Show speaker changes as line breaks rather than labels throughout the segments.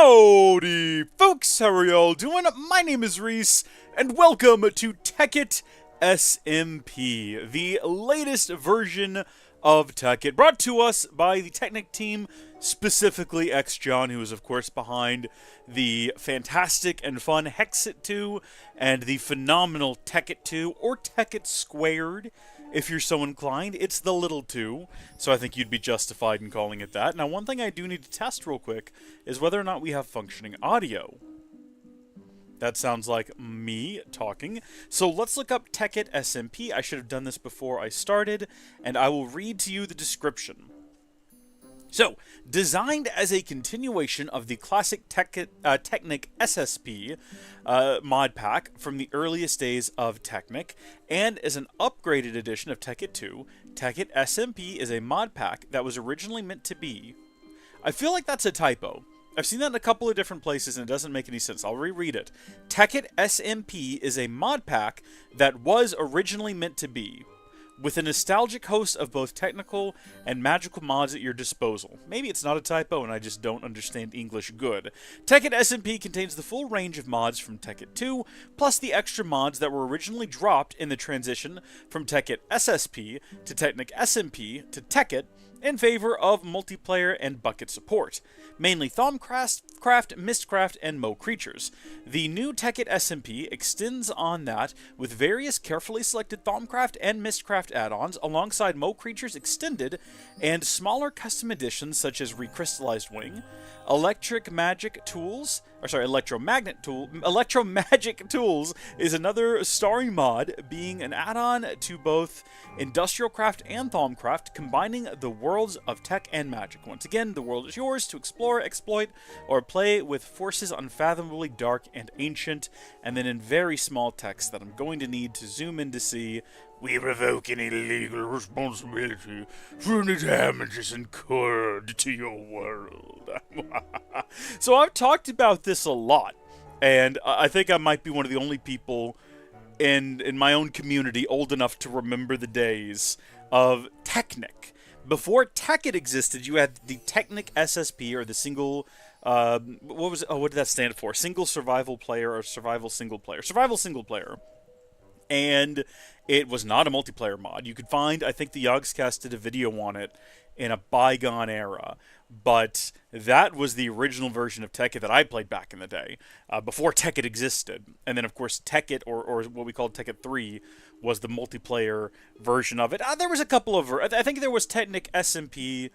Howdy folks, how are y'all doing? My name is Reese, and welcome to Tekkit SMP, the latest version of Tekkit, brought to us by the Technic team, specifically xJon, who is of course behind the fantastic and fun Hexit 2 and the phenomenal Tekkit 2, or Tekkit Squared, if you're so inclined. It's the little 2, so I think you'd be justified in calling it that. Now, one thing I do need to test real quick is whether or not we have functioning audio. That sounds like me talking. So let's look up Tekkit SMP. I should have done this before I started, and I will read to you the description. So, designed as a continuation of the classic Technic SSP mod pack from the earliest days of Technic, and as an upgraded edition of Tekkit 2, Tekkit SMP is a mod pack that was originally meant to be... I feel like that's a typo. I've seen that in a couple of different places and it doesn't make any sense. I'll reread it. Tekkit SMP is a mod pack that was originally meant to be, with a nostalgic host of both technical and magical mods at your disposal. Maybe it's not a typo and I just don't understand English good. Tekkit SMP contains the full range of mods from Tekkit 2, plus the extra mods that were originally dropped in the transition from Tekkit SSP to Technic SMP to Tekkit, in favor of multiplayer and bucket support, mainly Thaumcraft, Mistcraft, and Mo creatures. The new Tekkit SMP extends on that with various carefully selected Thaumcraft and Mistcraft add-ons, alongside Mo creatures extended and smaller custom additions such as Recrystallized Wing, Electromagic Tools is another starry mod, being an add-on to both Industrialcraft and Thaumcraft, combining the worlds of tech and magic. Once again, the world is yours to explore, exploit, or play with forces unfathomably dark and ancient. And then in very small text that I'm going to need to zoom in to see, we revoke any legal responsibility for any damages incurred to your world. So I've talked about this a lot, and I think I might be one of the only people in my own community old enough to remember the days of Technic. Before Tekkit existed, you had the Technic SSP, or the single... what did that stand for? Single survival player, or survival single player? Survival single player. And it was not a multiplayer mod. You could find, I think the Yogscast did a video on it in a bygone era, but that was the original version of Tekkit that I played back in the day, before Tekkit existed. And then, of course, Tekkit, or what we called Tekkit 3, was the multiplayer version of it. There was a couple of... I think there was Technic SMP,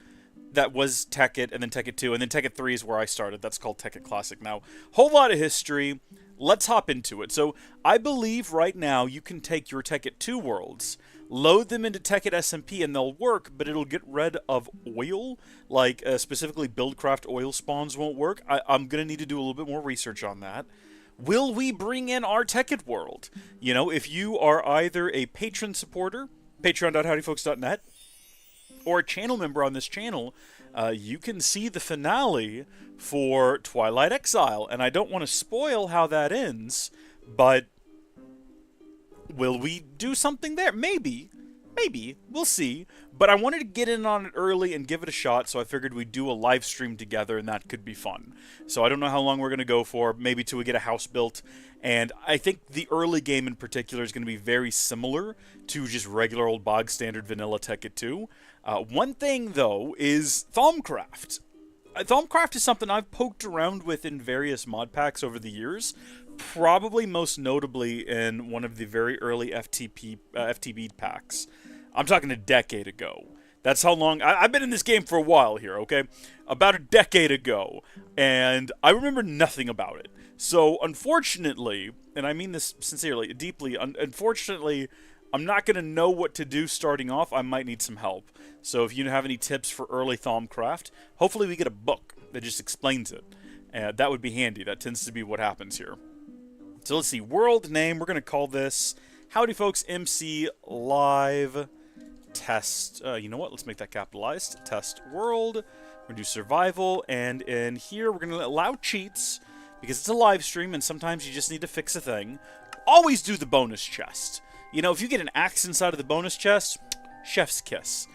that was Tekkit, and then Tekkit 2, and then Tekkit 3 is where I started. That's called Tekkit Classic now. Whole lot of history. Let's hop into it. So, I believe right now you can take your Tekkit 2 worlds, load them into Tekkit SMP, and they'll work, but it'll get rid of oil. Like, specifically Buildcraft oil spawns won't work. I'm going to need to do a little bit more research on that. Will we bring in our Tekkit world? You know, if you are either a patron supporter, patreon.howdyfolks.net, or a channel member on this channel, you can see the finale for Twilight Exile. And I don't want to spoil how that ends, but will we do something there? Maybe. Maybe. We'll see. But I wanted to get in on it early and give it a shot, so I figured we'd do a live stream together, and that could be fun. So I don't know how long we're going to go for, maybe till we get a house built. And I think the early game in particular is going to be very similar to just regular old bog standard vanilla Tekkit 2. One thing, though, is Thaumcraft. Thaumcraft is something I've poked around with in various mod packs over the years, probably most notably in one of the very early FTB packs. I'm talking a decade ago. That's how long... I've been in this game for a while here, okay? About a decade ago, and I remember nothing about it. So, unfortunately, and I mean this sincerely, deeply, unfortunately, I'm not going to know what to do starting off. I might need some help. So if you have any tips for early Thaumcraft, hopefully we get a book that just explains it. That would be handy. That tends to be what happens here. So let's see. World name, we're going to call this Howdy Folks MC Live Test. You know what? Let's make that capitalized. Test World. We're going to do Survival. And in here, we're going to allow cheats, because it's a live stream and sometimes you just need to fix a thing. Always do the bonus chest. You know, if you get an axe inside of the bonus chest, chef's kiss.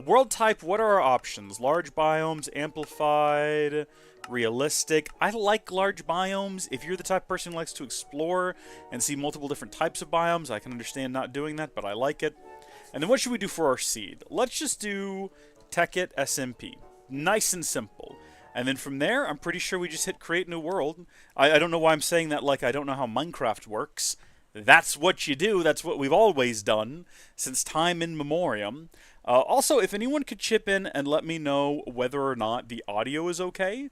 World type, what are our options? Large biomes, amplified, realistic. I like large biomes. If you're the type of person who likes to explore and see multiple different types of biomes, I can understand not doing that, but I like it. And then what should we do for our seed? Let's just do Tekkit SMP. Nice and simple. And then from there, I'm pretty sure we just hit create new world. I don't know why I'm saying that like I don't know how Minecraft works. That's what you do. That's what we've always done since time in memoriam. Also, if anyone could chip in and let me know whether or not the audio is okay.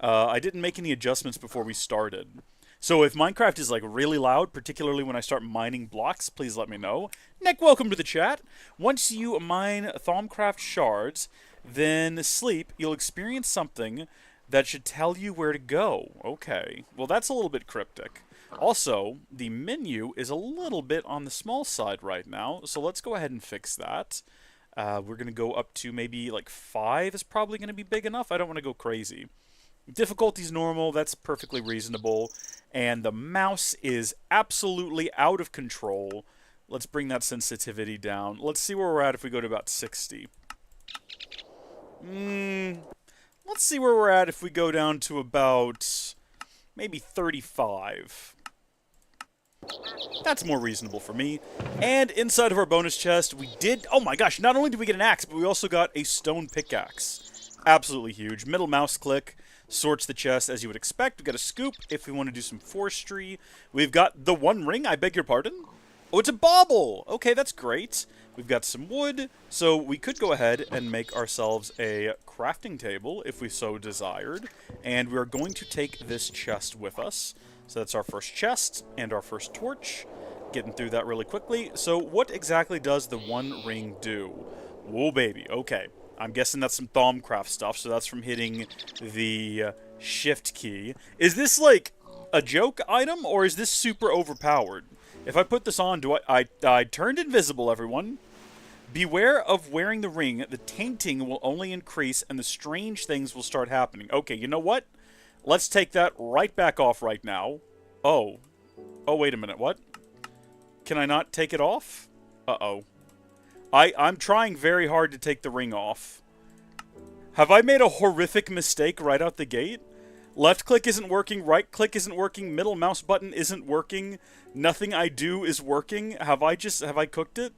I didn't make any adjustments before we started. So if Minecraft is like really loud, particularly when I start mining blocks, please let me know. Nick, welcome to the chat. Once you mine Thaumcraft shards, then sleep, you'll experience something that should tell you where to go. Okay, well that's a little bit cryptic. Also, the menu is a little bit on the small side right now, so let's go ahead and fix that. We're going to go up to maybe like 5 is probably going to be big enough. I don't want to go crazy. Difficulty's normal, that's perfectly reasonable. And the mouse is absolutely out of control. Let's bring that sensitivity down. Let's see where we're at if we go to about 60. Let's see where we're at if we go down to about maybe 35. That's more reasonable for me. And inside of our bonus chest, we did... Oh my gosh, not only did we get an axe, but we also got a stone pickaxe. Absolutely huge. Middle mouse click sorts the chest as you would expect. We've got a scoop if we want to do some forestry. We've got the one ring, I beg your pardon. Oh, it's a bauble! Okay, that's great. We've got some wood, so we could go ahead and make ourselves a crafting table if we so desired. And we're going to take this chest with us. So that's our first chest and our first torch. Getting through that really quickly. So what exactly does the one ring do? Whoa, baby. Okay. I'm guessing that's some Thaumcraft stuff, so that's from hitting the shift key. Is this like a joke item, or is this super overpowered? If I put this on, I turned invisible, everyone. Beware of wearing the ring. The tainting will only increase, and the strange things will start happening. Okay, you know what? Let's take that right back off right now. Oh. Oh, wait a minute. What? Can I not take it off? Uh-oh. I'm trying very hard to take the ring off. Have I made a horrific mistake right out the gate? Left click isn't working, right click isn't working, middle mouse button isn't working, nothing I do is working. Have I cooked it?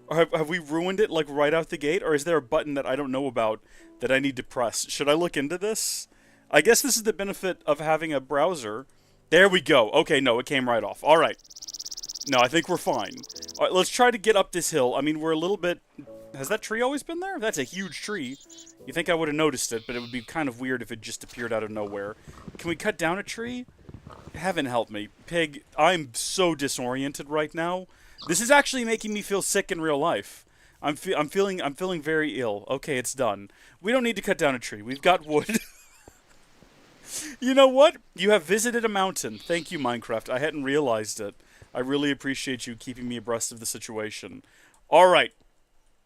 Or have we ruined it like right out the gate? Or is there a button that I don't know about that I need to press? Should I look into this? I guess this is the benefit of having a browser. There we go. Okay, no, it came right off. Alright. No, I think we're fine. Alright, let's try to get up this hill. I mean, we're a little bit... Has that tree always been there? That's a huge tree. You think I would have noticed it, but it would be kind of weird if it just appeared out of nowhere. Can we cut down a tree? Heaven help me. Pig, I'm so disoriented right now. This is actually making me feel sick in real life. I'm feeling very ill. Okay, it's done. We don't need to cut down a tree. We've got wood. You know what? You have visited a mountain. Thank you, Minecraft. I hadn't realized it. I really appreciate you keeping me abreast of the situation. Alright.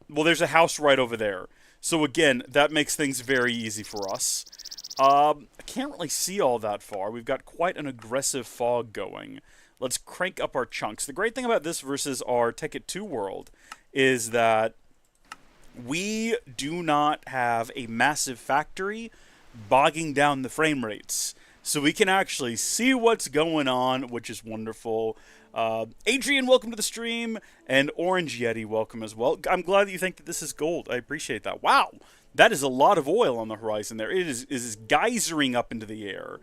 Well, there's a house right over there. So again, that makes things very easy for us. I can't really see all that far. We've got quite an aggressive fog going. Let's crank up our chunks. The great thing about this versus our Tekkit 2 world is that we do not have a massive factory bogging down the frame rates. So we can actually see what's going on, which is wonderful. Adrian, welcome to the stream. And Orange Yeti, welcome as well. I'm glad that you think that this is gold. I appreciate that. Wow, that is a lot of oil on the horizon there. It is geysering up into the air.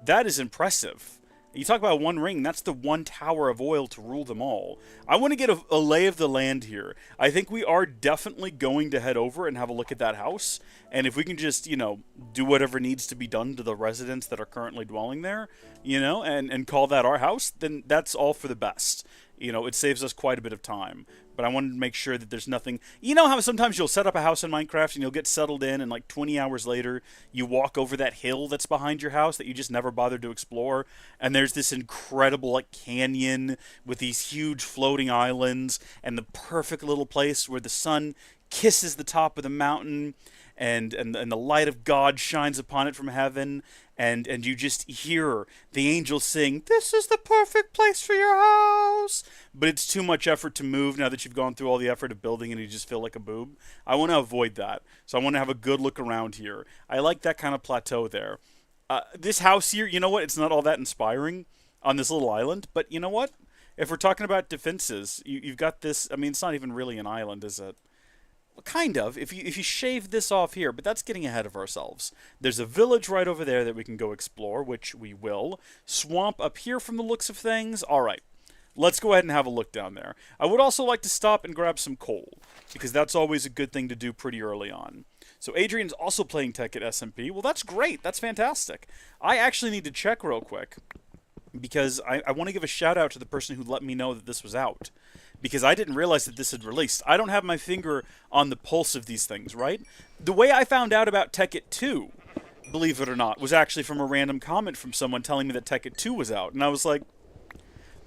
That is impressive. You talk about one ring, that's the one tower of oil to rule them all. I want to get a lay of the land here. I think we are definitely going to head over and have a look at that house. And if we can just, you know, do whatever needs to be done to the residents that are currently dwelling there, you know, and call that our house, then that's all for the best. You know, it saves us quite a bit of time. But I wanted to make sure that there's nothing... You know how sometimes you'll set up a house in Minecraft and you'll get settled in and like 20 hours later you walk over that hill that's behind your house that you just never bothered to explore, and there's this incredible like canyon with these huge floating islands and the perfect little place where the sun kisses the top of the mountain and the light of God shines upon it from heaven, and you just hear the angels sing, "This is the perfect place for your house." But it's too much effort to move now that you've gone through all the effort of building and you just feel like a boob. I want to avoid that. So I want to have a good look around here. I like that kind of plateau there. This house here, you know what? It's not all that inspiring on this little island, but you know what? If we're talking about defenses, you've got this. I mean, it's not even really an island, is it? Well, kind of. If you shave this off here, but that's getting ahead of ourselves. There's a village right over there that we can go explore, which we will. Swamp up here from the looks of things. All right. Let's go ahead and have a look down there. I would also like to stop and grab some coal, because that's always a good thing to do pretty early on. So Adrian's also playing Tekkit SMP. Well, that's great. That's fantastic. I actually need to check real quick, because I want to give a shout out to the person who let me know that this was out, because I didn't realize that this had released. I don't have my finger on the pulse of these things, right? The way I found out about Tekkit 2, believe it or not, was actually from a random comment from someone telling me that Tekkit 2 was out, and I was like,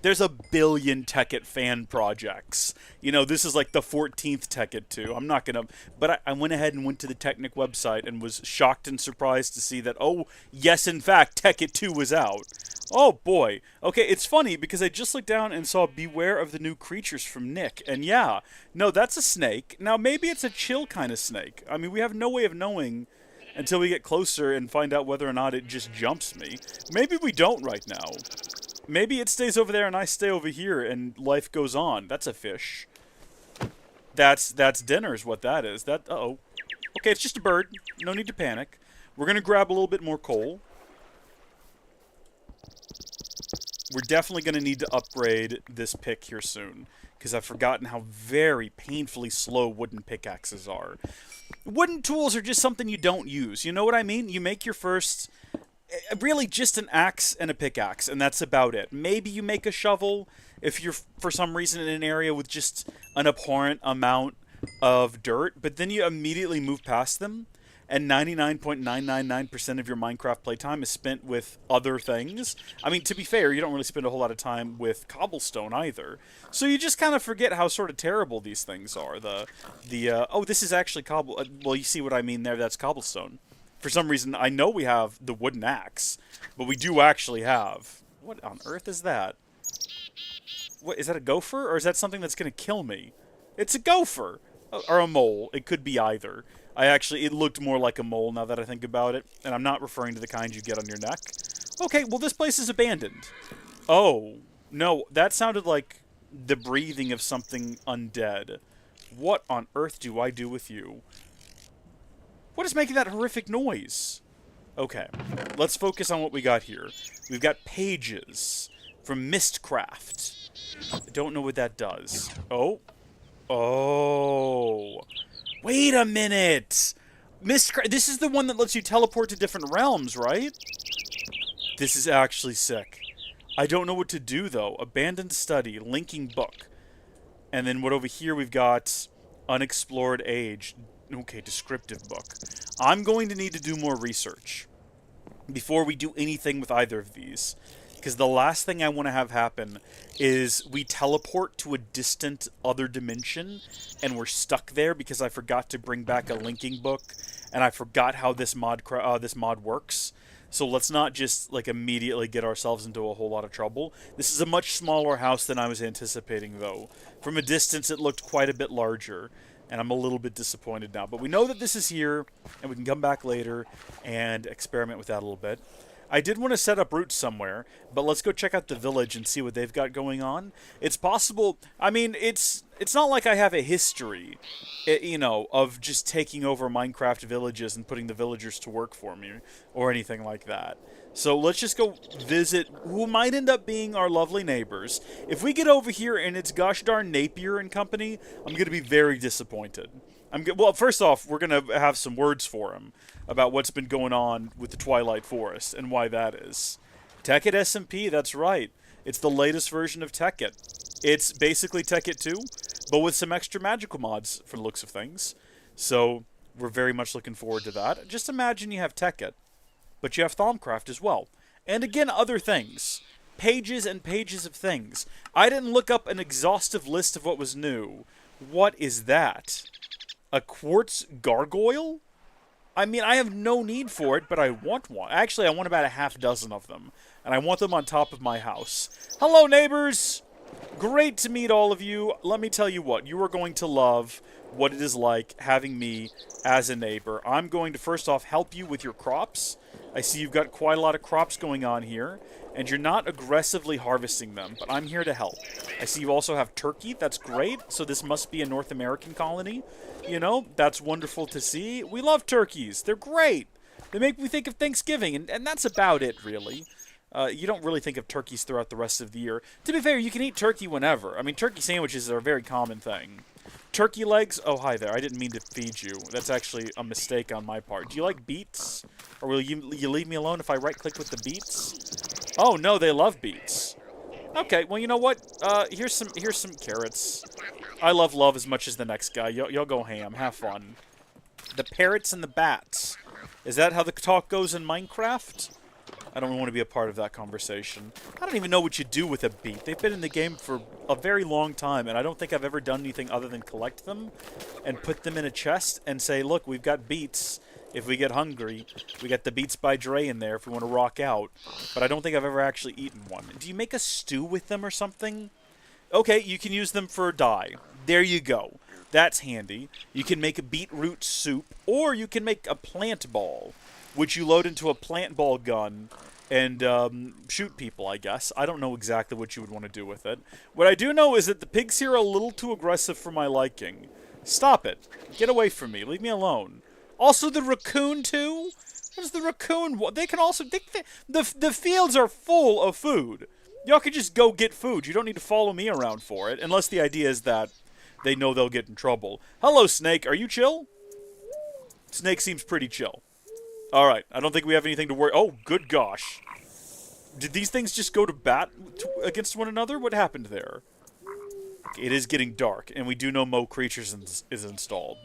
there's a billion Tekkit fan projects. You know, this is like the 14th Tekkit 2. I'm not going to... But I went ahead and went to the Technic website and was shocked and surprised to see that, oh, yes, in fact, Tekkit 2 was out. Oh, boy. Okay, it's funny because I just looked down and saw Beware of the New Creatures from Nick. And yeah, no, that's a snake. Now, maybe it's a chill kind of snake. I mean, we have no way of knowing until we get closer and find out whether or not it just jumps me. Maybe we don't right now. Maybe it stays over there and I stay over here and life goes on. That's a fish. That's dinner is what that is. Uh-oh. Okay, it's just a bird. No need to panic. We're going to grab a little bit more coal. We're definitely going to need to upgrade this pick here soon, because I've forgotten how very painfully slow wooden pickaxes are. Wooden tools are just something you don't use. You know what I mean? You make your first... really just an axe and a pickaxe, and that's about it. Maybe you make a shovel if you're, for some reason, in an area with just an abhorrent amount of dirt, but then you immediately move past them, and 99.999% of your Minecraft playtime is spent with other things. I mean, to be fair, you don't really spend a whole lot of time with cobblestone either. So you just kind of forget how sort of terrible these things are. Oh, this is actually cobble... well, you see what I mean there? That's cobblestone. For some reason, I know we have the wooden axe, but we do actually have... What on earth is that? What, is that a gopher, or is that something that's going to kill me? It's a gopher! Or a mole. It could be either. It looked more like a mole now that I think about it, and I'm not referring to the kind you get on your neck. Okay, well, this place is abandoned. Oh, no, that sounded like the breathing of something undead. What on earth do I do with you? What is making that horrific noise? Okay, let's focus on what we got here. We've got pages from Mistcraft. I don't know what that does. Oh. Oh. Wait a minute! Mistcraft. This is the one that lets you teleport to different realms, right? This is actually sick. I don't know what to do, though. Abandoned study, linking book. And then what over here we've got unexplored age. Okay, descriptive book. I'm going to need to do more research before we do anything with either of these. Because the last thing I want to have happen is we teleport to a distant other dimension and we're stuck there because I forgot to bring back a linking book and I forgot how this mod works. So let's not just like immediately get ourselves into a whole lot of trouble. This is a much smaller house than I was anticipating, though. From a distance, it looked quite a bit larger. And I'm a little bit disappointed now. But we know that this is here, and we can come back later and experiment with that a little bit. I did want to set up roots somewhere, but let's go check out the village and see what they've got going on. It's possible... I mean, it's not like I have a history, you know, of just taking over Minecraft villages and putting the villagers to work for me, or anything like that. So let's just go visit who might end up being our lovely neighbors. If we get over here and it's gosh darn Napier and company, I'm going to be very disappointed. Well, first off, we're going to have some words for him about what's been going on with the Twilight Forest and why that is. Tekkit SMP, that's right. It's the latest version of Tekkit. It's basically Tekkit 2, but with some extra magical mods for the looks of things. So we're very much looking forward to that. Just imagine you have Tekkit, but you have Thaumcraft as well. And again, other things. Pages and pages of things. I didn't look up an exhaustive list of what was new. What is that? A quartz gargoyle? I mean, I have no need for it, but I want one. Actually, I want about a half dozen of them, and I want them on top of my house. Hello, neighbors! Great to meet all of you. Let me tell you what, you are going to love what it is like having me as a neighbor. I'm going to first off help you with your crops. I see you've got quite a lot of crops going on here, and you're not aggressively harvesting them, but I'm here to help. I see you also have turkey. That's great. So this must be a North American colony. You know, that's wonderful to see. We love turkeys. They're great. They make me think of Thanksgiving, and that's about it, really. You don't really think of turkeys throughout the rest of the year. To be fair, you can eat turkey whenever. I mean, turkey sandwiches are a very common thing. Turkey legs? Oh, hi there. I didn't mean to feed you. That's actually a mistake on my part. Do you like beets? Or will you leave me alone if I right-click with the beets? Oh, no, they love beets. Okay, well, you know what? Here's some carrots. I love love as much as the next guy. Y'all go ham. Have fun. The parrots and the bats. Is that how the talk goes in Minecraft? I don't want to be a part of that conversation. I don't even know what you do with a beet. They've been in the game for a very long time, and I don't think I've ever done anything other than collect them and put them in a chest and say, look, we've got beets. If we get hungry, we got the Beats by Dre in there if we want to rock out. But I don't think I've ever actually eaten one. Do you make a stew with them or something? Okay, you can use them for a dye. There you go. That's handy. You can make a beetroot soup, or you can make a plant ball, which you load into a plant ball gun and shoot people, I guess. I don't know exactly what you would want to do with it. What I do know is that the pigs here are a little too aggressive for my liking. Stop it. Get away from me. Leave me alone. Also, the raccoon, too? What is the raccoon? They can also... the fields are full of food. Y'all can just go get food. You don't need to follow me around for it, unless the idea is that they know they'll get in trouble. Hello, Snake. Are you chill? Snake seems pretty chill. Alright, I don't think we have anything to worry... Oh, good gosh. Did these things just go to bat against one another? What happened there? It is getting dark, and we do know Mo Creatures is installed.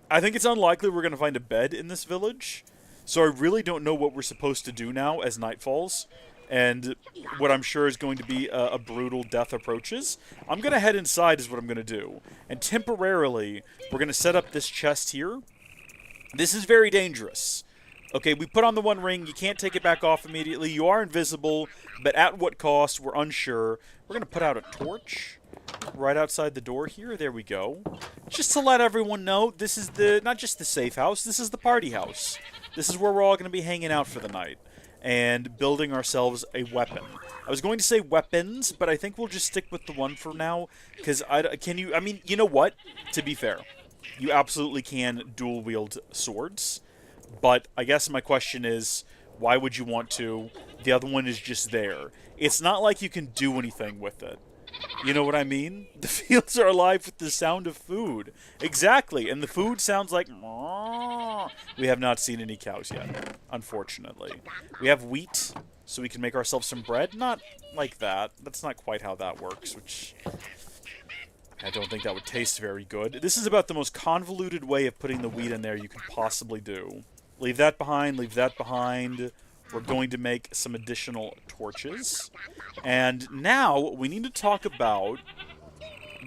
I think it's unlikely we're going to find a bed in this village, so I really don't know what we're supposed to do now as night falls, and what I'm sure is going to be a brutal death approaches. I'm going to head inside is what I'm going to do, and temporarily, we're going to set up this chest here. This is very dangerous. Okay, we put on the one ring, you can't take it back off immediately, you are invisible, but at what cost, we're unsure. We're going to put out a torch right outside the door here, there we go. Just to let everyone know, this is not just the safe house, this is the party house. This is where we're all going to be hanging out for the night, and building ourselves a weapon. I was going to say weapons, but I think we'll just stick with the one for now, because I mean, you know what, to be fair, you absolutely can dual wield swords. But I guess my question is, why would you want to? The other one is just there. It's not like you can do anything with it. You know what I mean? The fields are alive with the sound of food. Exactly, and the food sounds like... We have not seen any cows yet, unfortunately. We have wheat, so we can make ourselves some bread. Not like that. That's not quite how that works, which... I don't think that would taste very good. This is about the most convoluted way of putting the wheat in there you could possibly do. Leave that behind, leave that behind. We're going to make some additional torches. And now, we need to talk about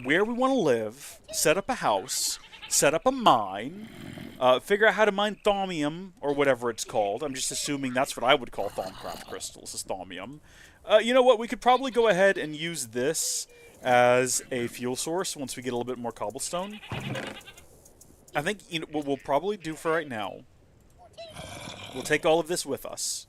where we want to live, set up a house, set up a mine, figure out how to mine thaumium, or whatever it's called. I'm just assuming that's what I would call Thaumcraft crystals, is thaumium. You know what, we could probably go ahead and use this as a fuel source once we get a little bit more cobblestone. I think what we'll probably do for right now, we'll take all of this with us.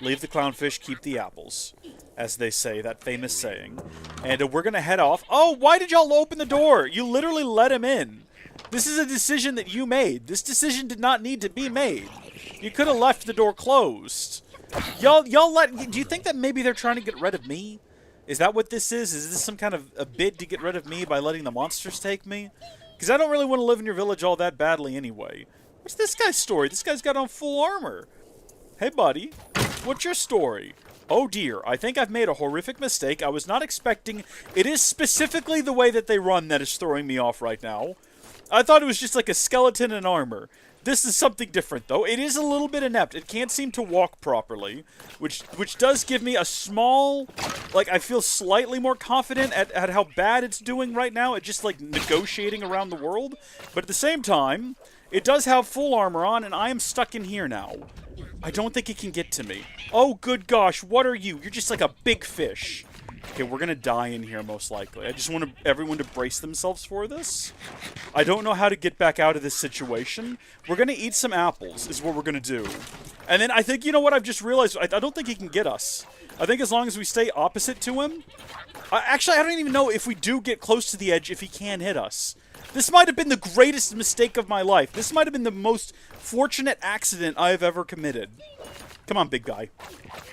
Leave the clownfish, keep the apples, as they say, that famous saying. And we're going to head off. Oh, why did y'all open the door? You literally let him in. This is a decision that you made. This decision did not need to be made. You could have left the door closed. Do you think that maybe they're trying to get rid of me? Is that what this is? Is this some kind of a bid to get rid of me by letting the monsters take me? Because I don't really want to live in your village all that badly anyway. What's this guy's story? This guy's got on full armor. Hey, buddy. What's your story? Oh, dear. I think I've made a horrific mistake. I was not expecting... It is specifically the way that they run that is throwing me off right now. I thought it was just like a skeleton in armor. This is something different, though. It is a little bit inept. It can't seem to walk properly, which does give me a small... Like, I feel slightly more confident at how bad it's doing right now at just, like, negotiating around the world. But at the same time, It does have full armor on, and I am stuck in here now. I don't think it can get to me. Oh, good gosh, what are you? You're just like a big fish. Okay, we're gonna die in here most likely. I just want everyone to brace themselves for this. I don't know how to get back out of this situation. We're gonna eat some apples, is what we're gonna do. And then I think, you know what, I've just realized, I don't think he can get us. I think as long as we stay opposite to him... Actually, I don't even know if we do get close to the edge, if he can hit us. This might have been the greatest mistake of my life. This might have been the most fortunate accident I have ever committed. Come on, big guy.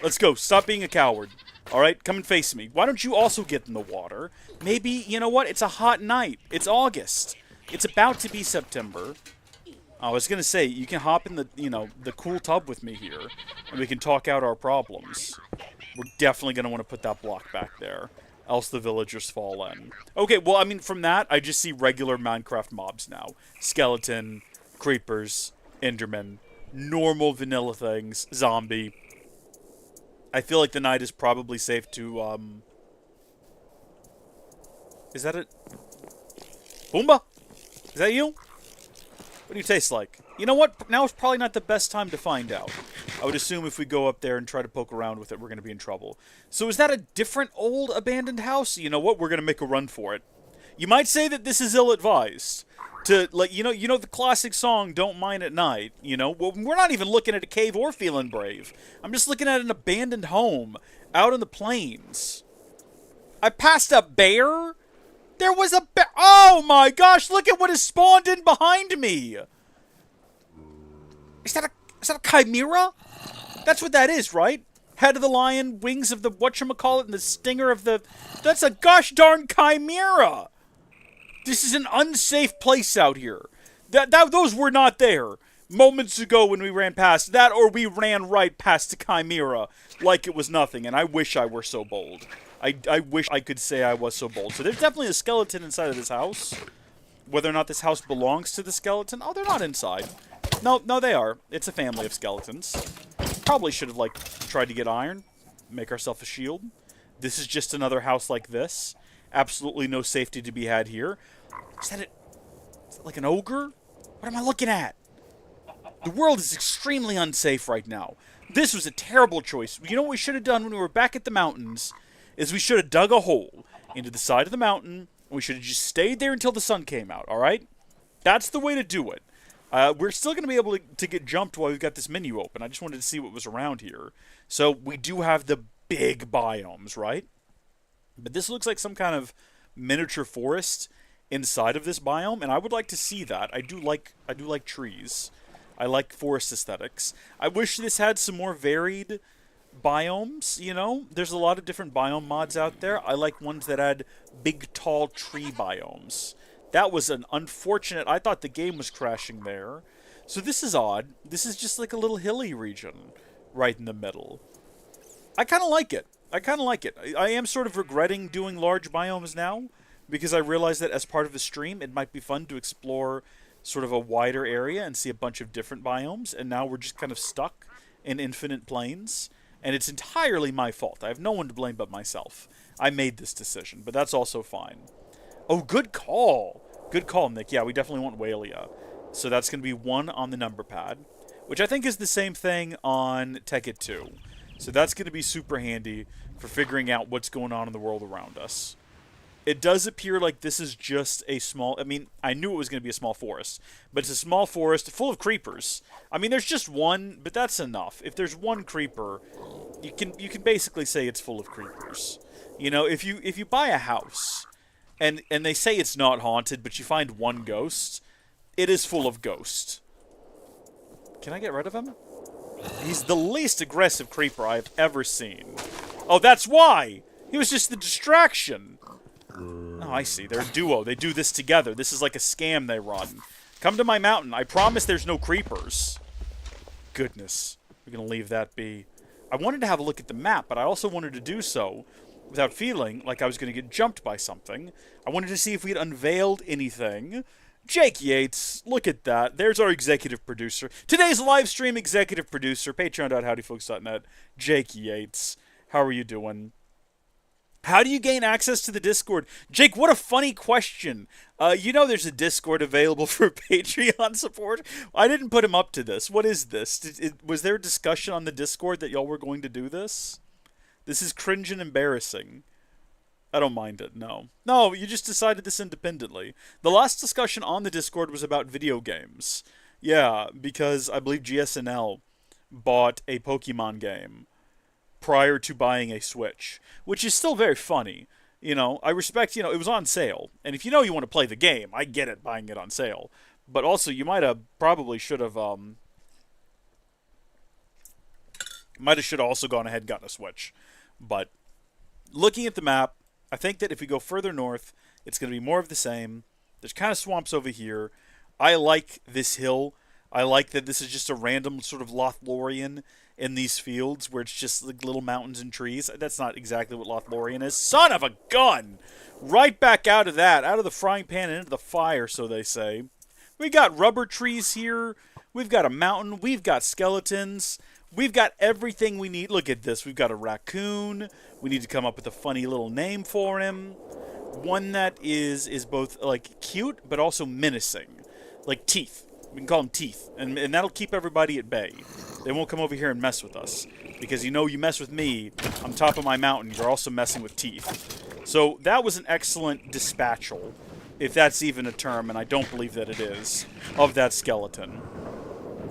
Let's go. Stop being a coward. Alright, come and face me. Why don't you also get in the water? Maybe, you know what? It's a hot night. It's August. It's about to be September. I was gonna say, you can hop in the, you know, the cool tub with me here, and we can talk out our problems. We're definitely gonna want to put that block back there, else the villagers fall in. Okay, well, I mean, from that, I just see regular Minecraft mobs now. Skeleton, creepers, endermen, normal vanilla things, zombie. I feel like the night is probably safe to, Is that it? Boomba? Is that you? What do you taste like? You know what? Now is probably not the best time to find out. I would assume if we go up there and try to poke around with it, we're going to be in trouble. So is that a different old abandoned house? You know what? We're going to make a run for it. You might say that this is ill-advised. To, like, you know the classic song, Don't Mine at Night, you know? Well, we're not even looking at a cave or feeling brave. I'm just looking at an abandoned home out in the plains. I passed a bear? There was a bear. Oh my gosh, look at what has spawned in behind me. Is that a chimera? That's what that is, right? Head of the lion, wings of the whatchamacallit, and the stinger of the... That's a gosh darn chimera. This is an unsafe place out here. Those were not there moments ago when we ran past that, or we ran right past the chimera like it was nothing, and I wish I were so bold. I wish I could say I was so bold. So there's definitely a skeleton inside of this house. Whether or not this house belongs to the skeleton... Oh, they're not inside. No, they are. It's a family of skeletons. Probably should have, like, tried to get iron. Make ourselves a shield. This is just another house like this. Absolutely no safety to be had here. Is that like an ogre? What am I looking at? The world is extremely unsafe right now. This was a terrible choice. You know what we should have done when we were back at the mountains? Is we should have dug a hole into the side of the mountain, and we should have just stayed there until the sun came out, alright? That's the way to do it. We're still going to be able to get jumped while we've got this menu open. I just wanted to see what was around here. So, we do have the big biomes, right? But this looks like some kind of miniature forest inside of this biome, and I would like to see that. I do like trees. I like forest aesthetics. I wish this had some more varied biomes, you know? There's a lot of different biome mods out there. I like ones that had big, tall tree biomes. That was an unfortunate... I thought the game was crashing there. So this is odd. This is just like a little hilly region right in the middle. I kind of like it. I am sort of regretting doing large biomes now, because I realize that as part of the stream, it might be fun to explore sort of a wider area and see a bunch of different biomes, and now we're just kind of stuck in infinite plains, and it's entirely my fault. I have no one to blame but myself. I made this decision, but that's also fine. Oh, good call. Good call, Nick. Yeah, we definitely want Walia. So that's going to be 1 on the number pad, which I think is the same thing on Tekkit 2. So that's going to be super handy for figuring out what's going on in the world around us. It does appear like this is just a small... I mean, I knew it was going to be a small forest, but it's a small forest full of creepers. I mean, there's just one, but that's enough. If there's one creeper, you can basically say it's full of creepers. You know, if you buy a house and they say it's not haunted, but you find one ghost, it is full of ghosts. Can I get rid of him? He's the least aggressive creeper I've ever seen. Oh, that's why! He was just the distraction. Oh, I see. They're a duo. They do this together. This is like a scam they run. Come to my mountain. I promise there's no creepers. Goodness. We're going to leave that be. I wanted to have a look at the map, but I also wanted to do so without feeling like I was going to get jumped by something. I wanted to see if we had unveiled anything. Jake Yates, look at that. There's our executive producer. Today's live stream executive producer, patreon.howdyfolks.net, Jake Yates. How are you doing? How do you gain access to the Discord? Jake, what a funny question. You know there's a Discord available for Patreon support? I didn't put him up to this. What is this? Was there a discussion on the Discord that y'all were going to do this? This is cringe and embarrassing. I don't mind it, no. No, you just decided this independently. The last discussion on the Discord was about video games. Yeah, because I believe GSNL bought a Pokemon game prior to buying a Switch, which is still very funny. You know, I respect, it was on sale. And if you know you want to play the game, I get it buying it on sale. But also, you should have also gone ahead and gotten a Switch. But looking at the map, I think that if we go further north, it's going to be more of the same. There's kind of swamps over here. I like this hill. I like that this is just a random sort of Lothlorien in these fields where it's just like little mountains and trees. That's not exactly what Lothlorien is. Son of a gun! Right back out of that, out of the frying pan and into the fire, so they say. We got rubber trees here. We've got a mountain. We've got skeletons. We've got everything we need. Look at this. We've got a raccoon. We need to come up with a funny little name for him. One that is both, like, cute, but also menacing. Like Teeth. We can call him Teeth. And that'll keep everybody at bay. They won't come over here and mess with us. Because you mess with me, I'm top of my mountain, you're also messing with Teeth. So that was an excellent dispatchal, if that's even a term, and I don't believe that it is, of that skeleton.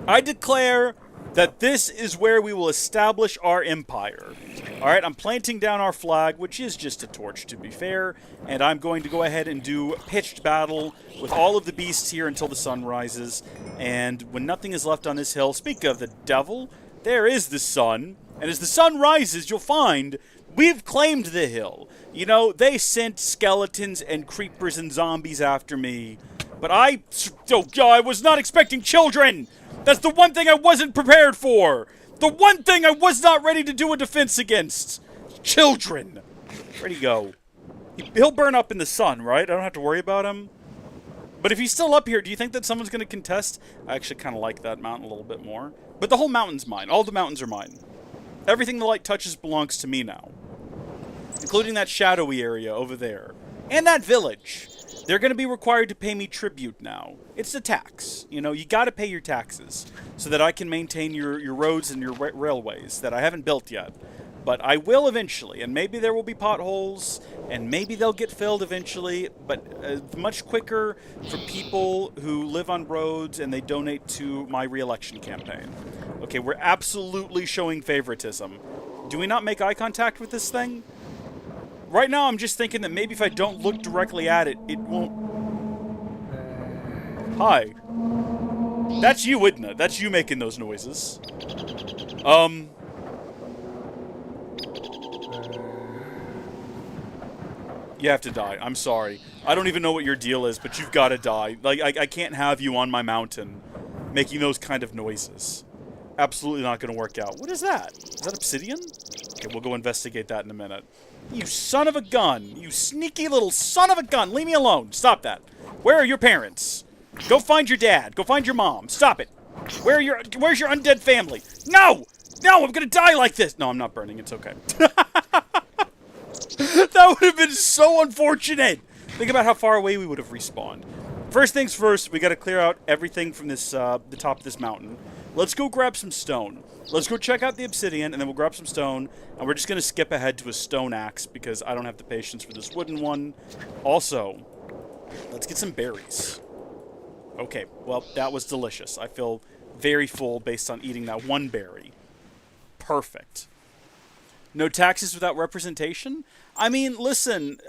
I declare that this is where we will establish our empire. Alright, I'm planting down our flag, which is just a torch to be fair, and I'm going to go ahead and do pitched battle with all of the beasts here until the sun rises, and when nothing is left on this hill, speak of the devil, there is the sun, and as the sun rises, you'll find we've claimed the hill. They sent skeletons and creepers and zombies after me, but I was not expecting children! That's the one thing I wasn't prepared for! The one thing I was not ready to do a defense against! Children! Where'd he go? He'll burn up in the sun, right? I don't have to worry about him. But if he's still up here, do you think that someone's going to contest? I actually kind of like that mountain a little bit more. But the whole mountain's mine. All the mountains are mine. Everything the light touches belongs to me now. Including that shadowy area over there. And that village. They're going to be required to pay me tribute now. It's a tax. You got to pay your taxes so that I can maintain your roads and your railways that I haven't built yet. But I will eventually, and maybe there will be potholes, and maybe they'll get filled eventually, but much quicker for people who live on roads and they donate to my re-election campaign. Okay, we're absolutely showing favoritism. Do we not make eye contact with this thing? Right now, I'm just thinking that maybe if I don't look directly at it, it won't... Hi. That's you, isn't it? That's you making those noises. You have to die. I'm sorry. I don't even know what your deal is, but you've got to die. Like, I can't have you on my mountain making those kind of noises. Absolutely not going to work out. What is that? Is that obsidian? Okay, we'll go investigate that in a minute. You son of a gun! You sneaky little son of a gun! Leave me alone! Stop that! Where are your parents? Go find your dad! Go find your mom! Stop it! Where's your undead family? No! No, I'm gonna die like this! No, I'm not burning. It's okay. That would have been so unfortunate! Think about how far away we would have respawned. First things first, we gotta clear out everything from this, the top of this mountain. Let's go grab some stone. Let's go check out the obsidian, and then we'll grab some stone, and we're just going to skip ahead to a stone axe, because I don't have the patience for this wooden one. Also, let's get some berries. Okay, well, that was delicious. I feel very full based on eating that one berry. Perfect. No taxes without representation? I mean, listen...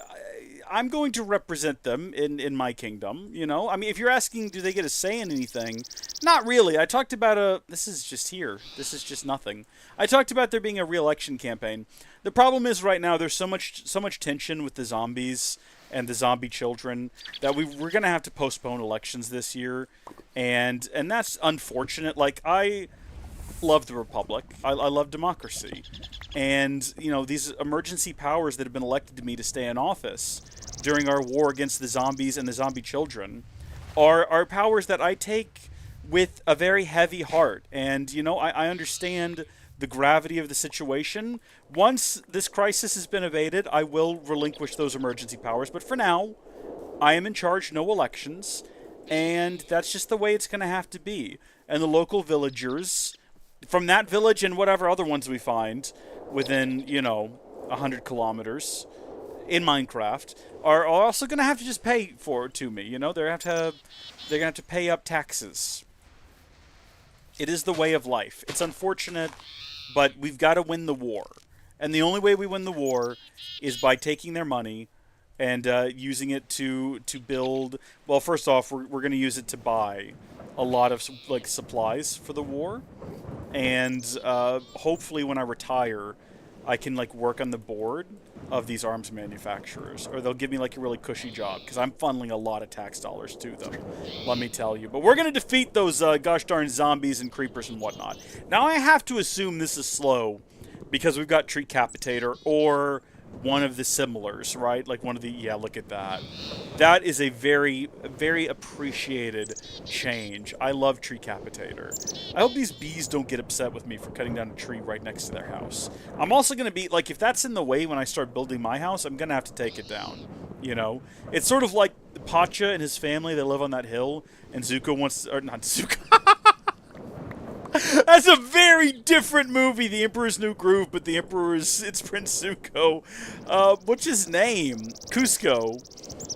I'm going to represent them in my kingdom, I mean, if you're asking, do they get a say in anything? Not really. I talked about this is just here. This is just nothing. I talked about there being a re-election campaign. The problem is right now there's so much tension with the zombies and the zombie children that we're going to have to postpone elections this year. And that's unfortunate. Like, I love the Republic. I love democracy. And, these emergency powers that have been elected to me to stay in office during our war against the zombies and the zombie children are powers that I take with a very heavy heart. And, I understand the gravity of the situation. Once this crisis has been evaded, I will relinquish those emergency powers. But for now, I am in charge, no elections, and that's just the way it's going to have to be. And the local villagers from that village and whatever other ones we find within, 100 kilometers in Minecraft are also going to have to just pay for it to me. They're going to have to pay up taxes. It is the way of life. It's unfortunate, but we've got to win the war. And the only way we win the war is by taking their money and using it to build. Well, first off, we're going to use it to buy a lot of supplies for the war, and hopefully when I retire, I can work on the board of these arms manufacturers, or they'll give me a really cushy job, because I'm funneling a lot of tax dollars to them, let me tell you. But we're going to defeat those gosh darn zombies and creepers and whatnot. Now I have to assume this is slow, because we've got Treecapitator or one of the similars, right? One of the, yeah, look at that. That is a very, very appreciated change. I love Treecapitator. I hope these bees don't get upset with me for cutting down a tree right next to their house. I'm also going to be, if that's in the way when I start building my house, I'm going to have to take it down. It's sort of like Pacha and his family, they live on that hill, and Zuko wants, or not Zuko. That's a very different movie, The Emperor's New Groove, but it's Prince Zuko. What's his name? Cusco.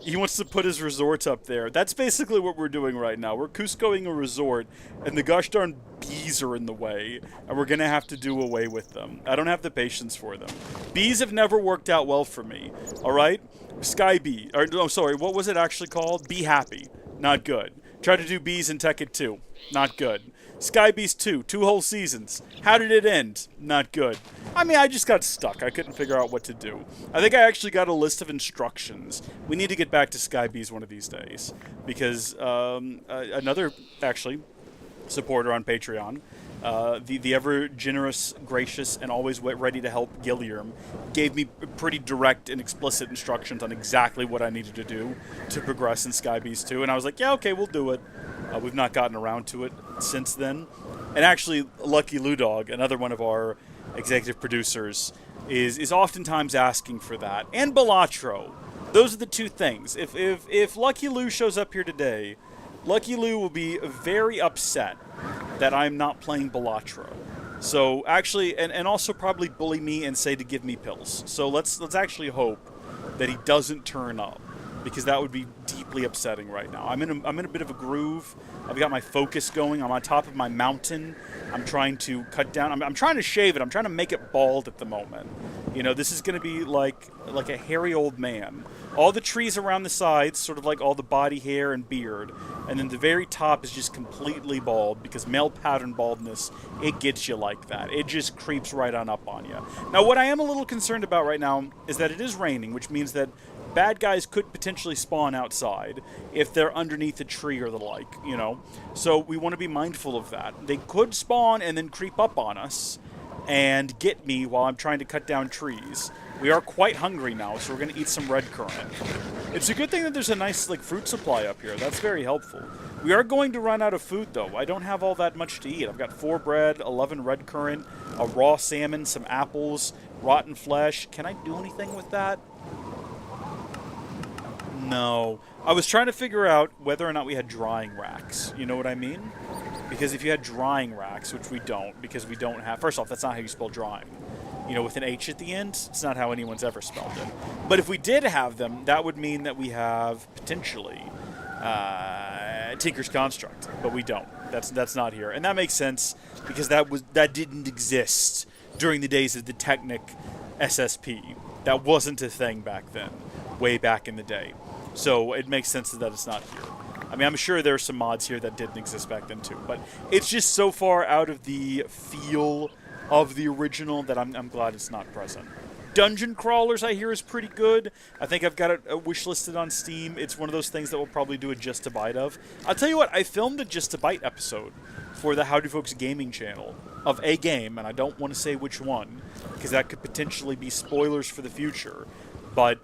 He wants to put his resort up there. That's basically what we're doing right now. We're Cuscoing a resort, and the gosh darn bees are in the way, and we're going to have to do away with them. I don't have the patience for them. Bees have never worked out well for me, alright? Sky Bee. What was it actually called? Be Happy. Not good. Tried to do bees in Tekkit 2. Not good. Sky Beast 2, 2 whole seasons. How did it end? Not good. I just got stuck. I couldn't figure out what to do. I think I actually got a list of instructions. We need to get back to Sky Bees one of these days. Because another, actually, supporter on Patreon, the ever generous, gracious, and always ready to help Gilliam, gave me pretty direct and explicit instructions on exactly what I needed to do to progress in Sky Bees 2. And I was like, yeah, okay, we'll do it. We've not gotten around to it since then. And actually, Lucky Ludog, another one of our executive producers, is oftentimes asking for that. And Balatro. Those are the two things. If Lucky Lou shows up here today, Lucky Lou will be very upset that I'm not playing Balatro. So actually, and also probably bully me and say to give me pills. So let's actually hope that he doesn't turn up, because that would be deeply upsetting right now. I'm in a bit of a groove. I've got my focus going. I'm on top of my mountain. I'm trying to cut down. I'm trying to shave it. I'm trying to make it bald at the moment. This is going to be like a hairy old man. All the trees around the sides, sort of like all the body hair and beard, and then the very top is just completely bald, because male pattern baldness, it gets you like that. It just creeps right on up on you. Now, what I am a little concerned about right now is that it is raining, which means that bad guys could potentially spawn outside if they're underneath a tree or the like, So we want to be mindful of that. They could spawn and then creep up on us and get me while I'm trying to cut down trees. We are quite hungry now, so we're going to eat some red currant. It's a good thing that there's a nice fruit supply up here. That's very helpful. We are going to run out of food, though. I don't have all that much to eat. I've got 4 bread, 11 red currant, a raw salmon, some apples, rotten flesh. Can I do anything with that? No. I was trying to figure out whether or not we had drying racks. You know what I mean? Because if you had drying racks, which we don't, because we don't have... First off, that's not how you spell drying. With an H at the end, it's not how anyone's ever spelled it. But if we did have them, that would mean that we have, potentially, Tinker's Construct. But we don't. That's not here. And that makes sense, because that didn't exist during the days of the Technic SSP. That wasn't a thing back then, way back in the day. So it makes sense that it's not here. I'm sure there are some mods here that didn't exist back then too, but it's just so far out of the feel of the original that I'm glad it's not present. Dungeon Crawlers, I hear, is pretty good. I think I've got it wish listed on Steam. It's one of those things that we'll probably do a Just a Bite of. I'll tell you what, I filmed a Just a Bite episode for the Howdy Folks gaming channel of a game, and I don't want to say which one, because that could potentially be spoilers for the future, but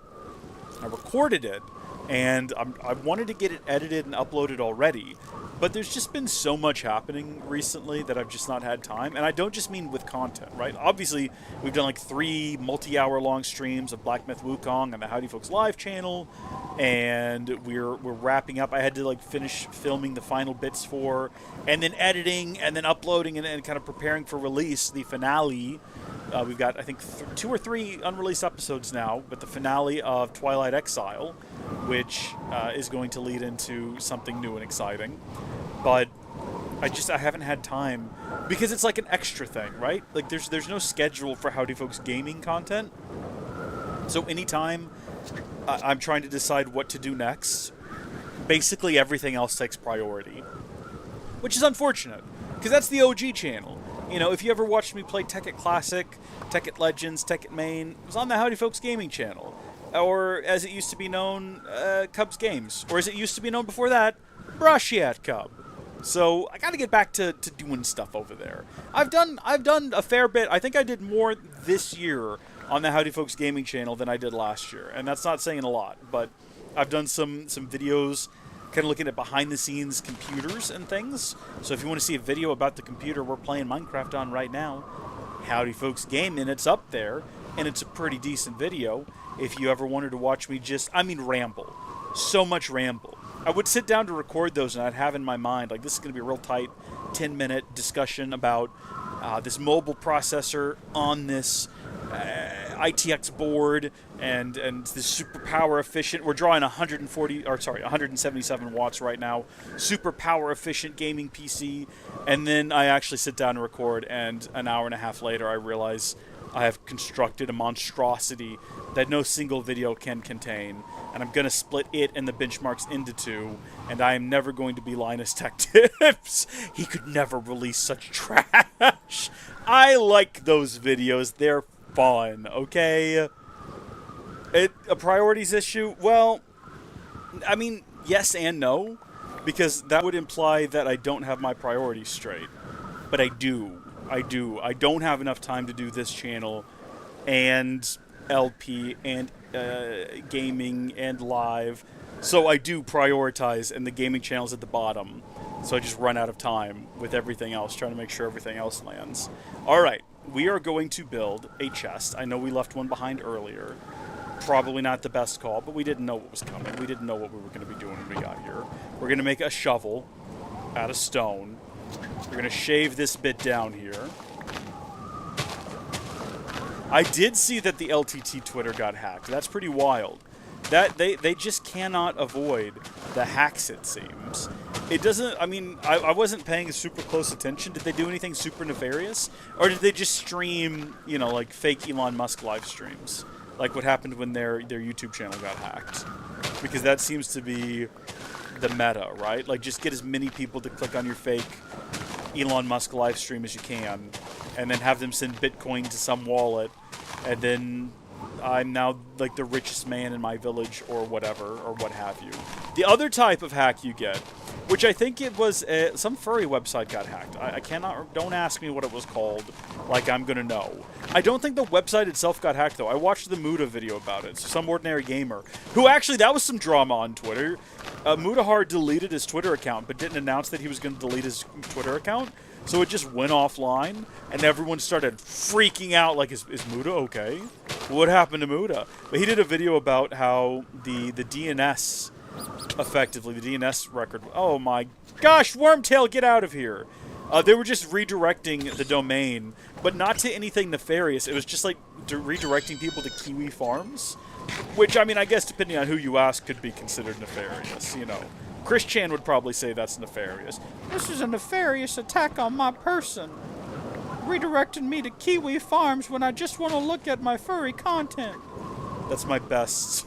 I recorded it and I wanted to get it edited and uploaded already, but there's just been so much happening recently that I've just not had time. And I don't just mean with content, right? Obviously, we've done like 3 multi-hour long streams of Black Myth Wukong on the Howdy Folks live channel, and we're wrapping up. I had to like finish filming the final bits for, and then editing, and then uploading, and kind of preparing for release, the finale. We've got, I think, 2 or 3 unreleased episodes now, but the finale of Twilight Exile, which is going to lead into something new and exciting. But I haven't had time, because it's like an extra thing, right? Like there's no schedule for Howdy Folks gaming content. So anytime I'm trying to decide what to do next, basically everything else takes priority, which is unfortunate, because that's the OG channel. You know, if you ever watched me play Tekkit Classic, Tekkit Legends, Tekkit Main, it was on the Howdy Folks gaming channel. Or, as it used to be known, Cubs Games. Or as it used to be known before that, Brushiat Cub. So, I gotta get back to doing stuff over there. I've done a fair bit. I think I did more this year on the Howdy Folks gaming channel than I did last year. And that's not saying a lot, but I've done some videos kind of looking at behind-the-scenes computers and things. So if you want to see a video about the computer we're playing Minecraft on right now, Howdy Folks Gaming, it's up there, and it's a pretty decent video. If you ever wanted to watch me ramble. So much ramble. I would sit down to record those, and I'd have in my mind, like, this is going to be a real tight 10-minute discussion about this mobile processor on this ITX board, and this super power efficient. We're drawing 177 watts right now. Super power efficient gaming PC, and then I actually sit down and record, and an hour and a half later I realize I have constructed a monstrosity that no single video can contain, and I'm going to split it and the benchmarks into 2, and I am never going to be Linus Tech Tips. He could never release such trash. I like those videos. They're fun, okay? A priorities issue? Well, I mean, yes and no, because that would imply that I don't have my priorities straight. But I do. I don't have enough time to do this channel and LP and gaming and live. So I do prioritize, and the gaming channel's at the bottom. So I just run out of time with everything else, trying to make sure everything else lands. Alright, we are going to build a chest. I know we left one behind earlier. Probably not the best call, but we didn't know what was coming. We didn't know what we were going to be doing when we got here. We're going to make a shovel out of stone. We're going to shave this bit down here. I did see that the LTT Twitter got hacked. That's pretty wild. That they just cannot avoid the hacks, it seems. It doesn't, I mean, I wasn't paying super close attention. Did they do anything super nefarious? Or did they just stream, you know, like fake Elon Musk live streams? Like what happened when their YouTube channel got hacked? Because that seems to be the meta, right? Like, just get as many people to click on your fake Elon Musk live stream as you can, and then have them send Bitcoin to some wallet, and then I'm now like the richest man in my village, or whatever, or what have you. The other type of hack you get, which I think it was some furry website got hacked. I cannot, don't ask me what it was called, like I'm gonna know. I don't think the website itself got hacked though. I watched the Muda video about it. So some ordinary gamer, who actually, that was some drama on Twitter. Mudahar deleted his Twitter account, but didn't announce that he was going to delete his Twitter account. So it just went offline, and everyone started freaking out, like, is Muda okay? What happened to Muda? But he did a video about how the DNS, effectively, the DNS record... Oh my gosh, Wormtail, get out of here! They were just redirecting the domain, but not to anything nefarious. It was just, like, redirecting people to Kiwi Farms, which, I mean, I guess depending on who you ask, could be considered nefarious, you know. Chris Chan would probably say that's nefarious. This is a nefarious attack on my person. Redirecting me to Kiwi Farms when I just want to look at my furry content. That's my best.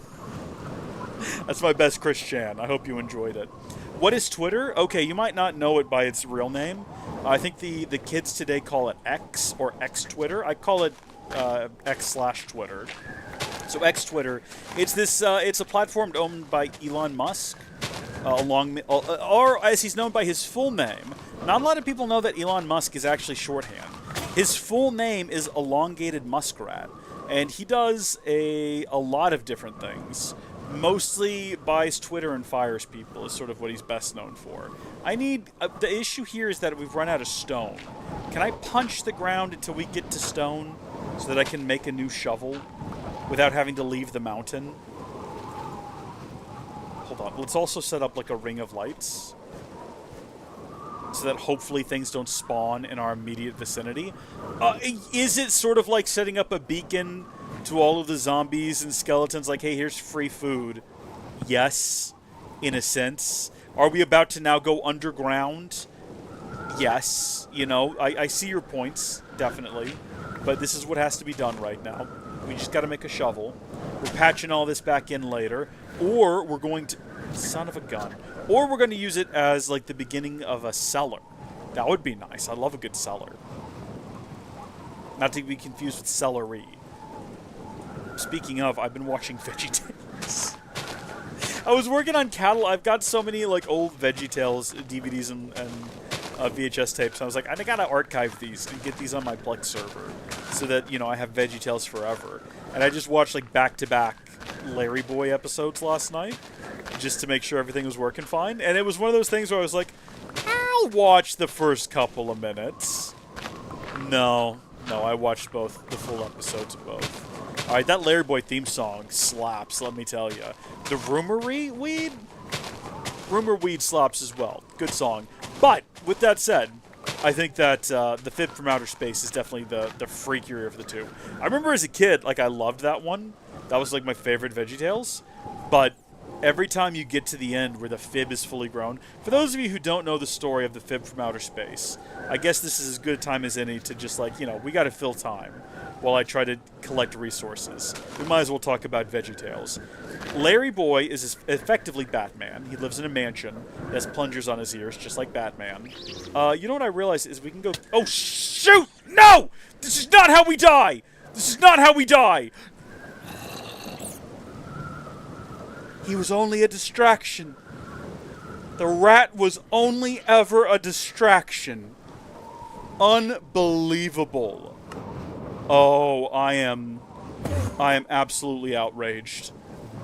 That's my best Chris Chan. I hope you enjoyed it. What is Twitter? Okay, you might not know it by its real name. I think the kids today call it X, or X-Twitter. I call it X/Twitter. So X-Twitter, it's this. It's a platform owned by Elon Musk, or as he's known by his full name. Not a lot of people know that Elon Musk is actually shorthand. His full name is Elongated Muskrat, and he does a lot of different things. mostly buys Twitter and fires people is sort of what he's best known for. I need... the issue here is that we've run out of stone. Can I punch the ground until we get to stone so that I can make a new shovel without having to leave the mountain? Hold on. Let's also set up like a ring of lights so that hopefully things don't spawn in our immediate vicinity. Is it sort of like setting up a beacon to all of the zombies and skeletons, like, hey, here's free food? Yes, in a sense. Are we about to now go underground? Yes. You know, I see your points, definitely. But this is what has to be done right now. We just got to make a shovel. We're patching all this back in later. Or we're going to... Son of a gun. Or we're going to use it as, like, the beginning of a cellar. That would be nice. I love a good cellar. Not to be confused with celery. Speaking of, I've been watching VeggieTales. I was working on cattle. I've got so many, like, old VeggieTales DVDs and VHS tapes. I was like, I gotta archive these and get these on my Plex server so that, you know, I have VeggieTales forever. And I just watched, like, back-to-back Larry Boy episodes last night just to make sure everything was working fine. And it was one of those things where I was like, I'll watch the first couple of minutes. No, I watched both, the full episodes of both. Alright, that Larry Boy theme song slaps, let me tell you. The Rumor Weed slaps as well. Good song. But, with that said, I think that the Fib from Outer Space is definitely the freakier of the two. I remember as a kid, like, I loved that one. That was, like, my favorite VeggieTales. But every time you get to the end where the Fib is fully grown... For those of you who don't know the story of the Fib from Outer Space, I guess this is as good a time as any to just, like, you know, we gotta fill time while I try to collect resources. We might as well talk about VeggieTales. Larry Boy is effectively Batman. He lives in a mansion. He has plungers on his ears, just like Batman. You know what I realized is we can go... Oh, shoot! No! This is not how we die! This is not how we die! He was only a distraction. The rat was only ever a distraction. Unbelievable. Oh, I am absolutely outraged.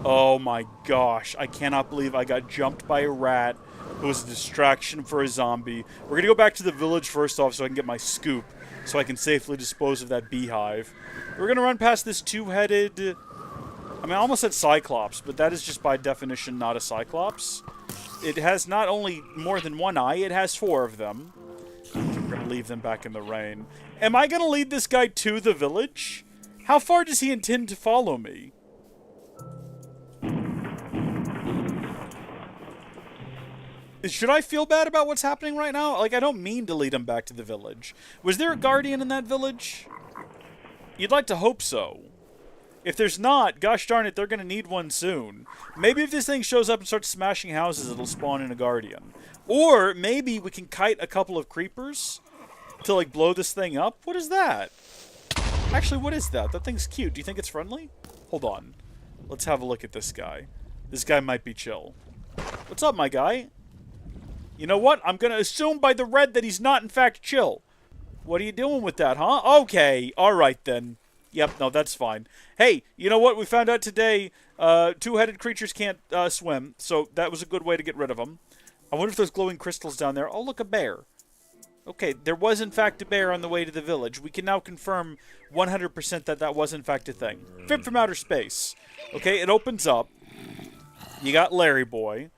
Oh my gosh, I cannot believe I got jumped by a rat who was a distraction for a zombie. We're gonna go back to the village first off so I can get my scoop, so I can safely dispose of that beehive. We're gonna run past this two-headed... I mean, I almost said Cyclops, but that is just by definition not a Cyclops. It has not only more than one eye, it has 4 of them. We're gonna leave them back in the rain. Am I gonna lead this guy to the village? How far does he intend to follow me? Should I feel bad about what's happening right now? Like, I don't mean to lead him back to the village. Was there a guardian in that village? You'd like to hope so. If there's not, gosh darn it, they're gonna need one soon. Maybe if this thing shows up and starts smashing houses, it'll spawn in a guardian. Or maybe we can kite a couple of creepers to, like, blow this thing up. What is that? Actually, what is that? That thing's cute. Do you think it's friendly? Hold on. Let's have a look at this guy. This guy might be chill. What's up, my guy? You know what? I'm gonna assume by the red that he's not, in fact, chill. What are you doing with that, huh? Okay. Alright, then. Yep, no, that's fine. Hey, you know what? We found out today two-headed creatures can't swim, so that was a good way to get rid of them. I wonder if there's glowing crystals down there. Oh, look, a bear. Okay, there was, in fact, a bear on the way to the village. We can now confirm 100% that that was, in fact, a thing. Fib from Outer Space. Okay, it opens up. You got Larry Boy.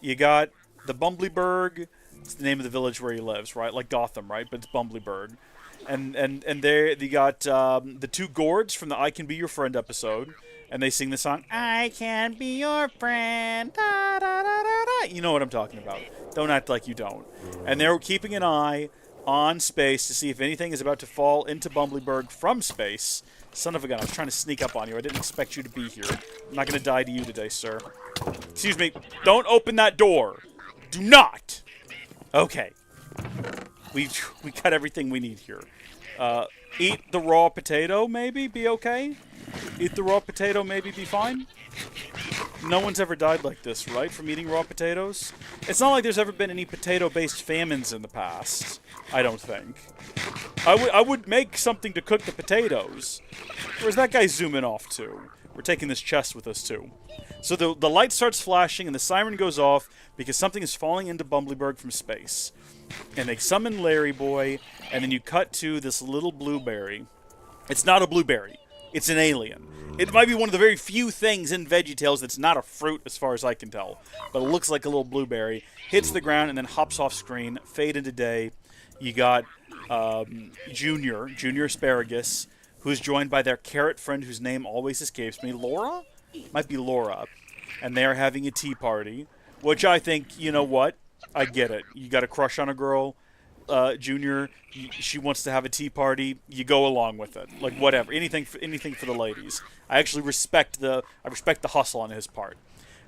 You got the Bumblyberg. It's the name of the village where he lives, right? Like Gotham, right? But it's Bumblyberg. And there you got the 2 gourds from the I Can Be Your Friend episode, and they sing the song, I can be your friend, da, da, da, da, da. You know what I'm talking about. Don't act like you don't. And they're keeping an eye on space to see if anything is about to fall into Bumblyberg from space. Son of a gun, I was trying to sneak up on you. I didn't expect you to be here. I'm not going to die to you today, sir. Excuse me. Don't open that door. Do not. Okay. We got everything we need here. Eat the raw potato, maybe? Be okay? Eat the raw potato, maybe be fine? No one's ever died like this, right? From eating raw potatoes? It's not like there's ever been any potato-based famines in the past. I don't think. I would make something to cook the potatoes. Where's that guy zooming off to? We're taking this chest with us, too. So the light starts flashing, and the siren goes off because something is falling into Bumbleberg from space. And they summon Larry Boy, and then you cut to this little blueberry. It's not a blueberry. It's an alien. It might be one of the very few things in VeggieTales that's not a fruit, as far as I can tell. But it looks like a little blueberry. Hits the ground and then hops off screen. Fade into day. You got Junior Asparagus, who's joined by their carrot friend whose name always escapes me. Laura? Might be Laura. And they're having a tea party, which I think, you know what? I get it. You got a crush on a girl. Junior, she wants to have a tea party. You go along with it, like whatever, anything for the ladies. I actually respect the hustle on his part.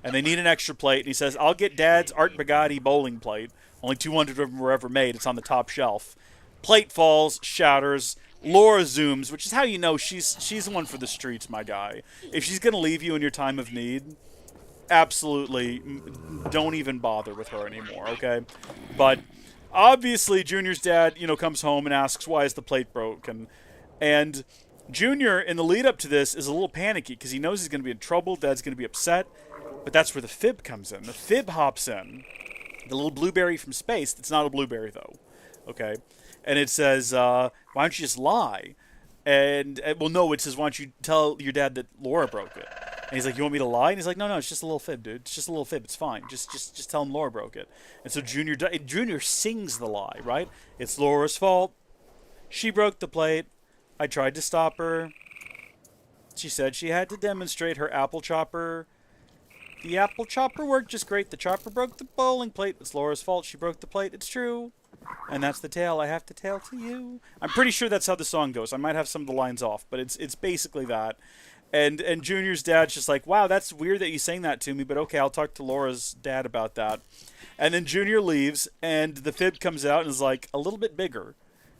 And they need an extra plate, and he says, "I'll get Dad's Art Bugatti bowling plate. Only 200 of them were ever made. It's on the top shelf." Plate falls, shatters. Laura zooms, which is how you know she's the one for the streets, my guy. If she's gonna leave you in your time of need, absolutely don't even bother with her anymore. Okay, but. Obviously, Junior's dad, comes home and asks, why is the plate broken? And Junior, in the lead-up to this, is a little panicky because he knows he's going to be in trouble. Dad's going to be upset. But that's where the fib comes in. The fib hops in. The little blueberry from space. It's not a blueberry, though. Okay? And it says, why don't you just lie? And, well, no, it says, why don't you tell your dad that Laura broke it? And he's like, you want me to lie? And he's like, no, it's just a little fib, dude. It's just a little fib. It's fine. Just tell him Laura broke it. And so Junior sings the lie, right? It's Laura's fault. She broke the plate. I tried to stop her. She said she had to demonstrate her apple chopper. The apple chopper worked just great. The chopper broke the bowling plate. It's Laura's fault. She broke the plate. It's true. And that's the tale I have to tell to you. I'm pretty sure that's how the song goes. I might have some of the lines off, but it's basically that. And Junior's dad's just like, wow, that's weird that you sang that to me, but okay, I'll talk to Laura's dad about that. And then Junior leaves, and the fib comes out and is like a little bit bigger,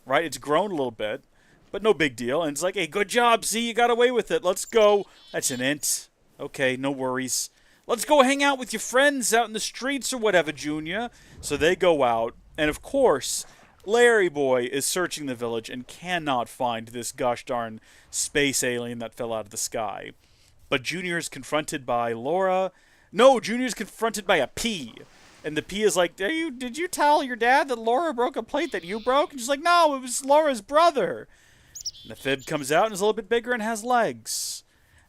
right? It's grown a little bit, but no big deal. And it's like, hey, good job, see, you got away with it. Let's go. That's an int. Okay, no worries. Let's go hang out with your friends out in the streets or whatever, Junior. So they go out, and of course, Larry Boy is searching the village and cannot find this gosh darn space alien that fell out of the sky. But Junior is confronted by Laura. No, Junior is confronted by a P. And the P is like, did you tell your dad that Laura broke a plate that you broke? And she's like, no, it was Laura's brother. And the fib comes out and is a little bit bigger and has legs.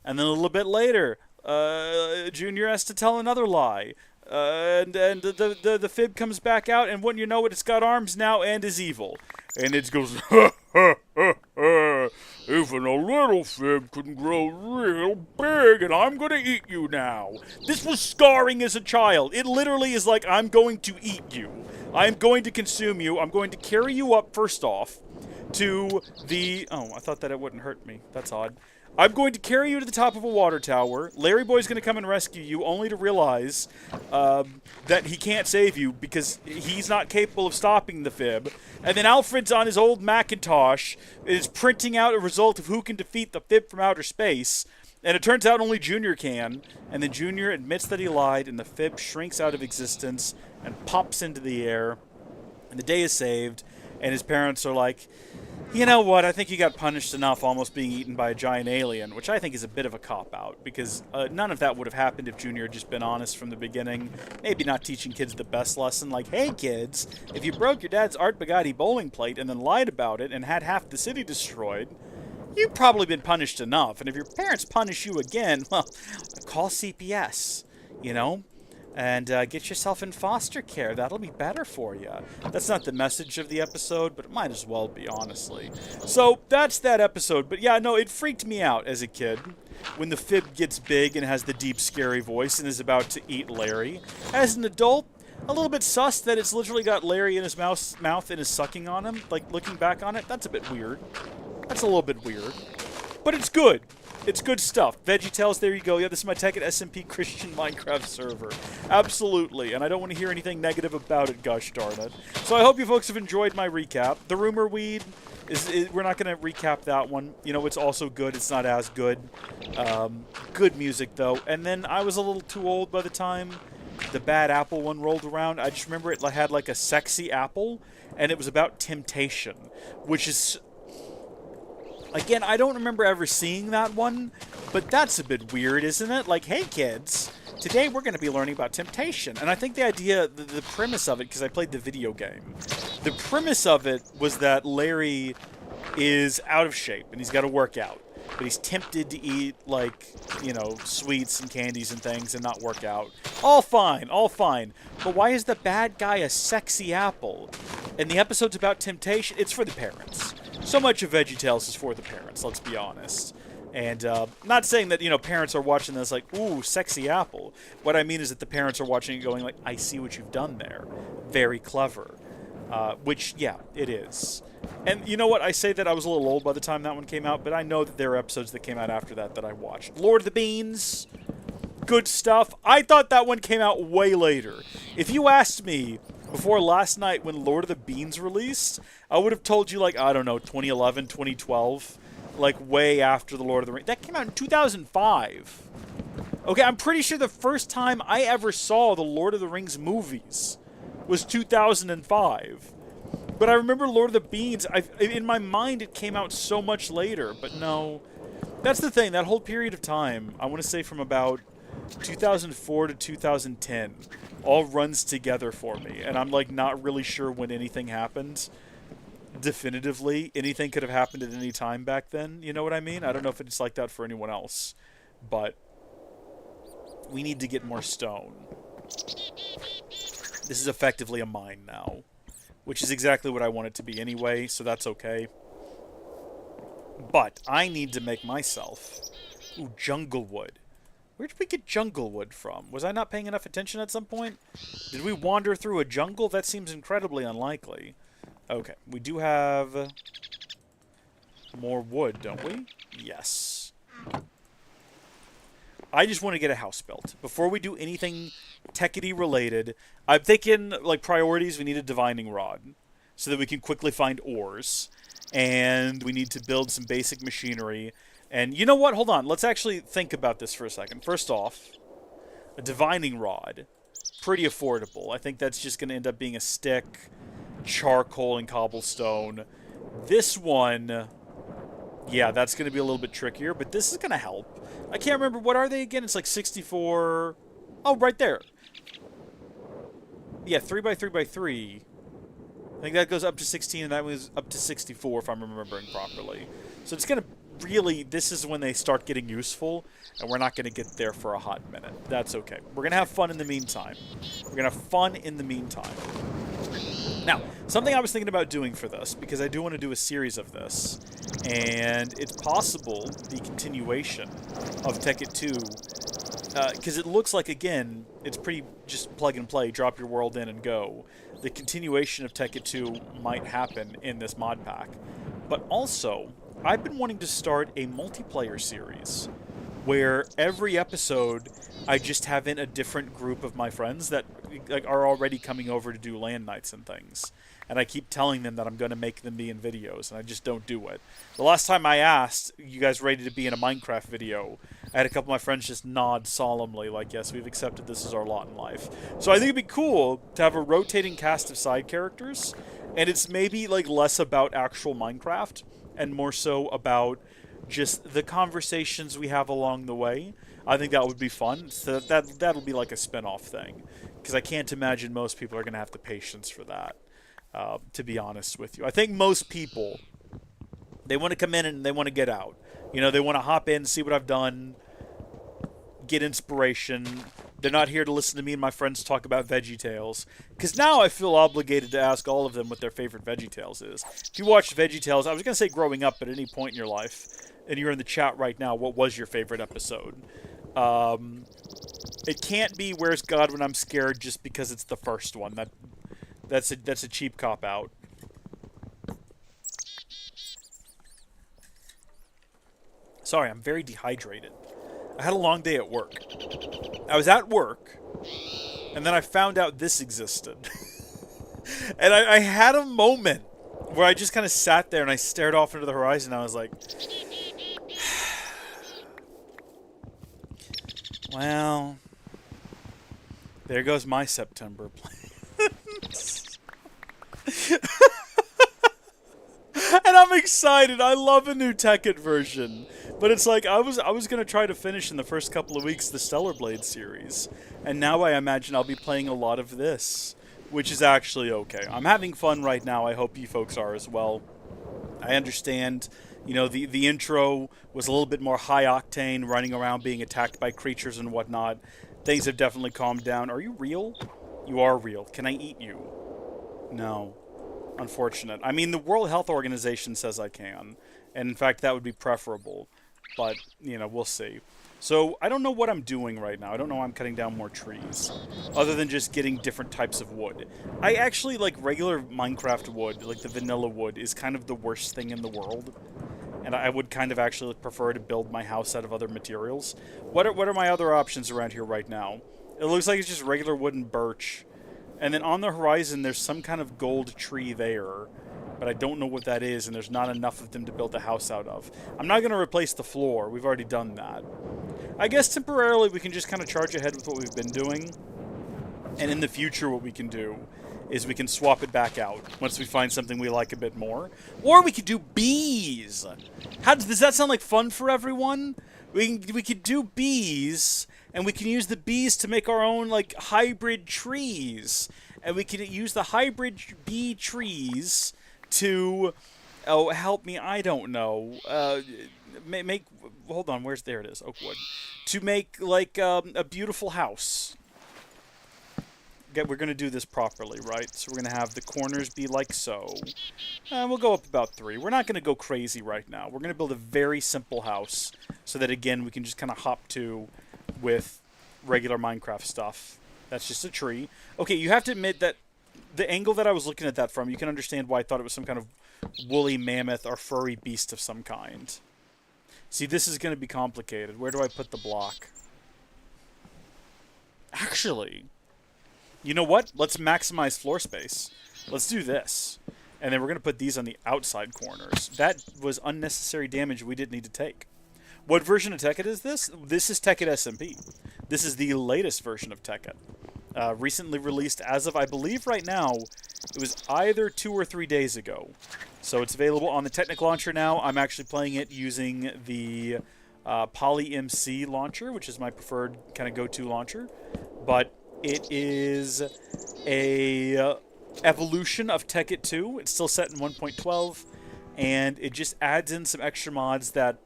And then a little bit later, Junior has to tell another lie. And the fib comes back out, and wouldn't you know it, it's got arms now and is evil. And it goes, ha, ha, ha, ha. Even a little fib can grow real big, and I'm going to eat you now. This was scarring as a child. It literally is like, I'm going to eat you. I'm going to consume you. I'm going to carry you up, first off, to the... Oh, I thought that it wouldn't hurt me. That's odd. I'm going to carry you to the top of a water tower. Larry Boy's going to come and rescue you, only to realize that he can't save you because he's not capable of stopping the fib. And then Alfred's on his old Macintosh, is printing out a result of who can defeat the fib from outer space. And it turns out only Junior can. And then Junior admits that he lied, and the fib shrinks out of existence and pops into the air. And the day is saved, and his parents are like... You know what, I think you got punished enough almost being eaten by a giant alien, which I think is a bit of a cop-out, because none of that would have happened if Junior had just been honest from the beginning. Maybe not teaching kids the best lesson, like, hey kids, if you broke your dad's Art Bugatti bowling plate and then lied about it and had half the city destroyed, you've probably been punished enough. And if your parents punish you again, well, call CPS, you know? And get yourself in foster care. That'll be better for you. That's not the message of the episode, but it might as well be, honestly. So, that's that episode. But yeah, no, it freaked me out as a kid when the fib gets big and has the deep, scary voice and is about to eat Larry. As an adult, a little bit sus that it's literally got Larry in his mouth and is sucking on him. Like, looking back on it, that's a bit weird. That's a little bit weird. But it's good. It's good stuff. VeggieTales, there you go. Yeah, this is my Tekkit SMP Christian Minecraft server. Absolutely. And I don't want to hear anything negative about it, gosh darn it. So I hope you folks have enjoyed my recap. The Rumor Weed, we're not going to recap that one. You know, it's also good. It's not as good. Good music, though. And then I was a little too old by the time the Bad Apple one rolled around. I just remember it had like a sexy apple, and it was about temptation, which is... Again, I don't remember ever seeing that one, but that's a bit weird, isn't it? Like, hey kids, today we're going to be learning about temptation. And I think the idea, the premise of it, because I played the video game, the premise of it was that Larry is out of shape and he's got to work out. But he's tempted to eat, like, you know, sweets and candies and things and not work out. All fine, all fine. But why is the bad guy a sexy apple? And the episode's about temptation. It's for the parents. So much of VeggieTales is for the parents, let's be honest. And not saying that, you know, parents are watching this like, ooh, sexy apple. What I mean is that the parents are watching it going like, I see what you've done there. Very clever. Which, yeah, it is. And you know what? I say that I was a little old by the time that one came out, but I know that there are episodes that came out after that that I watched. Lord of the Beans. Good stuff. I thought that one came out way later. If you asked me before last night when Lord of the Beans released, I would have told you, like, I don't know, 2011, 2012. Like, way after the Lord of the Rings. That came out in 2005. Okay, I'm pretty sure the first time I ever saw the Lord of the Rings movies was 2005. But I remember Lord of the Beans, in my mind it came out so much later, but no. That's the thing, that whole period of time, I want to say from about 2004 to 2010, all runs together for me. And I'm like not really sure when anything happened. Definitively, anything could have happened at any time back then, you know what I mean? I don't know if it's like that for anyone else, but we need to get more stone. This is effectively a mine now. Which is exactly what I want it to be anyway, so that's okay. But I need to make myself... Ooh, jungle wood. Where did we get jungle wood from? Was I not paying enough attention at some point? Did we wander through a jungle? That seems incredibly unlikely. Okay, we do have... more wood, don't we? Yes. I just want to get a house built. Before we do anything Tekkity related, I'm thinking, like, priorities, we need a divining rod. So that we can quickly find ores. And we need to build some basic machinery. And you know what? Hold on. Let's actually think about this for a second. First off, a divining rod. Pretty affordable. I think that's just going to end up being a stick, charcoal, and cobblestone. This one... yeah, that's going to be a little bit trickier, but this is going to help. I can't remember, what are they again? It's like 64... oh, right there. Yeah, 3x3x3. I think that goes up to 16, and that was up to 64, if I'm remembering properly. So it's going to really... this is when they start getting useful, and we're not going to get there for a hot minute. That's okay. We're going to have fun in the meantime. We're going to have fun in the meantime. Now, something I was thinking about doing for this, because I do want to do a series of this, and it's possible the continuation of Tekkit 2, because it looks like, again, it's pretty just plug and play, drop your world in and go. The continuation of Tekkit 2 might happen in this mod pack. But also, I've been wanting to start a multiplayer series, where every episode I just have in a different group of my friends that like are already coming over to do land nights and things. And I keep telling them that I'm going to make them be in videos, and I just don't do it. The last time I asked, you guys ready to be in a Minecraft video, I had a couple of my friends just nod solemnly, like, yes, we've accepted this as our lot in life. So I think it'd be cool to have a rotating cast of side characters, and it's maybe like less about actual Minecraft, and more so about just the conversations we have along the way. I think that would be fun. So that'll be like a spin-off thing, because I can't imagine most people are going to have the patience for that, to be honest with you. I think most people, they want to come in and they want to get out. You know, they want to hop in, see what I've done, get inspiration. They're not here to listen to me and my friends talk about VeggieTales, because now I feel obligated to ask all of them what their favorite VeggieTales is. If you watched VeggieTales, I was going to say growing up, but at any point in your life, and you're in the chat right now, what was your favorite episode? It can't be Where's God When I'm Scared just because it's the first one. That's a cheap cop-out. Sorry, I'm very dehydrated. I had a long day at work. I was at work, and then I found out this existed. And I had a moment where I just kind of sat there and I stared off into the horizon, and I was like... well... there goes my September plans. And I'm excited. I love a new Tekkit version. But it's like, I was going to try to finish in the first couple of weeks the Stellar Blade series. And now I imagine I'll be playing a lot of this, which is actually okay. I'm having fun right now. I hope you folks are as well. I understand, you know, the intro was a little bit more high octane, running around being attacked by creatures and whatnot. Things have definitely calmed down. Are you real? You are real. Can I eat you? No. Unfortunate. I mean, the World Health Organization says I can. And in fact, that would be preferable. But, you know, we'll see. So, I don't know what I'm doing right now. I don't know why I'm cutting down more trees. Other than just getting different types of wood. I actually like regular Minecraft wood, like the vanilla wood, is kind of the worst thing in the world. And I would kind of actually prefer to build my house out of other materials. What are my other options around here right now? It looks like it's just regular wood and birch. And then on the horizon, there's some kind of gold tree there. But I don't know what that is, and there's not enough of them to build a house out of. I'm not going to replace the floor. We've already done that. I guess temporarily we can just kind of charge ahead with what we've been doing. And in the future, what we can do is we can swap it back out once we find something we like a bit more. Or we could do bees. Does that sound like fun for everyone? We could do bees, and we can use the bees to make our own, like, hybrid trees. And we can use the hybrid bee trees to, oh, help me, I don't know, hold on, there it is, oak wood, to make, like, a beautiful house. We're going to do this properly, right? So we're going to have the corners be like so. And we'll go up about 3. We're not going to go crazy right now. We're going to build a very simple house so that, again, we can just kind of hop to with regular Minecraft stuff. That's just a tree. Okay, you have to admit that the angle that I was looking at that from, you can understand why I thought it was some kind of woolly mammoth or furry beast of some kind. See, this is going to be complicated. Where do I put the block? Actually, you know what? Let's maximize floor space. Let's do this. And then we're going to put these on the outside corners. That was unnecessary damage we didn't need to take. What version of Tekkit is this? This is Tekkit SMP. This is the latest version of Tekkit. Recently released as of, I believe right now, it was either 2 or 3 days ago. So it's available on the Technic launcher now. I'm actually playing it using the PolyMC launcher, which is my preferred kind of go-to launcher. But it is a evolution of Tekkit 2. It's still set in 1.12, and it just adds in some extra mods that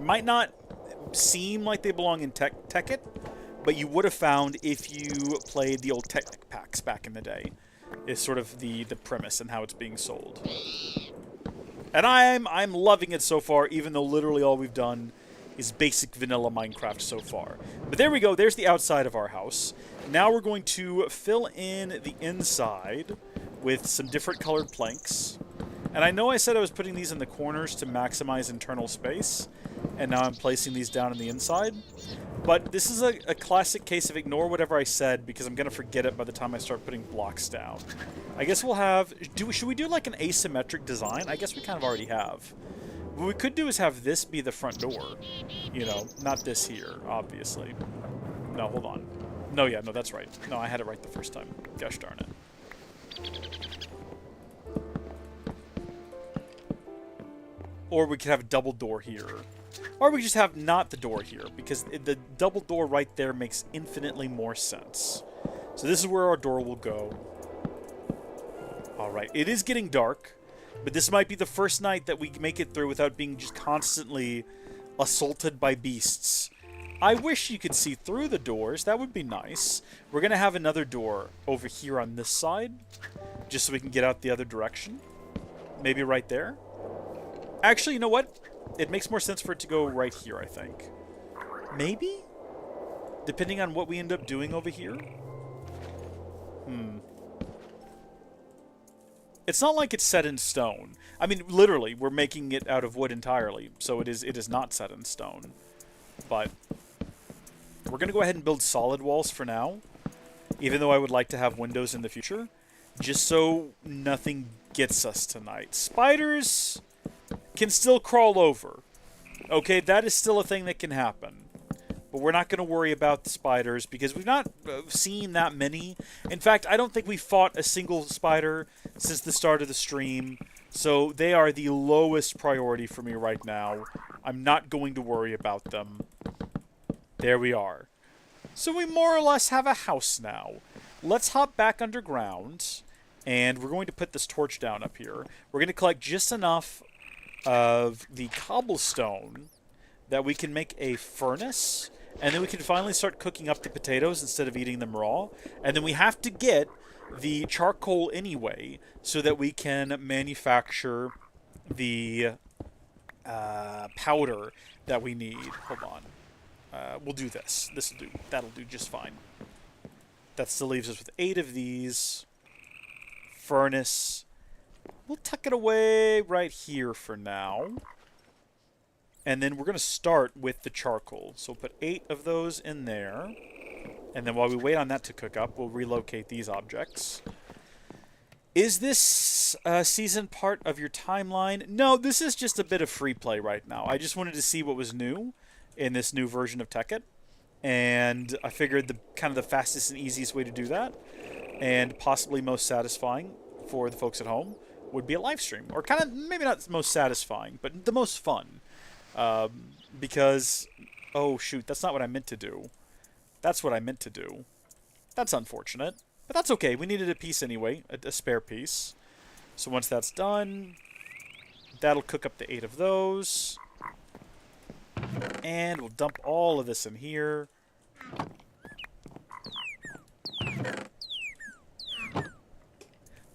might not seem like they belong in Tekkit, but you would have found if you played the old Technic packs back in the day, is sort of the premise and how it's being sold. And I'm loving it so far, even though literally all we've done is basic vanilla Minecraft so far. But there we go, there's the outside of our house. Now we're going to fill in the inside with some different colored planks. And I know I said I was putting these in the corners to maximize internal space, and now I'm placing these down on the inside. But this is a classic case of ignore whatever I said, because I'm going to forget it by the time I start putting blocks down. I guess we'll have... Should we do like an asymmetric design? I guess we kind of already have. What we could do is have this be the front door. You know, not this here, obviously. No, hold on. No, yeah, no, that's right. No, I had it right the first time. Gosh darn it. Or we could have a double door here. Or we just have not the door here, because the double door right there makes infinitely more sense. So this is where our door will go. Alright, it is getting dark, but this might be the first night that we make it through without being just constantly assaulted by beasts. I wish you could see through the doors. That would be nice. We're going to have another door over here on this side, just so we can get out the other direction. Maybe right there. Actually, you know what? It makes more sense for it to go right here, I think. Maybe? Depending on what we end up doing over here? It's not like it's set in stone. I mean, literally, we're making it out of wood entirely, so it is not set in stone. But we're going to go ahead and build solid walls for now, even though I would like to have windows in the future, just so nothing gets us tonight. Spiders can still crawl over. Okay, that is still a thing that can happen. But we're not going to worry about the spiders because we've not seen that many. In fact, I don't think we fought a single spider since the start of the stream. So they are the lowest priority for me right now. I'm not going to worry about them. There we are. So we more or less have a house now. Let's hop back underground, and we're going to put this torch down up here. We're going to collect just enough of the cobblestone that we can make a furnace, and then we can finally start cooking up the potatoes instead of eating them raw. And then we have to get the charcoal anyway, so that we can manufacture the powder that we need. Hold on. We'll do this. This'll do. That'll do just fine. That still leaves us with 8 of these. Furnace. We'll tuck it away right here for now. And then we're going to start with the charcoal. So we'll put 8 of those in there. And then while we wait on that to cook up, we'll relocate these objects. Is this season part of your timeline? No, this is just a bit of free play right now. I just wanted to see what was new in this new version of Tekkit. And I figured the kind of the fastest and easiest way to do that, and possibly most satisfying for the folks at home, would be a live stream. Or kind of, maybe not the most satisfying, but the most fun. Because, oh shoot, that's not what I meant to do. That's what I meant to do. That's unfortunate. But that's okay. We needed a piece anyway, a spare piece. So once that's done, that'll cook up the 8 of those. And we'll dump all of this in here.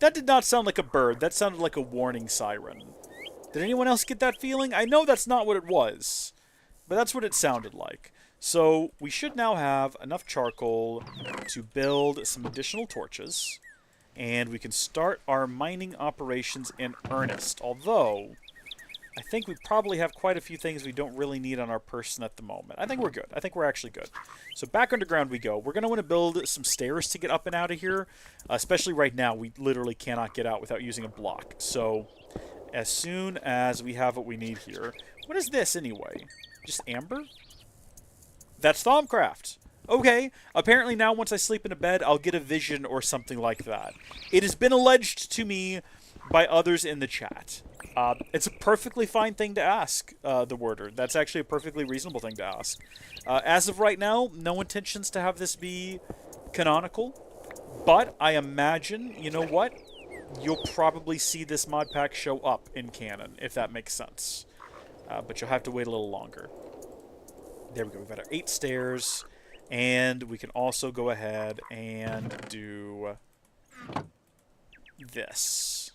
That did not sound like a bird. That sounded like a warning siren. Did anyone else get that feeling? I know that's not what it was, but that's what it sounded like. So we should now have enough charcoal to build some additional torches, and we can start our mining operations in earnest. Although, I think we probably have quite a few things we don't really need on our person at the moment. I think we're good. I think we're actually good. So back underground we go. We're going to want to build some stairs to get up and out of here, especially right now. We literally cannot get out without using a block. So as soon as we have what we need here... What is this anyway? Just amber? That's Thaumcraft. Okay, apparently now once I sleep in a bed, I'll get a vision or something like that. It has been alleged to me by others in the chat. It's a perfectly fine thing to ask, the worder. That's actually a perfectly reasonable thing to ask. As of right now, no intentions to have this be canonical, but I imagine, you know what? You'll probably see this mod pack show up in canon, if that makes sense. But you'll have to wait a little longer. There we go. We've got our 8 stairs, and we can also go ahead and do this.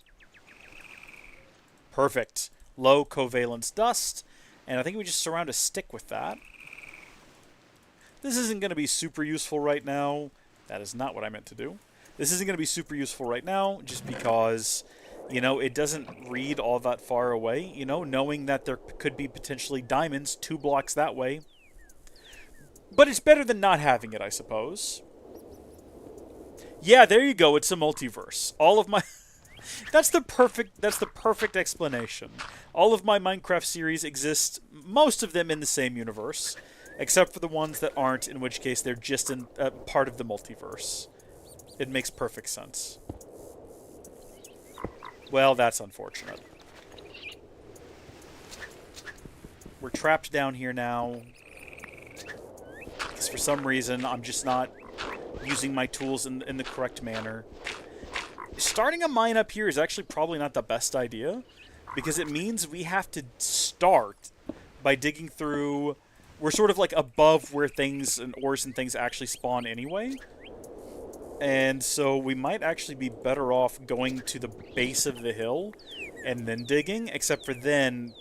Perfect. Low covalence dust, and I think we just surround a stick with that. This isn't going to be super useful right now. That is not what I meant to do. This isn't going to be super useful right now, just because, you know, it doesn't read all that far away. You know, knowing that there could be potentially diamonds 2 blocks that way. But it's better than not having it, I suppose. Yeah, there you go. It's a multiverse. All of my... That's the perfect explanation. All of my Minecraft series exist, most of them in the same universe, except for the ones that aren't, in which case they're just in part of the multiverse. It makes perfect sense. Well, that's unfortunate. We're trapped down here now. Because for some reason, I'm just not using my tools in the correct manner. Starting a mine up here is actually probably not the best idea, because it means we have to start by digging through... We're sort of like above where things and ores and things actually spawn anyway. And so we might actually be better off going to the base of the hill and then digging, except for then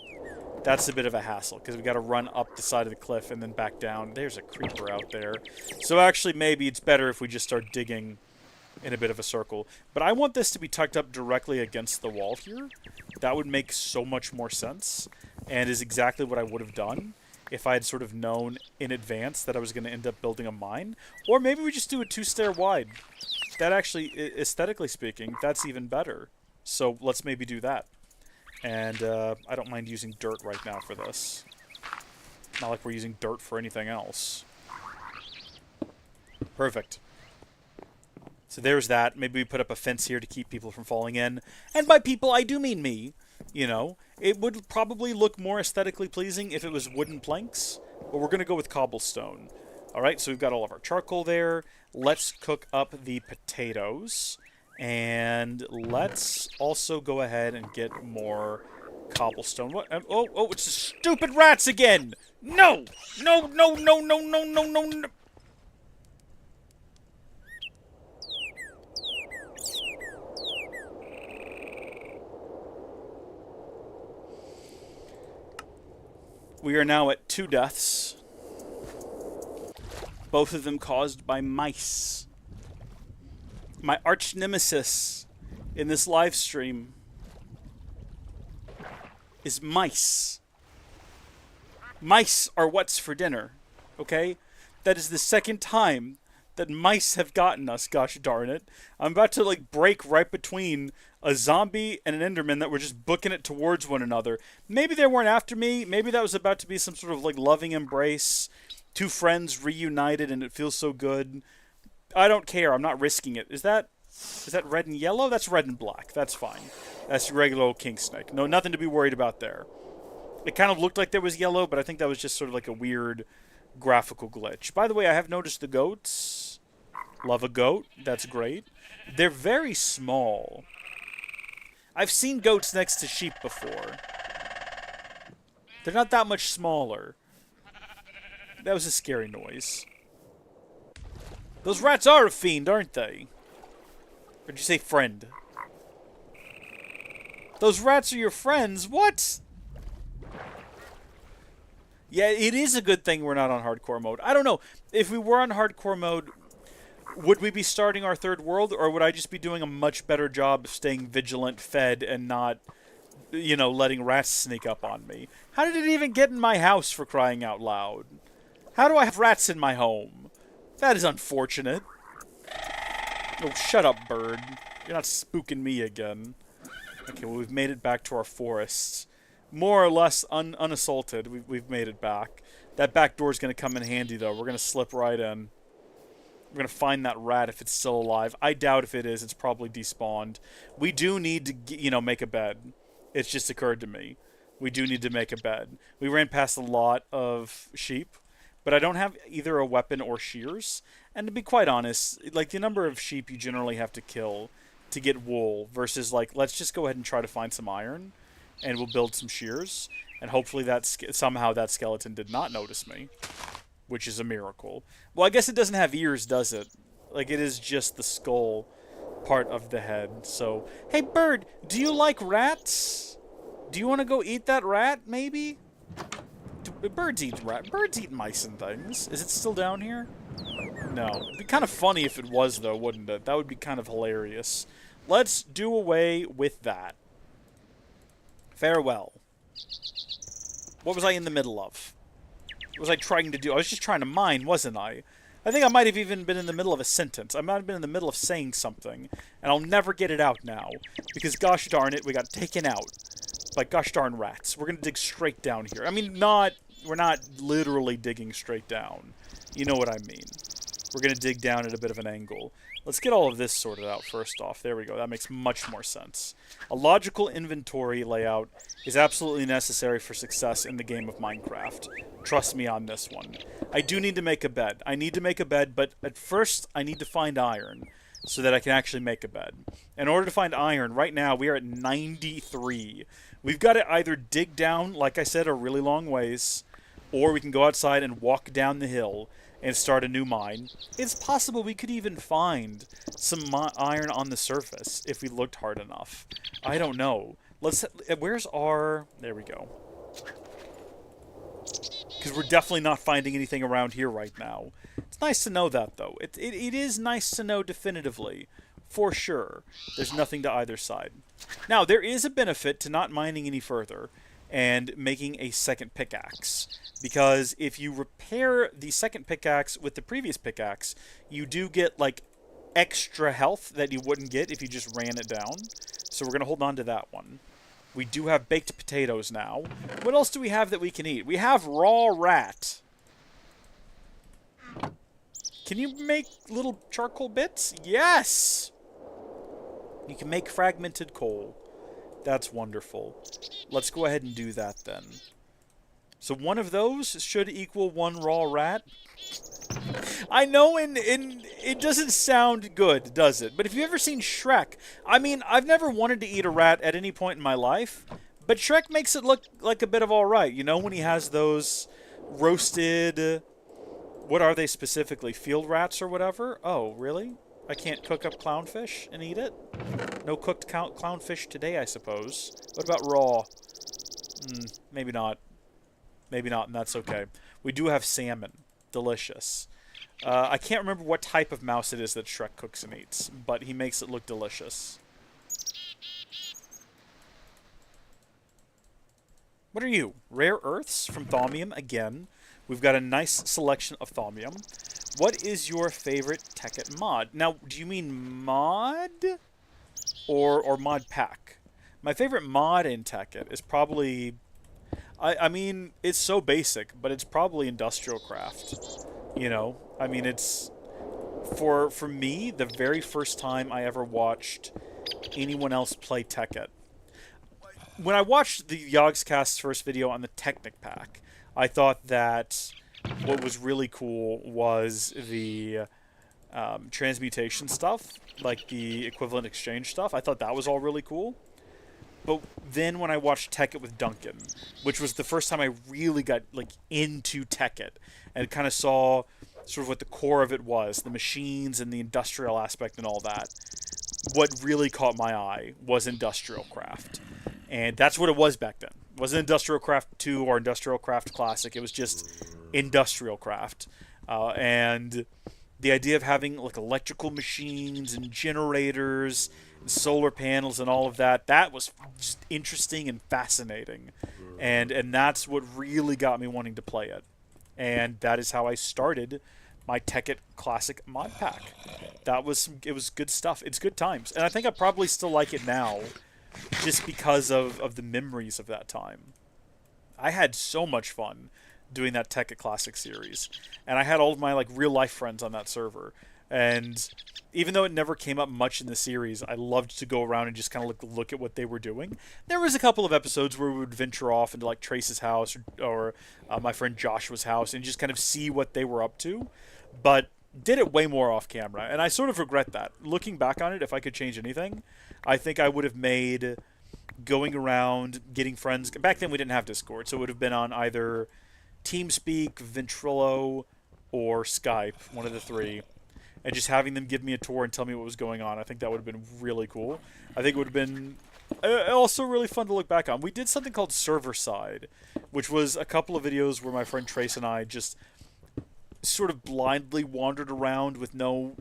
that's a bit of a hassle, because we got to run up the side of the cliff and then back down. There's a creeper out there. So actually maybe it's better if we just start digging in a bit of a circle. But I want this to be tucked up directly against the wall here. That would make so much more sense, and is exactly what I would have done if I had sort of known in advance that I was going to end up building a mine. Or maybe we just do a 2-stair wide. That actually, aesthetically speaking, that's even better. So let's maybe do that. And I don't mind using dirt right now for this. Not like we're using dirt for anything else. Perfect. So there's that. Maybe we put up a fence here to keep people from falling in. And by people, I do mean me. You know, it would probably look more aesthetically pleasing if it was wooden planks, but we're going to go with cobblestone. All right, so we've got all of our charcoal there. Let's cook up the potatoes. And let's also go ahead and get more cobblestone. What? Oh, it's the stupid rats again! No! No, no, no, no, no, no, no, no. We are now at 2 deaths. Both of them caused by mice. My arch nemesis in this live stream is mice. Mice are what's for dinner, okay? That is the second time that mice have gotten us, gosh darn it. I'm about to, like, break right between a zombie and an Enderman that were just booking it towards one another. Maybe they weren't after me. Maybe that was about to be some sort of, like, loving embrace. 2 friends reunited and it feels so good. I don't care. I'm not risking it. Is that red and yellow? That's red and black. That's fine. That's regular old king snake. No, nothing to be worried about there. It kind of looked like there was yellow, but I think that was just sort of like a weird graphical glitch. By the way, I have noticed the goats. Love a goat. That's great. They're very small. I've seen goats next to sheep before. They're not that much smaller. That was a scary noise. Those rats are a fiend, aren't they? Or did you say friend? Those rats are your friends? What? Yeah, it is a good thing we're not on hardcore mode. I don't know. If we were on hardcore mode, would we be starting our 3rd world, or would I just be doing a much better job of staying vigilant, fed, and not, you know, letting rats sneak up on me? How did it even get in my house, for crying out loud? How do I have rats in my home? That is unfortunate. Oh, shut up, bird. You're not spooking me again. Okay, well, we've made it back to our forests. More or less unassaulted. We've made it back. That back door's going to come in handy, though. We're going to slip right in. We're going to find that rat if it's still alive. I doubt if it is. It's probably despawned. We do need to, you know, make a bed. It's just occurred to me. We do need to make a bed. We ran past a lot of sheep, but I don't have either a weapon or shears. And to be quite honest, like, the number of sheep you generally have to kill to get wool versus, like, let's just go ahead and try to find some iron, and we'll build some shears, and hopefully somehow that skeleton did not notice me, which is a miracle. Well, I guess it doesn't have ears, does it? Like, it is just the skull part of the head. So, hey, bird, do you like rats? Do you want to go eat that rat, maybe? Birds eat rat. Birds eat mice and things. Is it still down here? No. It'd be kind of funny if it was, though, wouldn't it? That would be kind of hilarious. Let's do away with that. Farewell. What was I in the middle of? What was I trying to do? I was just trying to mine, wasn't I? I think I might have even been in the middle of a sentence. I might have been in the middle of saying something, and I'll never get it out now, because gosh darn it, we got taken out by gosh darn rats. We're gonna dig straight down here. I mean, we're not literally digging straight down. You know what I mean. We're gonna dig down at a bit of an angle. Let's get all of this sorted out first off. There we go. That makes much more sense. A logical inventory layout is absolutely necessary for success in the game of Minecraft. Trust me on this one. I do need to make a bed. I need to make a bed, but at first I need to find iron so that I can actually make a bed. In order to find iron, right now we are at 93. We've got to either dig down, like I said, a really long ways, or we can go outside and walk down the hill and start a new mine. It's possible we could even find some iron on the surface if we looked hard enough. I don't know. Where's our... There we go. Because we're definitely not finding anything around here right now. It's nice to know that, though. It is nice to know definitively. For sure. There's nothing to either side. Now, there is a benefit to not mining any further and making a second pickaxe. Because if you repair the second pickaxe with the previous pickaxe, you do get, like, extra health that you wouldn't get if you just ran it down. So we're going to hold on to that one. We do have baked potatoes now. What else do we have that we can eat? We have raw rat. Can you make little charcoal bits? Yes! You can make fragmented coal. That's wonderful. Let's go ahead and do that then. So one of those should equal one raw rat. I know it doesn't sound good, does it? But if you've ever seen Shrek, I mean, I've never wanted to eat a rat at any point in my life, but Shrek makes it look like a bit of alright. You know, when he has those roasted... What are they specifically? Field rats or whatever? Oh, really? I can't cook up clownfish and eat it? No cooked clownfish today, I suppose. What about raw? Maybe not. Maybe not, and that's okay. We do have salmon. Delicious. I can't remember what type of mouse it is that Shrek cooks and eats, but he makes it look delicious. What are you? Rare earths from Thaumium again. We've got a nice selection of Thaumium. What is your favorite Tekkit mod? Now, do you mean mod or mod pack? My favorite mod in Tekkit is probably... I mean, it's so basic, but it's probably Industrial Craft. You know? I mean, it's... For me, the very first time I ever watched anyone else play Tekkit. When I watched the Yogscast's first video on the Technic pack, I thought that what was really cool was the transmutation stuff, like the equivalent exchange stuff. I thought that was all really cool. But then when I watched Tekkit with Duncan, which was the first time I really got like into Tekkit and kind of saw sort of what the core of it was, the machines and the industrial aspect and all that, what really caught my eye was Industrial Craft. And that's what it was back then. It wasn't Industrial Craft 2 or Industrial Craft Classic. It was just Industrial Craft. And the idea of having like electrical machines and generators and solar panels and all of that, that was just interesting and fascinating. And that's what really got me wanting to play it. And that is how I started my Tekkit Classic mod pack. It was good stuff. It's good times. And I think I probably still like it now, just because of the memories of that time. I had so much fun doing that Tekkit Classic series. And I had all of my like real life friends on that server. And even though it never came up much in the series, I loved to go around and just kind of look at what they were doing. There was a couple of episodes where we would venture off into like Trace's house or my friend Joshua's house and just kind of see what they were up to. But did it way more off camera, and I sort of regret that. Looking back on it, if I could change anything, I think I would have made going around, getting friends... Back then we didn't have Discord, so it would have been on either TeamSpeak, Ventrilo, or Skype, one of the three, and just having them give me a tour and tell me what was going on. I think that would have been really cool. I think it would have been also really fun to look back on. We did something called Server Side, which was a couple of videos where my friend Trace and I just sort of blindly wandered around with no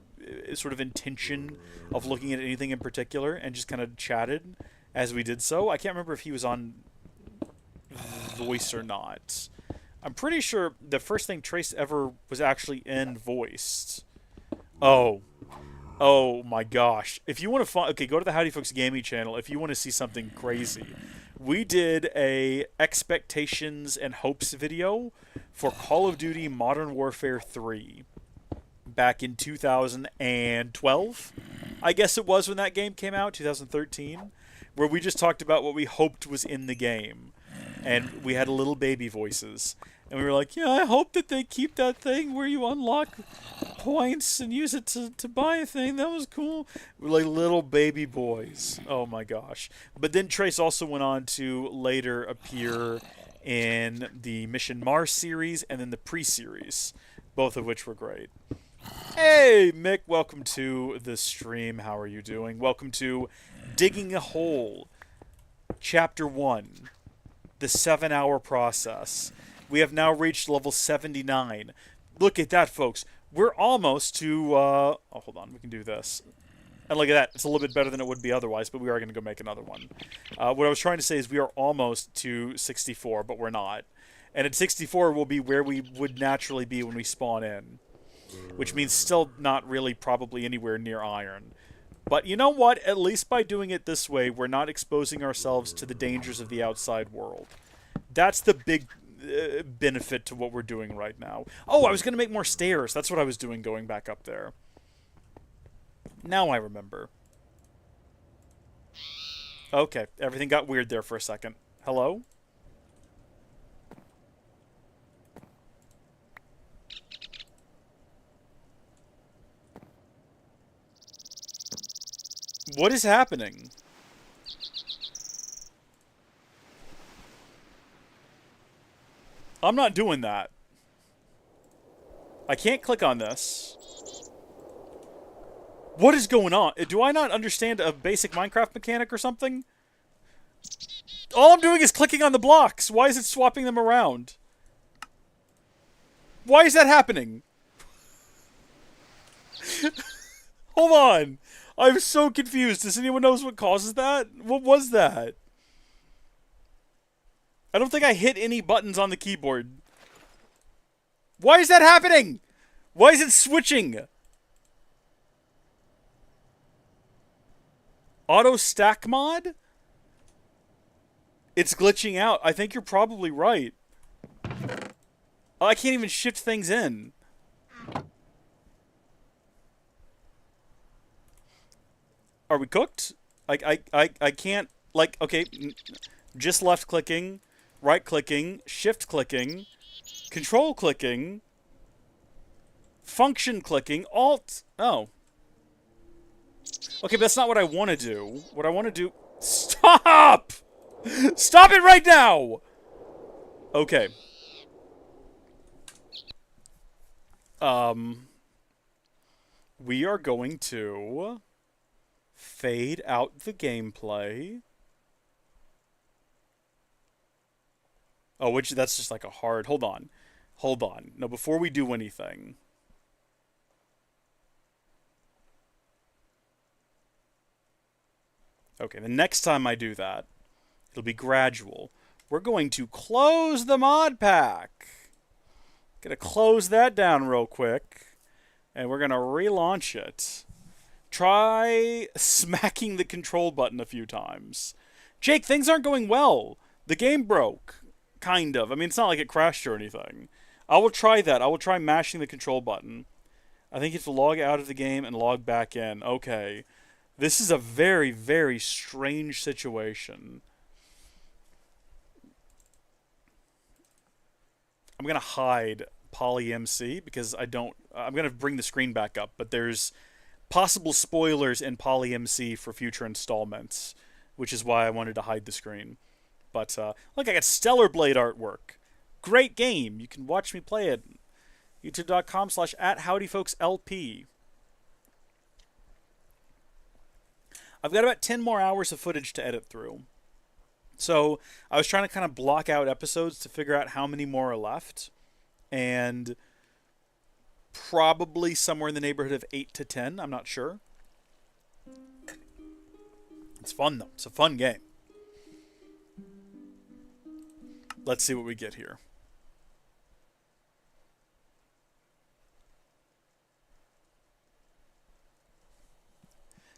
sort of intention of looking at anything in particular and just kind of chatted as we did so. I can't remember if he was on voice or not. I'm pretty sure the first thing Trace ever was actually in voiced. Oh my gosh. If you want to find... Okay, go to the Howdy Folks Gaming channel if you want to see something crazy. We did a expectations and hopes video for Call of Duty Modern Warfare 3 back in 2012. I guess it was when that game came out, 2013, where we just talked about what we hoped was in the game. And we had little baby voices. And we were like, yeah, I hope that they keep that thing where you unlock points and use it to buy a thing. That was cool. We're like little baby boys. Oh my gosh. But then Trace also went on to later appear in the Mission Mars series and then the pre-series, both of which were great. Hey, Mick, welcome to the stream. How are you doing? Welcome to Digging a Hole, Chapter 1, the 7-hour process. We have now reached level 79. Look at that, folks. We're almost to... oh, hold on. We can do this. And look at that. It's a little bit better than it would be otherwise, but we are going to go make another one. What I was trying to say is we are almost to 64, but we're not. And at 64 will be where we would naturally be when we spawn in. Which means still not really probably anywhere near iron. But you know what? At least by doing it this way, we're not exposing ourselves to the dangers of the outside world. That's the big benefit to what we're doing right now. Oh, I was going to make more stairs. That's what I was doing going back up there. Now I remember. Okay, everything got weird there for a second. Hello? What is happening? I'm not doing that. I can't click on this. What is going on? Do I not understand a basic Minecraft mechanic or something? All I'm doing is clicking on the blocks. Why is it swapping them around? Why is that happening? Hold on. I'm so confused. Does anyone know what causes that? What was that? I don't think I hit any buttons on the keyboard. Why is that happening? Why is it switching? Auto stack mod? It's glitching out. I think you're probably right. I can't even shift things in. Are we cooked? I can't, like, okay, just left clicking, right clicking, shift clicking, control clicking, function clicking, alt, oh. Okay, but that's not what I want to do. What I want to do, stop! Stop it right now! Okay. We are going to fade out the gameplay. Oh, which that's just like a hard... Hold on. Hold on. No, before we do anything. Okay, the next time I do that, it'll be gradual. We're going to close the mod pack. Gonna close that down real quick. And we're gonna relaunch it. Try smacking the control button a few times. Jake, things aren't going well. The game broke. Kind of. I mean, it's not like it crashed or anything. I will try that. I will try mashing the control button. I think you have to log out of the game and log back in. Okay. This is a very, very strange situation. I'm going to hide PolyMC because I don't... I'm going to bring the screen back up, but there's possible spoilers in PolyMC for future installments, which is why I wanted to hide the screen. But, look, I got Stellar Blade artwork. Great game. You can watch me play it. youtube.com/@HowdyFolksLP. I've got about 10 more hours of footage to edit through. So I was trying to kind of block out episodes to figure out how many more are left. And probably somewhere in the neighborhood of 8 to 10. I'm not sure. It's fun, though. It's a fun game. Let's see what we get here.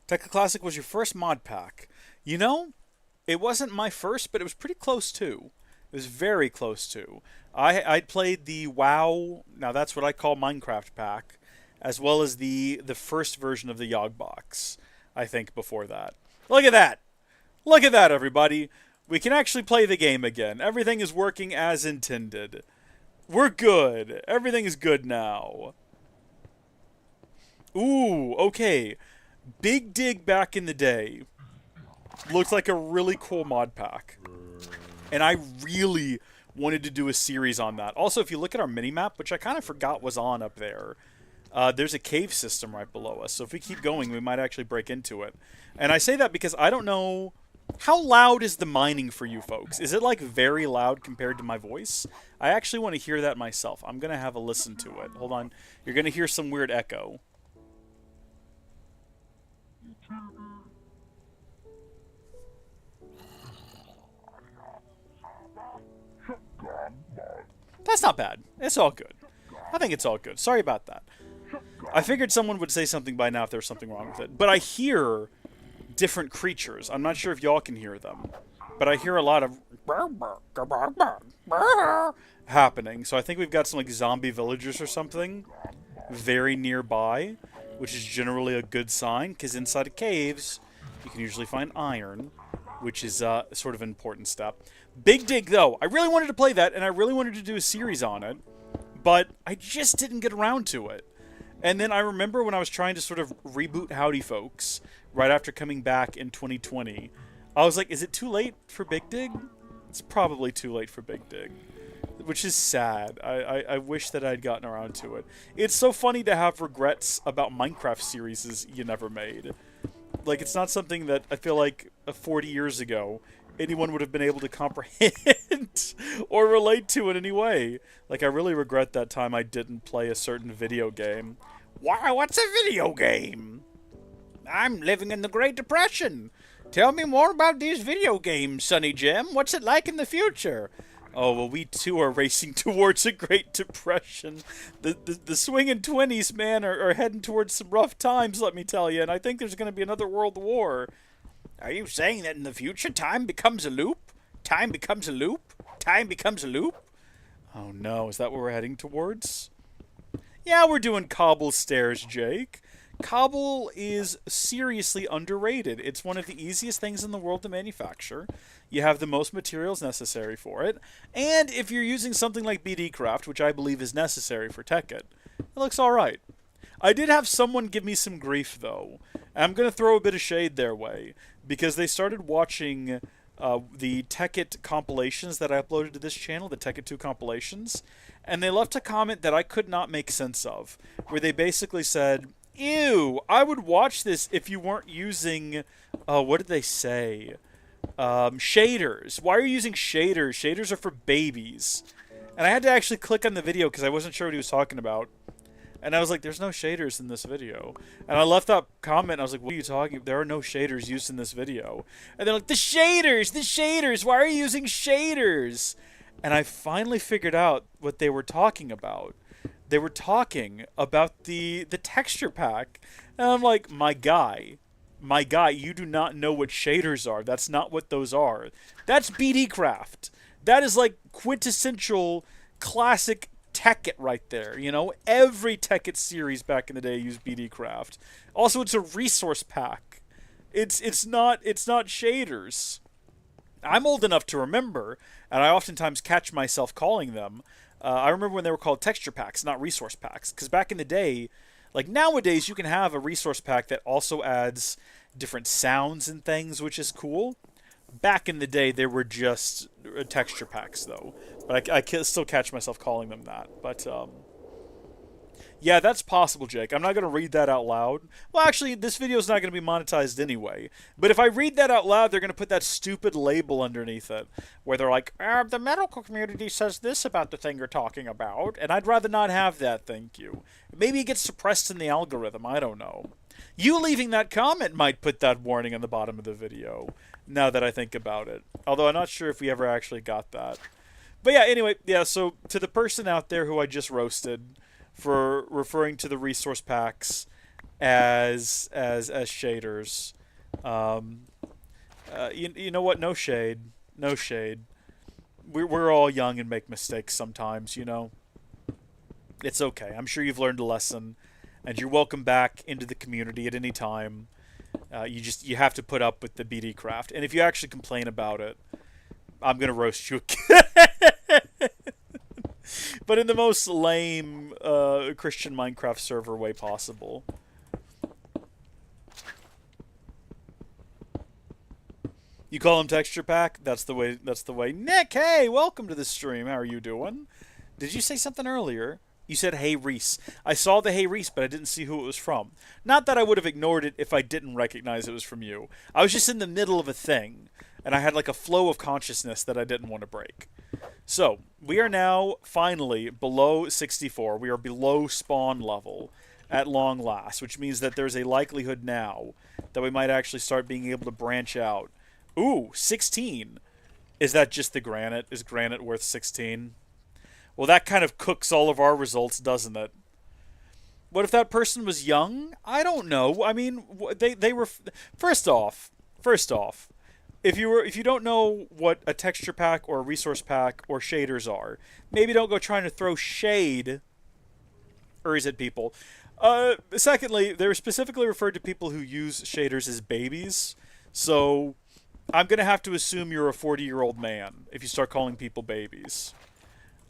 Tekkit Classic was your first mod pack. You know, it wasn't my first, but it was pretty close to. It was very close to. I'd played the WoW, now that's what I call Minecraft pack, as well as the first version of the Yogg box, I think, before that. Look at that! Look at that, everybody! We can actually play the game again. Everything is working as intended. We're good. Everything is good now. Ooh, okay. Big Dig back in the day looked like a really cool mod pack. And I really wanted to do a series on that. Also, if you look at our minimap, which I kind of forgot was on up there, there's a cave system right below us. So if we keep going, we might actually break into it. And I say that because I don't know... How loud is the mining for you folks? Is it, like, very loud compared to my voice? I actually want to hear that myself. I'm going to have a listen to it. Hold on. You're going to hear some weird echo. That's not bad. It's all good. I think it's all good. Sorry about that. I figured someone would say something by now if there was something wrong with it. But I hear different creatures. I'm not sure if y'all can hear them. But I hear a lot of happening. So I think we've got some like zombie villagers or something very nearby, which is generally a good sign, because inside of caves you can usually find iron, which is sort of an important step. Big Dig, though, I really wanted to play that, and I really wanted to do a series on it, but I just didn't get around to it. And then I remember when I was trying to sort of reboot Howdy Folks right after coming back in 2020, I was like, is it too late for Big Dig? It's probably too late for Big Dig, which is sad. I wish that I'd gotten around to it. It's so funny to have regrets about Minecraft series you never made. Like, it's not something that I feel like 40 years ago anyone would have been able to comprehend or relate to in any way. Like, I really regret that time I didn't play a certain video game. Why, what's a video game? I'm living in the Great Depression. Tell me more about these video games, Sonny Jim. What's it like in the future? Oh, well, we too are racing towards a Great Depression. The swinging 20s, man, are heading towards some rough times, let me tell you, and I think there's going to be another world war. Are you saying that in the future time becomes a loop? Time becomes a loop? Time becomes a loop? Oh no, is that what we're heading towards? Yeah, we're doing cobble stairs, Jake. Cobble is seriously underrated. It's one of the easiest things in the world to manufacture. You have the most materials necessary for it. And if you're using something like BD Craft, which I believe is necessary for Tekkit, it looks alright. I did have someone give me some grief, though. And I'm going to throw a bit of shade their way, because they started watching the Tekkit compilations that I uploaded to this channel, the Tekkit 2 compilations, and they left a comment that I could not make sense of, where they basically said, ew, I would watch this if you weren't using, what did they say? Shaders. Why are you using shaders? Shaders are for babies. And I had to actually click on the video because I wasn't sure what he was talking about. And I was like, there's no shaders in this video. And I left that comment, and I was like, what are you talking about? There are no shaders used in this video. And they're like, the shaders, why are you using shaders? And I finally figured out what they were talking about. They were talking about the texture pack. And I'm like, my guy, you do not know what shaders are. That's not what those are. That's BD Craft. That is like quintessential classic Tekkit right there, you know? Every Tekkit series back in the day used BD Craft. Also, it's a resource pack. It's not shaders. I'm old enough to remember, and I oftentimes catch myself calling them. I remember when they were called texture packs, not resource packs. Because back in the day, like nowadays, you can have a resource pack that also adds different sounds and things, which is cool. Back in the day, they were just texture packs, though. But I still catch myself calling them that. But, yeah, that's possible, Jake. I'm not going to read that out loud. Well, actually, this video is not going to be monetized anyway. But if I read that out loud, they're going to put that stupid label underneath it, where they're like, the medical community says this about the thing you're talking about, and I'd rather not have that, thank you. Maybe it gets suppressed in the algorithm, I don't know. You leaving that comment might put that warning on the bottom of the video, now that I think about it. Although I'm not sure if we ever actually got that. But yeah, anyway, yeah, so to the person out there who I just roasted for referring to the resource packs as shaders, you know what? No shade. No shade. We're all young and make mistakes sometimes, you know? It's okay. I'm sure you've learned a lesson, and you're welcome back into the community at any time. You have to put up with the BD Craft. And if you actually complain about it, I'm going to roast you again. But in the most lame Christian Minecraft server way possible. You call him texture pack? That's the way. Nick, hey, welcome to the stream. How are you doing? Did you say something earlier? You said, hey, Reese. I saw the hey, Reese, but I didn't see who it was from. Not that I would have ignored it if I didn't recognize it was from you. I was just in the middle of a thing, and I had like a flow of consciousness that I didn't want to break. So, we are now finally below 64. We are below spawn level at long last, which means that there's a likelihood now that we might actually start being able to branch out. Ooh, 16. Is that just the granite? Is granite worth 16? Well, that kind of cooks all of our results, doesn't it? What if that person was young? I don't know. I mean, they were... First off, if you don't know what a texture pack or a resource pack or shaders are, maybe don't go trying to throw shade at people. Secondly, they're specifically referred to people who use shaders as babies. So I'm going to have to assume you're a 40-year-old man if you start calling people babies.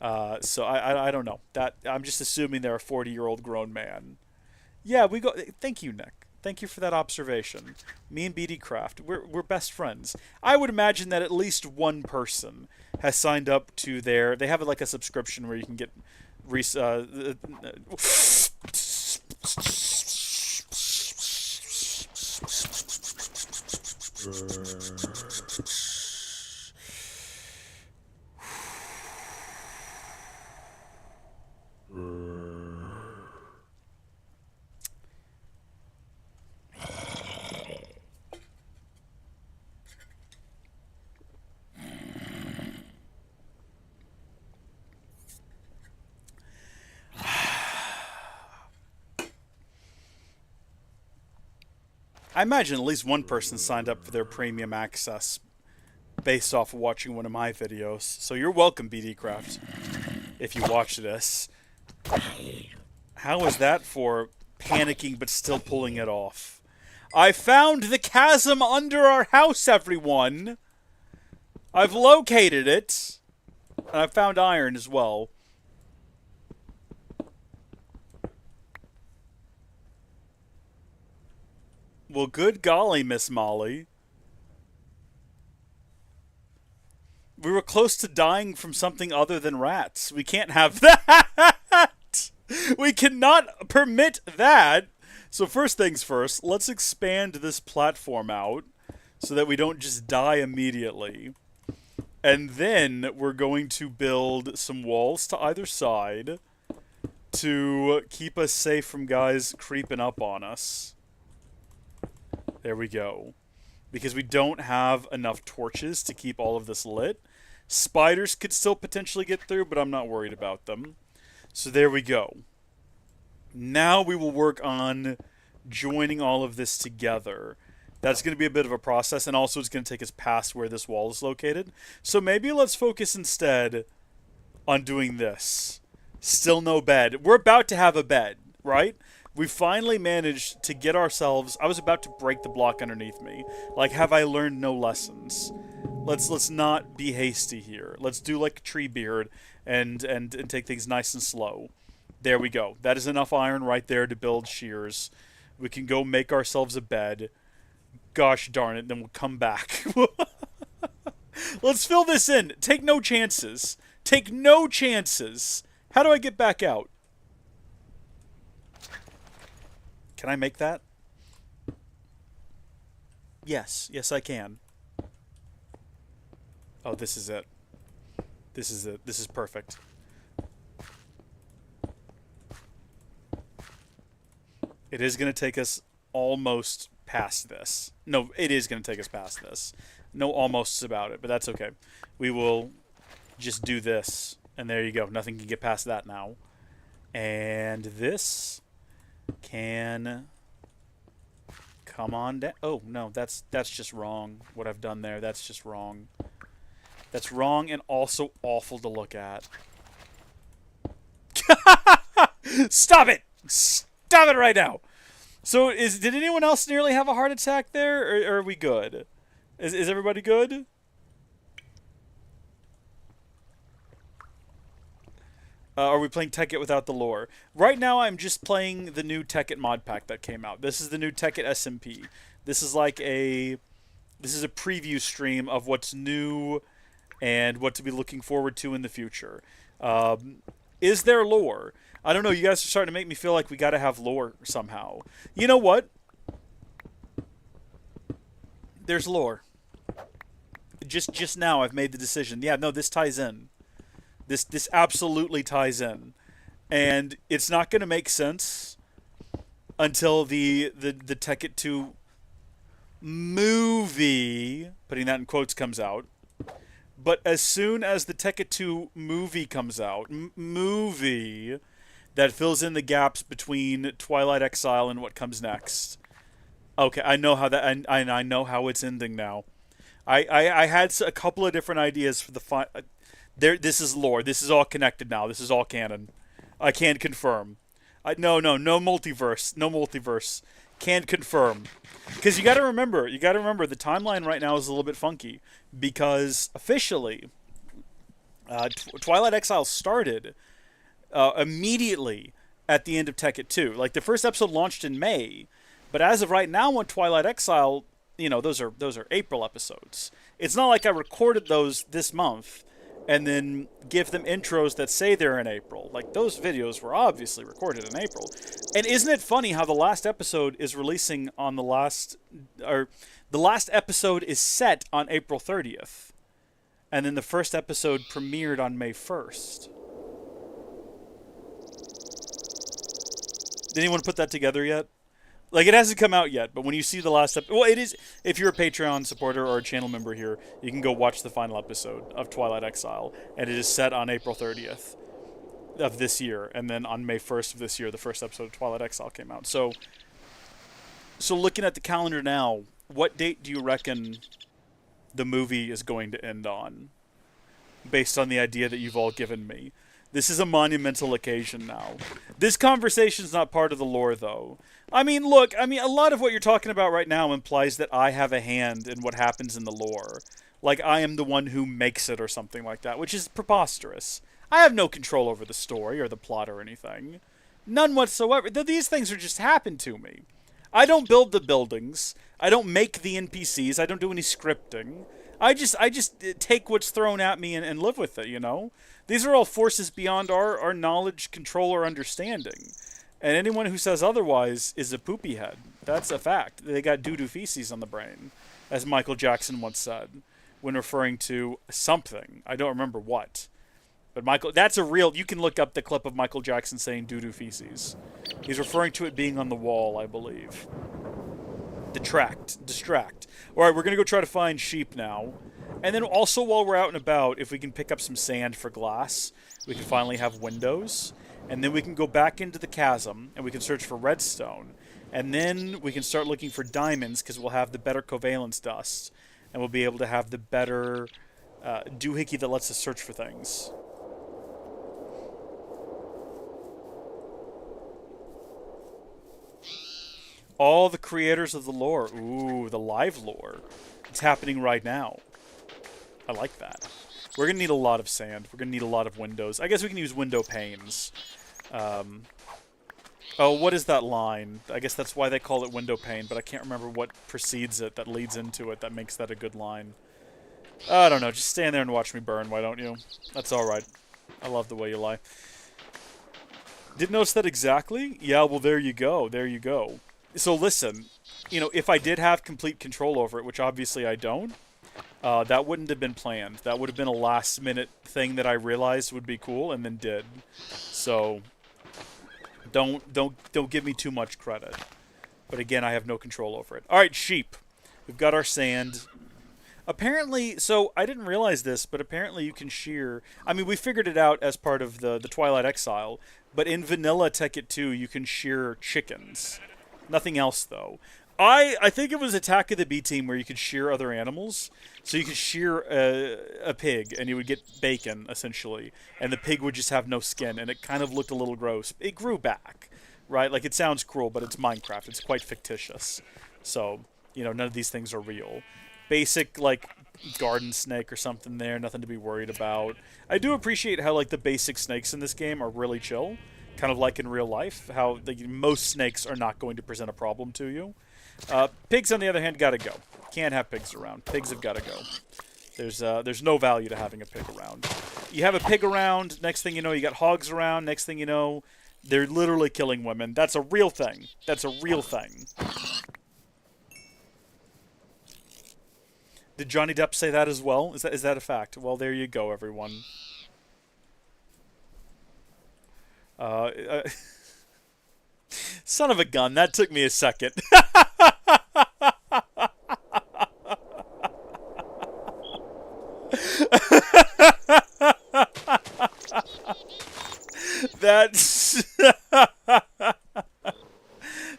So I don't know. I'm just assuming they're a 40-year-old grown man. Yeah, we go. Thank you, Nick. Thank you for that observation. Me and BD Craft, we're best friends. I would imagine that at least one person has signed up to their. They have like a subscription where you can get. I imagine at least one person signed up for their premium access based off of watching one of my videos. So you're welcome, BD Craft, if you watch this. How is that for panicking but still pulling it off? I found the chasm under our house, everyone! I've located it. And I found iron as well. Well, good golly, Miss Molly. We were close to dying from something other than rats. We can't have that! We cannot permit that! So first things first, let's expand this platform out so that we don't just die immediately. And then we're going to build some walls to either side to keep us safe from guys creeping up on us. There we go. Because we don't have enough torches to keep all of this lit. Spiders could still potentially get through, but I'm not worried about them. So there we go. Now we will work on joining all of this together. That's going to be a bit of a process, and also it's going to take us past where this wall is located. So maybe let's focus instead on doing this. Still no bed. We're about to have a bed, right? We finally managed to get ourselves... I was about to break the block underneath me. Like, have I learned no lessons? Let's not be hasty here. Let's do like Treebeard and take things nice and slow. There we go. That is enough iron right there to build shears. We can go make ourselves a bed. Gosh darn it, then we'll come back. Let's fill this in. Take no chances. Take no chances. How do I get back out? Can I make that? Yes. Yes, I can. Oh, this is it. This is it. This is perfect. It is going to take us almost past this. No, it is going to take us past this. No almosts about it, but that's okay. We will just do this. And there you go. Nothing can get past that now. And this can come on down. Oh, no, that's just wrong. What I've done there, that's just wrong. That's wrong and also awful to look at. Stop it! Stop it right now! So, did anyone else nearly have a heart attack there, or are we good? Is everybody good? Are we playing Tekkit without the lore? Right now, I'm just playing the new Tekkit mod pack that came out. This is the new Tekkit SMP. This is like a preview stream of what's new and what to be looking forward to in the future. Is there lore? I don't know. You guys are starting to make me feel like we got to have lore somehow. You know what? There's lore. Just now, I've made the decision. Yeah, no, this ties in. This absolutely ties in, and it's not going to make sense until the Tekkit 2 movie, putting that in quotes, comes out. But as soon as the Tekkit 2 movie comes out, movie that fills in the gaps between Twilight Exile and what comes next. Okay, I know how that. I know how it's ending now. I had a couple of different ideas for the there. This is lore. This is all connected now. This is all canon. I can confirm. No multiverse. No multiverse. Can confirm. Because you got to remember the timeline right now is a little bit funky because officially, Twilight Exile started immediately at the end of Tekkit 2. Like the first episode launched in May, but as of right now on Twilight Exile, those are April episodes. It's not like I recorded those this month and then give them intros that say they're in April. Like those videos were obviously recorded in April. And isn't it funny how the last episode is releasing on the last episode is set on April 30th. And then the first episode premiered on May 1st. Did anyone put that together yet? Like, it hasn't come out yet, but when you see the last episode... Well, it is... If you're a Patreon supporter or a channel member here, you can go watch the final episode of Twilight Exile, and it is set on April 30th of this year, and then on May 1st of this year, the first episode of Twilight Exile came out. So looking at the calendar now, what date do you reckon the movie is going to end on? Based on the idea that you've all given me. This is a monumental occasion now. This conversation's not part of the lore, though. I mean, look, a lot of what you're talking about right now implies that I have a hand in what happens in the lore. Like, I am the one who makes it or something like that, which is preposterous. I have no control over the story or the plot or anything. None whatsoever. These things are just happen to me. I don't build the buildings. I don't make the NPCs. I don't do any scripting. I just take what's thrown at me and live with it, These are all forces beyond our knowledge, control, or understanding. And anyone who says otherwise is a poopy head. That's a fact. They got doo-doo feces on the brain, as Michael Jackson once said, when referring to something. I don't remember what. But that's a real... You can look up the clip of Michael Jackson saying doo-doo feces. He's referring to it being on the wall, I believe. Distract. Alright, we're going to go try to find sheep now. And then also while we're out and about, if we can pick up some sand for glass, we can finally have windows. And then we can go back into the chasm, and we can search for redstone. And then we can start looking for diamonds, because we'll have the better covalence dust. And we'll be able to have the better doohickey that lets us search for things. All the creators of the lore. Ooh, the live lore. It's happening right now. I like that. We're going to need a lot of sand. We're going to need a lot of windows. I guess we can use window panes. Oh, what is that line? I guess that's why they call it window pane, but I can't remember what precedes it, that leads into it, that makes that a good line. I don't know. Just stand there and watch me burn, why don't you? That's alright. I love the way you lie. Didn't notice that exactly? Yeah, well, there you go. There you go. So listen, if I did have complete control over it, which obviously I don't, that wouldn't have been planned. That would have been a last-minute thing that I realized would be cool and then did. So don't give me too much credit. But again, I have no control over it. All right, sheep. We've got our sand. Apparently, so I didn't realize this, but apparently you can shear. I mean, we figured it out as part of the Twilight Exile, but in vanilla Tekkit 2, you can shear chickens. Nothing else, though. I think it was Attack of the B-Team where you could shear other animals. So you could shear a pig, and you would get bacon, essentially. And the pig would just have no skin, and it kind of looked a little gross. It grew back, right? Like, it sounds cruel, but it's Minecraft. It's quite fictitious. So, none of these things are real. Basic, like, garden snake or something there. Nothing to be worried about. I do appreciate how, like, the basic snakes in this game are really chill. Kind of like in real life. How most snakes are not going to present a problem to you. Pigs, on the other hand, gotta go. Can't have pigs around. Pigs have gotta go. There's no value to having a pig around. You have a pig around, next thing you know, you got hogs around, next thing you know, they're literally killing women. That's a real thing. That's a real thing. Did Johnny Depp say that as well? Is that a fact? Well, there you go, everyone. Son of a gun, that took me a second.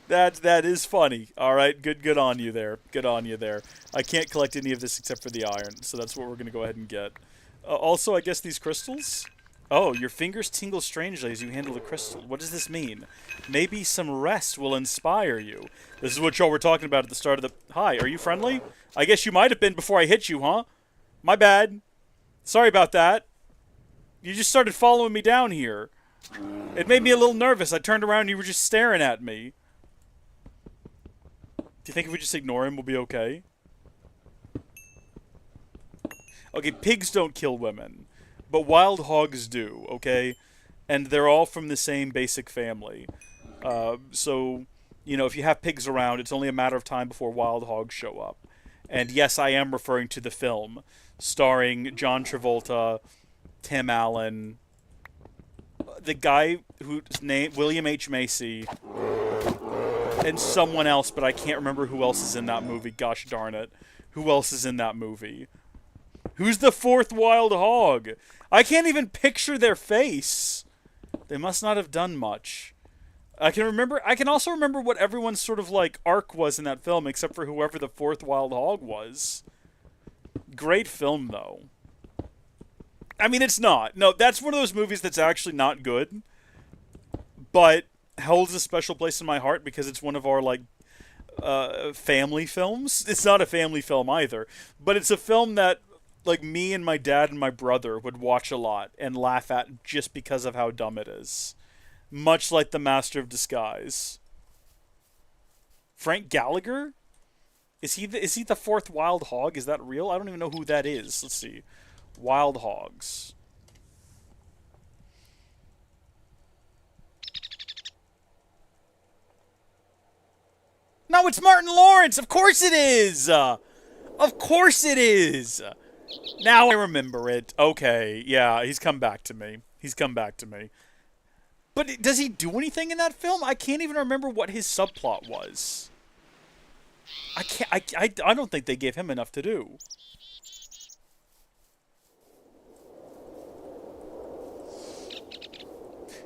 That's That is funny. All right, good on you there. Good on you there. I can't collect any of this except for the iron, so that's what we're gonna go ahead and get. Also, I guess these crystals. Oh, your fingers tingle strangely as you handle the crystal. What does this mean? Maybe some rest will inspire you. This is what y'all were talking about at the start of the... Hi, are you friendly? I guess you might have been before I hit you, huh? My bad. Sorry about that. You just started following me down here. It made me a little nervous. I turned around and you were just staring at me. Do you think if we just ignore him, we'll be okay? Okay, pigs don't kill women. But wild hogs do, okay? And they're all from the same basic family. So, you know, if you have pigs around, it's only a matter of time before wild hogs show up. And yes, I am referring to the film, starring John Travolta, Tim Allen, the guy whose name, William H. Macy, and someone else, but I can't remember who else is in that movie. Gosh darn it. Who else is in that movie? Who's the fourth wild hog? I can't even picture their face. They must not have done much. I can also remember what everyone's sort of like arc was in that film, except for whoever the fourth wild hog was. Great film, though. I mean, it's not. No, that's one of those movies that's actually not good, but holds a special place in my heart because it's one of our, like, family films. It's not a family film either, but it's a film that, like, me and my dad and my brother would watch a lot and laugh at just because of how dumb it is. Much like The Master of Disguise. Frank Gallagher? Is he the fourth wild hog? Is that real? I don't even know who that is. Let's see. Wild hogs. No, it's Martin Lawrence! Of course it is! Of course it is! Now I remember it. Okay, yeah, he's come back to me. He's come back to me. But does he do anything in that film? I can't even remember what his subplot was. I don't think they gave him enough to do.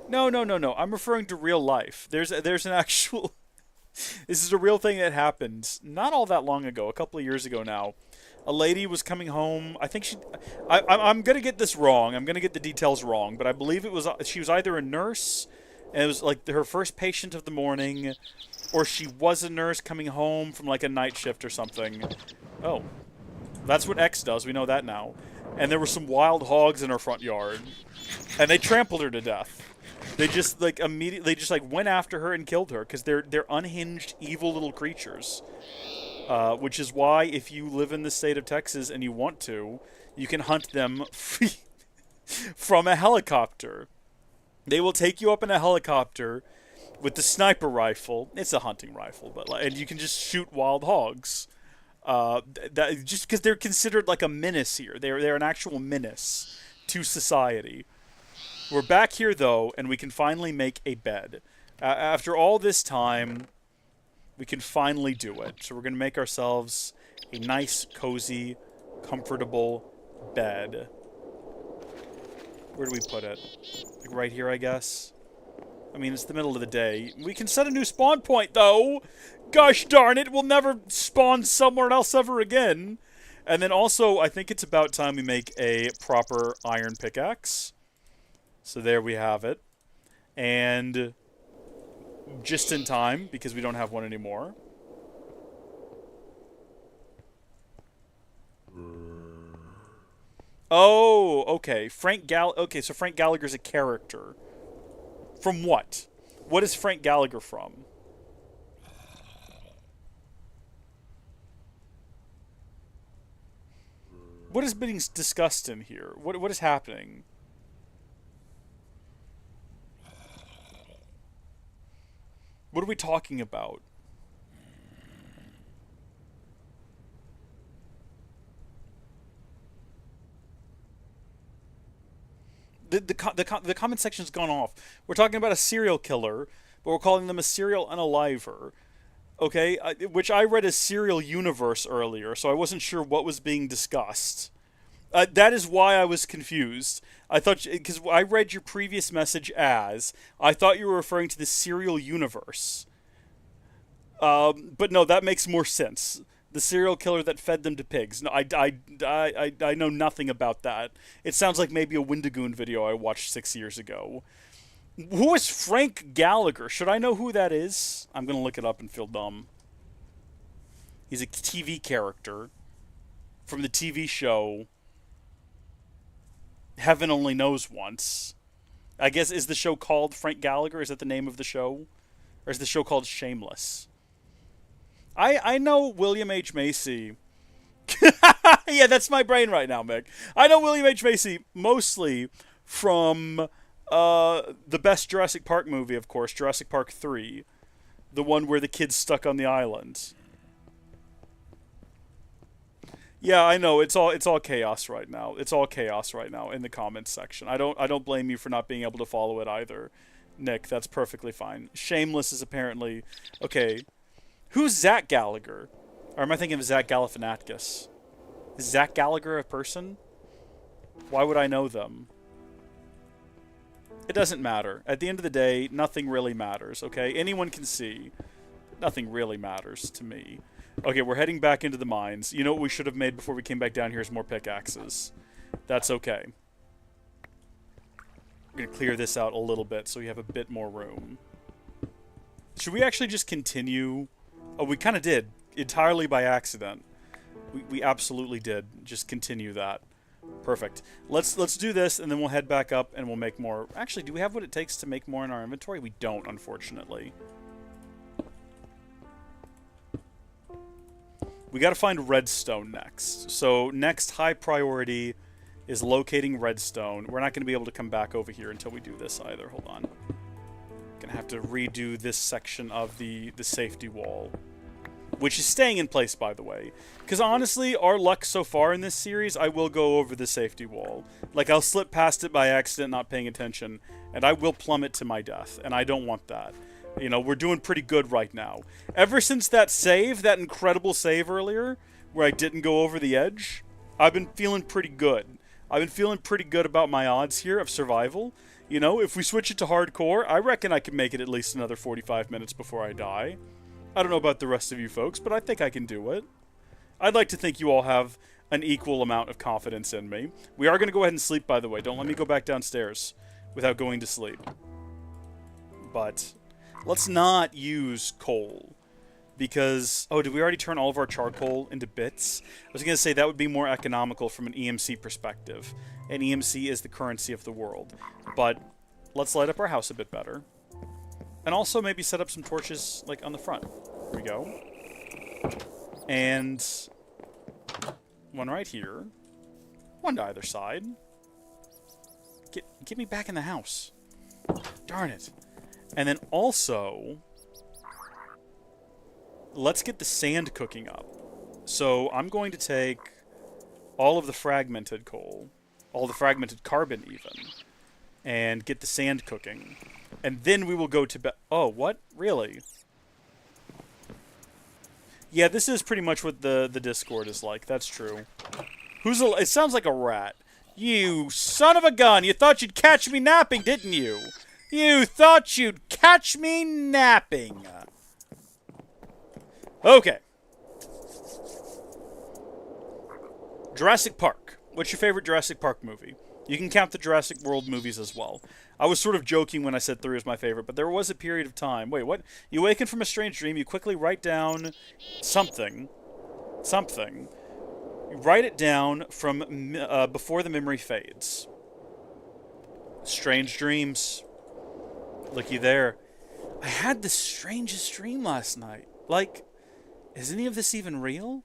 No. I'm referring to real life. There's an actual... This is a real thing that happened not all that long ago, a couple of years ago now. A lady was coming home. I think I'm going to get this wrong. I'm going to get the details wrong, but I believe she was either a nurse, and it was like her first patient of the morning, or she was a nurse coming home from like a night shift or something. Oh, that's what X does. We know that now. And there were some wild hogs in her front yard, and they trampled her to death. They just like immediately went after her and killed her because they're unhinged, evil little creatures. Which is why if you live in the state of Texas and you want to, you can hunt them from a helicopter. They will take you up in a helicopter with the sniper rifle. It's a hunting rifle, but and you can just shoot wild hogs. Just because they're considered like a menace here. They're an actual menace to society. We're back here, though, and we can finally make a bed. After all this time, we can finally do it. So we're going to make ourselves a nice, cozy, comfortable bed. Where do we put it? Like right here, I guess? I mean, it's the middle of the day. We can set a new spawn point, though! Gosh darn it, we'll never spawn somewhere else ever again! And then also, I think it's about time we make a proper iron pickaxe. So there we have it. And just in time, because we don't have one anymore. Oh, okay. Okay, so Frank Gallagher's a character. From what? What is Frank Gallagher from? What is being discussed in here? What is happening? What are we talking about? The comment section's gone off. We're talking about a serial killer, but we're calling them a serial unaliver. Okay? Which I read as serial universe earlier, so I wasn't sure what was being discussed. That is why I was confused. I thought, because I read your previous message as, I thought you were referring to the serial universe. But no, that makes more sense. The serial killer that fed them to pigs. No, I know nothing about that. It sounds like maybe a Wendigoon video I watched 6 years ago. Who is Frank Gallagher? Should I know who that is? I'm gonna look it up and feel dumb. He's a TV character from the TV show Heaven Only Knows Once. I guess, is the show called Frank Gallagher? Is that the name of the show? Or is the show called Shameless? I know William H. Macy. Yeah, that's my brain right now, Mick. I know William H. Macy mostly from the best Jurassic Park movie, of course, Jurassic Park 3. The one where the kid's stuck on the island. Yeah, I know. It's all chaos right now. It's all chaos right now in the comments section. I don't blame you for not being able to follow it either, Nick. That's perfectly fine. Shameless is apparently okay. Who's Zach Gallagher? Or am I thinking of Zach Galifianakis? Is Zach Gallagher a person? Why would I know them? It doesn't matter. At the end of the day, nothing really matters, okay? Anyone can see. Nothing really matters to me. Okay, we're heading back into the mines. You know what we should have made before we came back down here is more pickaxes. That's okay. We're going to clear this out a little bit so we have a bit more room. Should we actually just continue? Oh, we kind of did. Entirely by accident. We absolutely did. Just continue that. Perfect. Let's do this, and then we'll head back up, and we'll make more. Actually, do we have what it takes to make more in our inventory? We don't, unfortunately. We got to find redstone next. So next high priority is locating redstone. We're not going to be able to come back over here until we do this either. Hold on. Gonna have to redo this section of the safety wall, which is staying in place, by the way. Because honestly, our luck so far in this series, I will go over the safety wall. Like, I'll slip past it by accident, not paying attention, and I will plummet to my death, and I don't want that. You know, we're doing pretty good right now. Ever since that save, that incredible save earlier, where I didn't go over the edge, I've been feeling pretty good. I've been feeling pretty good about my odds here of survival. You know, if we switch it to hardcore, I reckon I can make it at least another 45 minutes before I die. I don't know about the rest of you folks, but I think I can do it. I'd like to think you all have an equal amount of confidence in me. We are going to go ahead and sleep, by the way. Don't let me go back downstairs without going to sleep. But let's not use coal. Because, oh, did we already turn all of our charcoal into bits? I was going to say that would be more economical from an EMC perspective. And EMC is the currency of the world. But let's light up our house a bit better. And also maybe set up some torches, like, on the front. Here we go. And one right here. One to either side. Get me back in the house. Darn it. And then also, let's get the sand cooking up. So I'm going to take all of the fragmented coal, all the fragmented carbon even, and get the sand cooking. And then we will go to bed. Oh, what? Really? Yeah, this is pretty much what the Discord is like. That's true. It sounds like a rat. You son of a gun! You thought you'd catch me napping, didn't you? You thought you'd catch me napping. Okay. Jurassic Park. What's your favorite Jurassic Park movie? You can count the Jurassic World movies as well. I was sort of joking when I said 3 was my favorite, but there was a period of time. Wait, what? You awaken from a strange dream, you quickly write down something. Something. You write it down from before the memory fades. Strange dreams. Looky there. I had the strangest dream last night. Like, is any of this even real?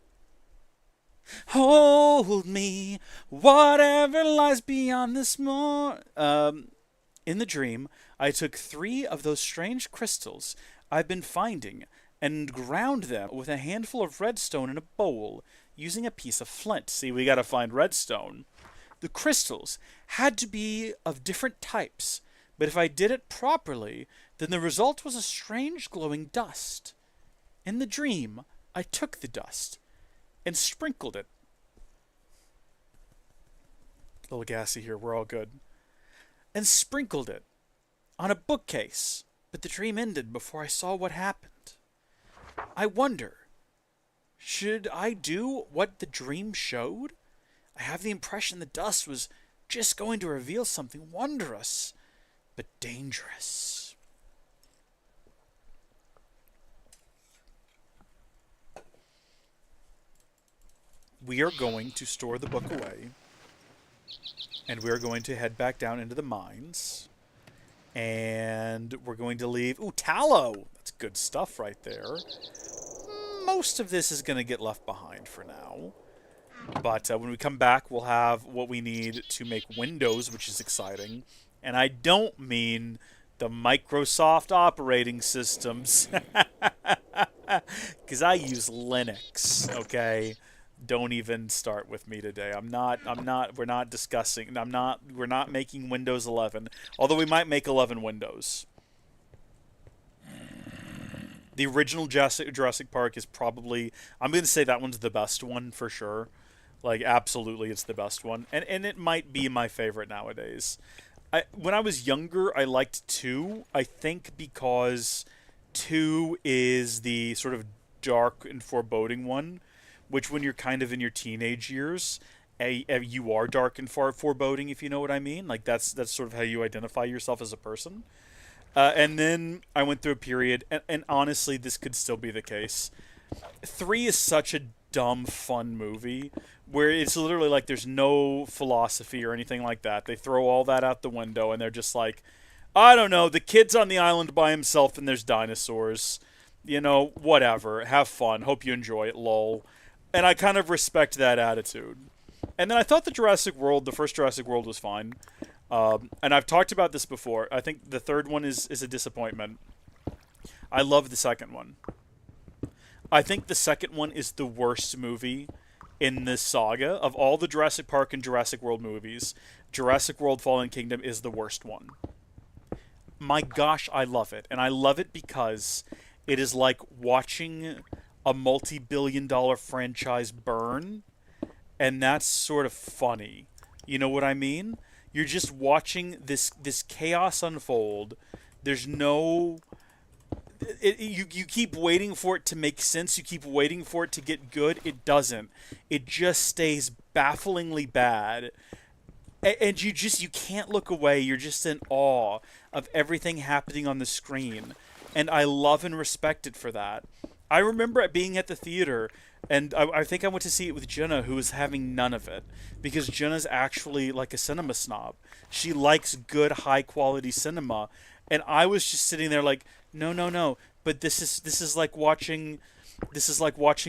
Hold me, whatever lies beyond this in the dream, I took 3 of those strange crystals I've been finding and ground them with a handful of redstone in a bowl using a piece of flint. See, we gotta find redstone. The crystals had to be of different types, but if I did it properly, then the result was a strange glowing dust. In the dream, I took the dust and sprinkled it. A little gassy here, we're all good. And sprinkled it on a bookcase, but the dream ended before I saw what happened. I wonder, should I do what the dream showed? I have the impression the dust was just going to reveal something wondrous, but dangerous. We are going to store the book away, and we are going to head back down into the mines, and we're going to leave... Ooh, tallow! That's good stuff right there. Most of this is going to get left behind for now. But when we come back, we'll have what we need to make Windows, which is exciting. And I don't mean the Microsoft operating systems. Because I use Linux, okay? Don't even start with me today. We're not making Windows 11. Although we might make 11 Windows. The original Jurassic Park is probably... I'm going to say that one's the best one for sure. Like, absolutely, it's the best one. And it might be my favorite nowadays. When I was younger, I liked 2. I think because 2 is the sort of dark and foreboding one. Which, when you're kind of in your teenage years, you are dark and foreboding, if you know what I mean. Like, that's sort of how you identify yourself as a person. And then I went through a period, and honestly, this could still be the case. 3 is such a dumb, fun movie, where it's literally like there's no philosophy or anything like that. They throw all that out the window, and they're just like, I don't know, the kid's on the island by himself, and there's dinosaurs. You know, whatever. Have fun. Hope you enjoy it, lol. And I kind of respect that attitude. And then I thought the first Jurassic World was fine. And I've talked about this before. I think the third one is a disappointment. I love the second one. I think the second one is the worst movie in this saga. Of all the Jurassic Park and Jurassic World movies, Jurassic World Fallen Kingdom is the worst one. My gosh, I love it. And I love it because it is like watching a multi-billion-dollar franchise burn, and that's sort of funny. You know what I mean? You're just watching this chaos unfold. There's no... You keep waiting for it to make sense. You keep waiting for it to get good. It doesn't. It just stays bafflingly bad. And you can't look away. You're just in awe of everything happening on the screen. And I love and respect it for that. I remember it being at the theater, and I think I went to see it with Jenna, who was having none of it. Because Jenna's actually like a cinema snob. She likes good, high-quality cinema. And I was just sitting there like, no. But this is like watching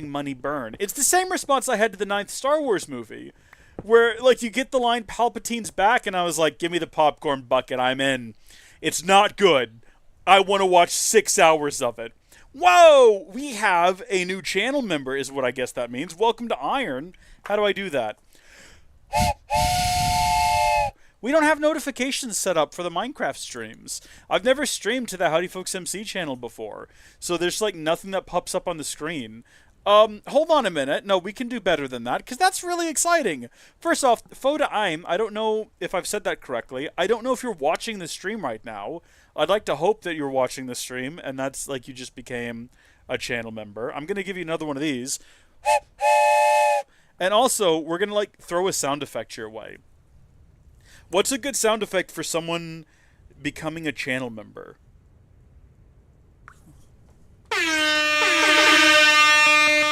money burn. It's the same response I had to the 9th Star Wars movie. Where, like, you get the line, Palpatine's back, and I was like, give me the popcorn bucket, I'm in. It's not good. I want to watch 6 hours of it. Whoa! We have a new channel member, is what I guess that means. Welcome to Iron. How do I do that? We don't have notifications set up for the Minecraft streams. I've never streamed to the Howdy Folks MC channel before. So there's like nothing that pops up on the screen. Hold on a minute. No, we can do better than that, because that's really exciting. First off, Foda I'm, I don't know if I've said that correctly. I don't know if you're watching the stream right now. I'd like to hope that you're watching the stream, and that's like you just became a channel member. I'm going to give you another one of these. And also, we're going to like throw a sound effect your way. What's a good sound effect for someone becoming a channel member?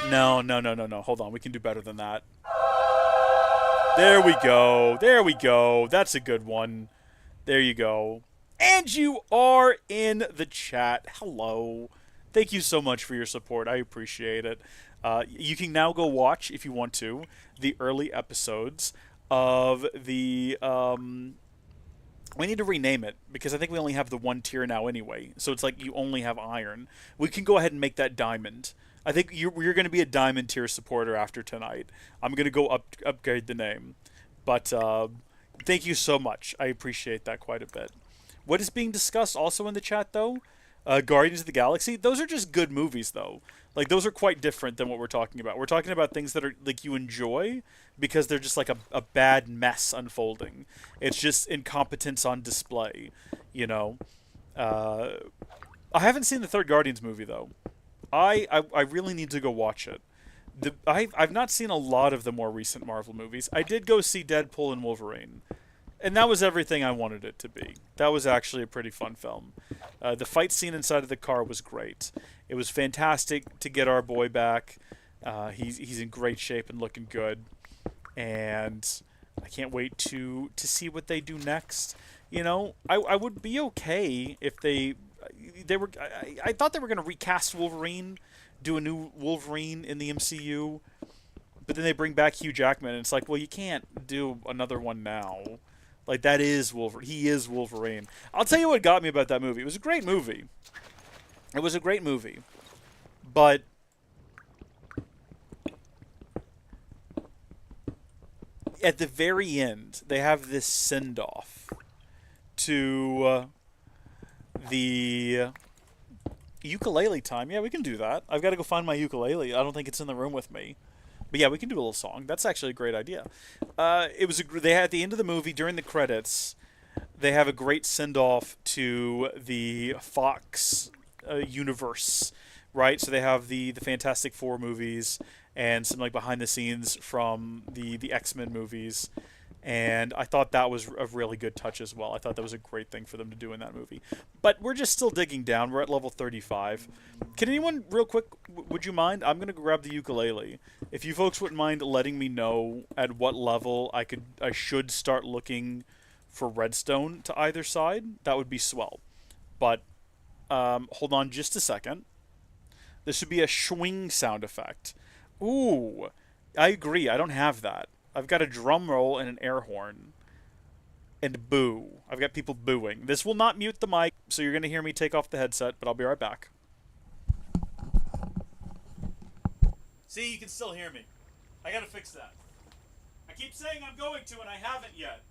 No. Hold on. We can do better than that. There we go. That's a good one. There you go. And you are in the chat. Hello. Thank you so much for your support. I appreciate it. You can now go watch, if you want to, the early episodes of the... we need to rename it, because I think we only have the 1 tier now anyway. So it's like you only have Iron. We can go ahead and make that Diamond. I think you're going to be a Diamond tier supporter after tonight. I'm going to go upgrade the name. But thank you so much. I appreciate that quite a bit. What is being discussed also in the chat, though? Guardians of the Galaxy? Those are just good movies, though. Like, those are quite different than what we're talking about. We're talking about things that are, like, you enjoy because they're just, like, a bad mess unfolding. It's just incompetence on display, you know? I haven't seen the third Guardians movie, though. I really need to go watch it. I've not seen a lot of the more recent Marvel movies. I did go see Deadpool and Wolverine, and that was everything I wanted it to be. That was actually a pretty fun film. The fight scene inside of the car was great. It was fantastic to get our boy back. He's in great shape and looking good, and I can't wait to see what they do next. You know, I would be okay if they were. I thought they were going to recast Wolverine, do a new Wolverine in the MCU, but then they bring back Hugh Jackman, and it's like, well, you can't do another one now. Like, that is Wolverine. He is Wolverine. I'll tell you what got me about that movie. It was a great movie. It was a great movie. But at the very end, they have this send-off to the ukulele time. Yeah, we can do that. I've got to go find my ukulele. I don't think it's in the room with me. But yeah, we can do a little song. That's actually a great idea. They had at the end of the movie, during the credits, they have a great send-off to the Fox universe, right? So they have the Fantastic Four movies and some like behind the scenes from the X-Men movies. And I thought that was a really good touch as well. I thought that was a great thing for them to do in that movie. But we're just still digging down. We're at level 35. Can anyone, real quick, would you mind? I'm going to grab the ukulele. If you folks wouldn't mind letting me know at what level I should start looking for redstone to either side, that would be swell. But hold on just a second. This should be a swing sound effect. Ooh, I agree. I don't have that. I've got a drum roll and an air horn. And boo. I've got people booing. This will not mute the mic, so you're going to hear me take off the headset, but I'll be right back. See, you can still hear me. I got to fix that. I keep saying I'm going to, and I haven't yet.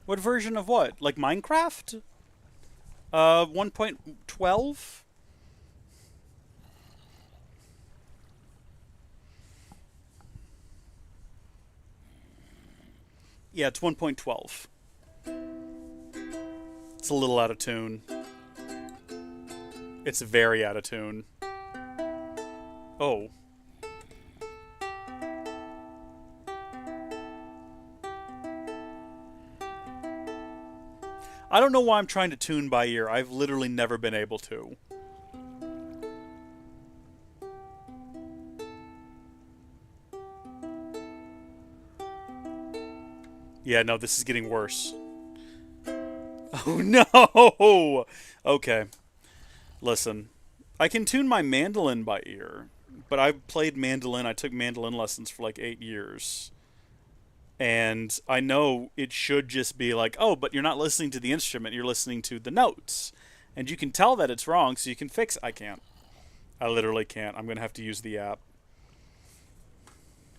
What version of what? Like Minecraft? 1.12? Yeah, it's 1.12. It's a little out of tune. It's very out of tune. Oh. I don't know why I'm trying to tune by ear. I've literally never been able to. Yeah, no, this is getting worse. Oh, no! Okay. Listen. I can tune my mandolin by ear, but I've played mandolin. I took mandolin lessons for like 8 years. And I know it should just be like, oh, but you're not listening to the instrument, you're listening to the notes. And you can tell that it's wrong, so you can fix it. I can't. I literally can't. I'm going to have to use the app.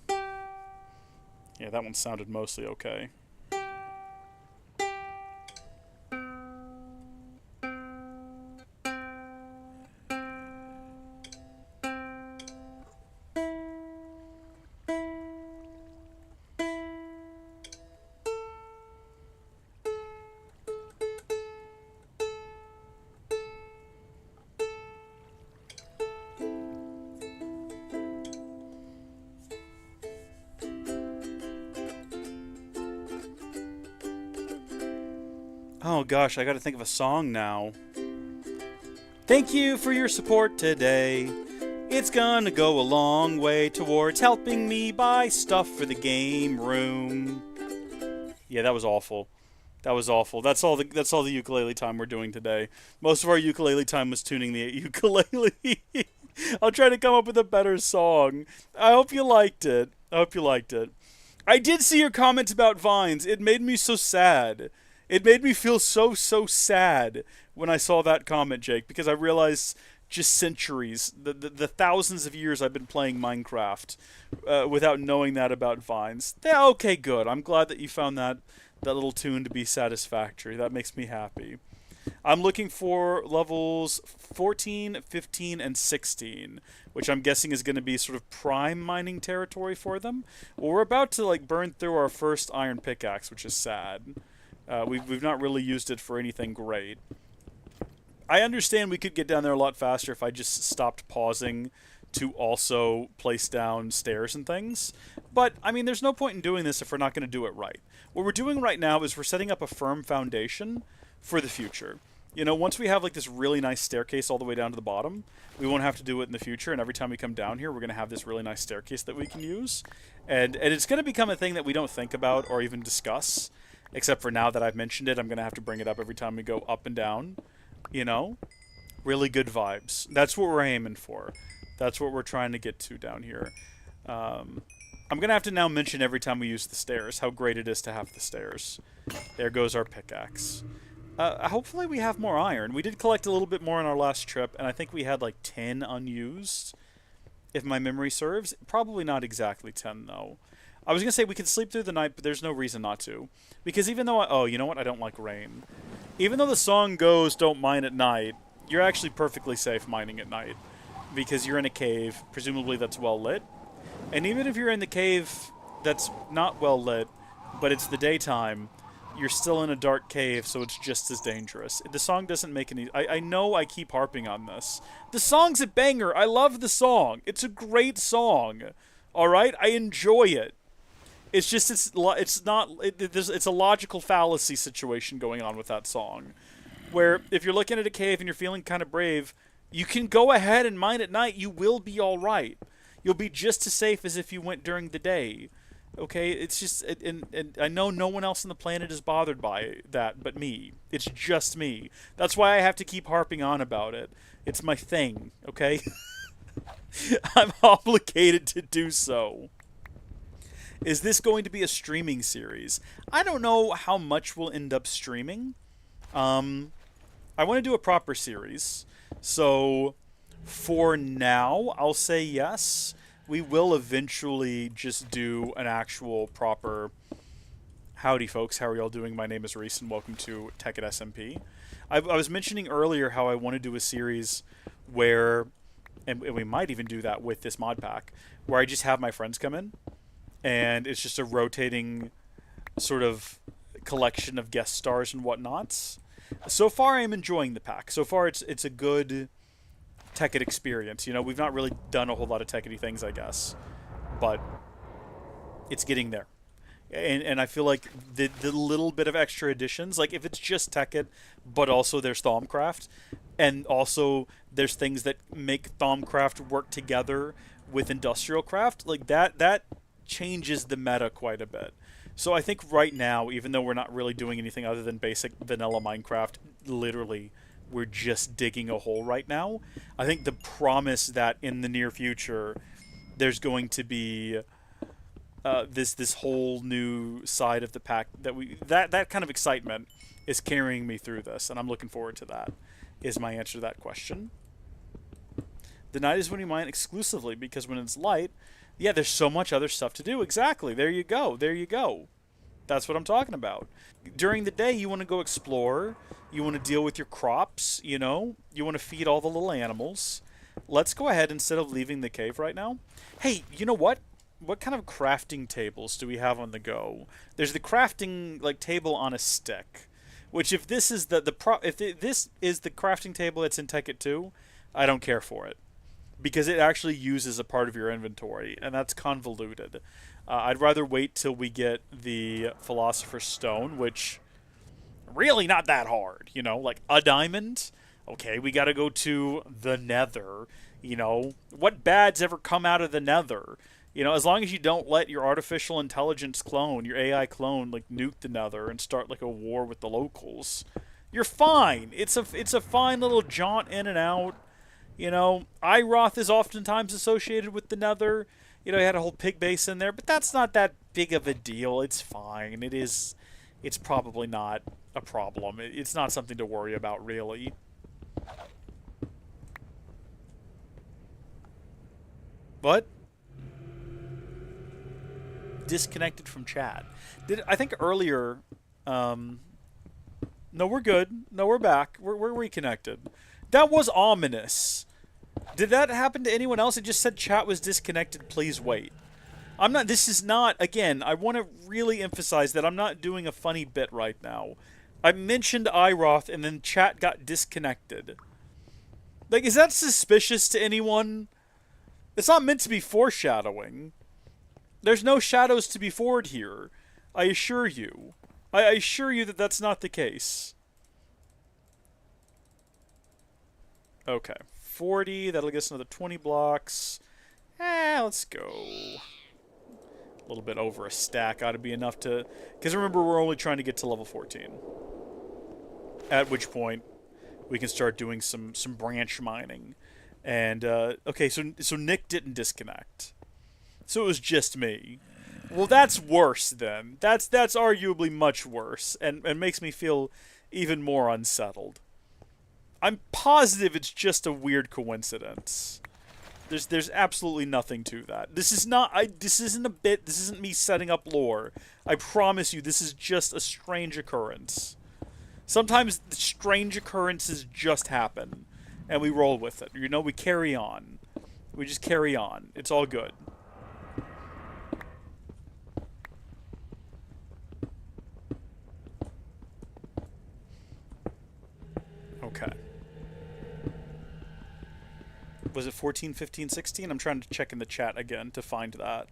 Yeah, that one sounded mostly okay. Oh gosh, I gotta think of a song now. Thank you for your support today. It's gonna go a long way towards helping me buy stuff for the game room. Yeah, that was awful. That was awful. That's all the ukulele time we're doing today. Most of our ukulele time was tuning the ukulele. I'll try to come up with a better song. I hope you liked it. I did see your comment about vines. It made me so sad. It made me feel so sad when I saw that comment, Jake, because I realized just centuries, the thousands of years I've been playing Minecraft without knowing that about vines. Yeah, okay, good. I'm glad that you found that little tune to be satisfactory. That makes me happy. I'm looking for levels 14, 15, and 16, which I'm guessing is going to be sort of prime mining territory for them. Well, we're about to burn through our first iron pickaxe, which is sad. We've not really used it for anything great. I understand we could get down there a lot faster if I just stopped pausing to also place down stairs and things. But, I mean, there's no point in doing this if we're not going to do it right. What we're doing right now is we're setting up a firm foundation for the future. You know, once we have this really nice staircase all the way down to the bottom, we won't have to do it in the future, and every time we come down here, we're going to have this really nice staircase that we can use. And it's going to become a thing that we don't think about or even discuss, except for now that I've mentioned it, I'm going to have to bring it up every time we go up and down. You know? Really good vibes. That's what we're aiming for. That's what we're trying to get to down here. I'm going to have to now mention every time we use the stairs how great it is to have the stairs. There goes our pickaxe. Hopefully we have more iron. We did collect a little bit more on our last trip, and I think we had 10 unused, if my memory serves. Probably not exactly 10, though. I was going to say we could sleep through the night, but there's no reason not to. Because even though oh, you know what? I don't like rain. Even though the song goes, don't mine at night, you're actually perfectly safe mining at night. Because you're in a cave, presumably that's well lit. And even if you're in the cave that's not well lit, but it's the daytime, you're still in a dark cave, so it's just as dangerous. The song doesn't make any... I know I keep harping on this. The song's a banger. I love the song. It's a great song. Alright? I enjoy it. It's just, it's a logical fallacy situation going on with that song. Where, if you're looking at a cave and you're feeling kind of brave, you can go ahead and mine at night. You will be alright. You'll be just as safe as if you went during the day. Okay? It's just, and I know no one else on the planet is bothered by that but me. It's just me. That's why I have to keep harping on about it. It's my thing, okay? I'm obligated to do so. Is this going to be a streaming series? I don't know how much we'll end up streaming. I want to do a proper series. So, for now, I'll say yes. We will eventually just do an actual proper... Howdy, folks. How are y'all doing? My name is Reese, and welcome to Tekkit SMP. I was mentioning earlier how I want to do a series where... And we might even do that with this mod pack, where I just have my friends come in. And it's just a rotating sort of collection of guest stars and whatnots. So far, I'm enjoying the pack. So far, it's a good Tekkit experience. You know, we've not really done a whole lot of Tekkity things, I guess. But it's getting there. And I feel like the little bit of extra additions, if it's just Tekkit, but also there's Thaumcraft, and also there's things that make Thaumcraft work together with Industrial Craft, that changes the meta quite a bit. So I think right now, even though we're not really doing anything other than basic vanilla Minecraft, literally we're just digging a hole right now. I think the promise that in the near future there's going to be this whole new side of the pack that kind of excitement is carrying me through this, and I'm looking forward to that. Is my answer to that question. The night is when you mine exclusively, because when it's light, yeah, there's so much other stuff to do. Exactly. There you go. There you go. That's what I'm talking about. During the day, you want to go explore. You want to deal with your crops, you know. You want to feed all the little animals. Let's go ahead instead of leaving the cave right now. Hey, you know what? What kind of crafting tables do we have on the go? There's the crafting table on a stick, which if this is this is the crafting table that's in Tekkit 2, I don't care for it. Because it actually uses a part of your inventory, and that's convoluted. I'd rather wait till we get the Philosopher's Stone, which really not that hard, you know, a diamond. Okay, we got to go to the Nether, You know, what bad's ever come out of the Nether? You know, as long as you don't let your artificial intelligence clone, your AI clone, like nuke the Nether and start like a war with the locals, you're fine. It's a fine little jaunt in and out. You know, Iroth is oftentimes associated with the Nether. You know, he had a whole pig base in there, but that's not that big of a deal. It's fine. It is. It's probably not a problem. It's not something to worry about, really. What? Disconnected from chat. I think earlier? No, we're good. No, we're back. We're reconnected. That was ominous. Did that happen to anyone else? It just said chat was disconnected. Please wait. I'm not. This is not. Again, I want to really emphasize that I'm not doing a funny bit right now. I mentioned Iroth and then chat got disconnected. Like, is that suspicious to anyone? It's not meant to be foreshadowing. There's no shadows to be forward here. I assure you. I assure you that that's not the case. Okay. 40. That'll get us another 20 blocks. Let's go. A little bit over a stack ought to be enough to... Because remember, we're only trying to get to level 14. At which point, we can start doing some branch mining. And, okay, so Nick didn't disconnect. So it was just me. Well, that's worse then. That's arguably much worse, and makes me feel even more unsettled. I'm positive it's just a weird coincidence. There's absolutely nothing to that. This is not this isn't a bit. This isn't me setting up lore. I promise you, this is just a strange occurrence. Sometimes strange occurrences just happen, and we roll with it. You know, we carry on. We just carry on. It's all good. Okay. Was it 14, 15, 16? I'm trying to check in the chat again to find that.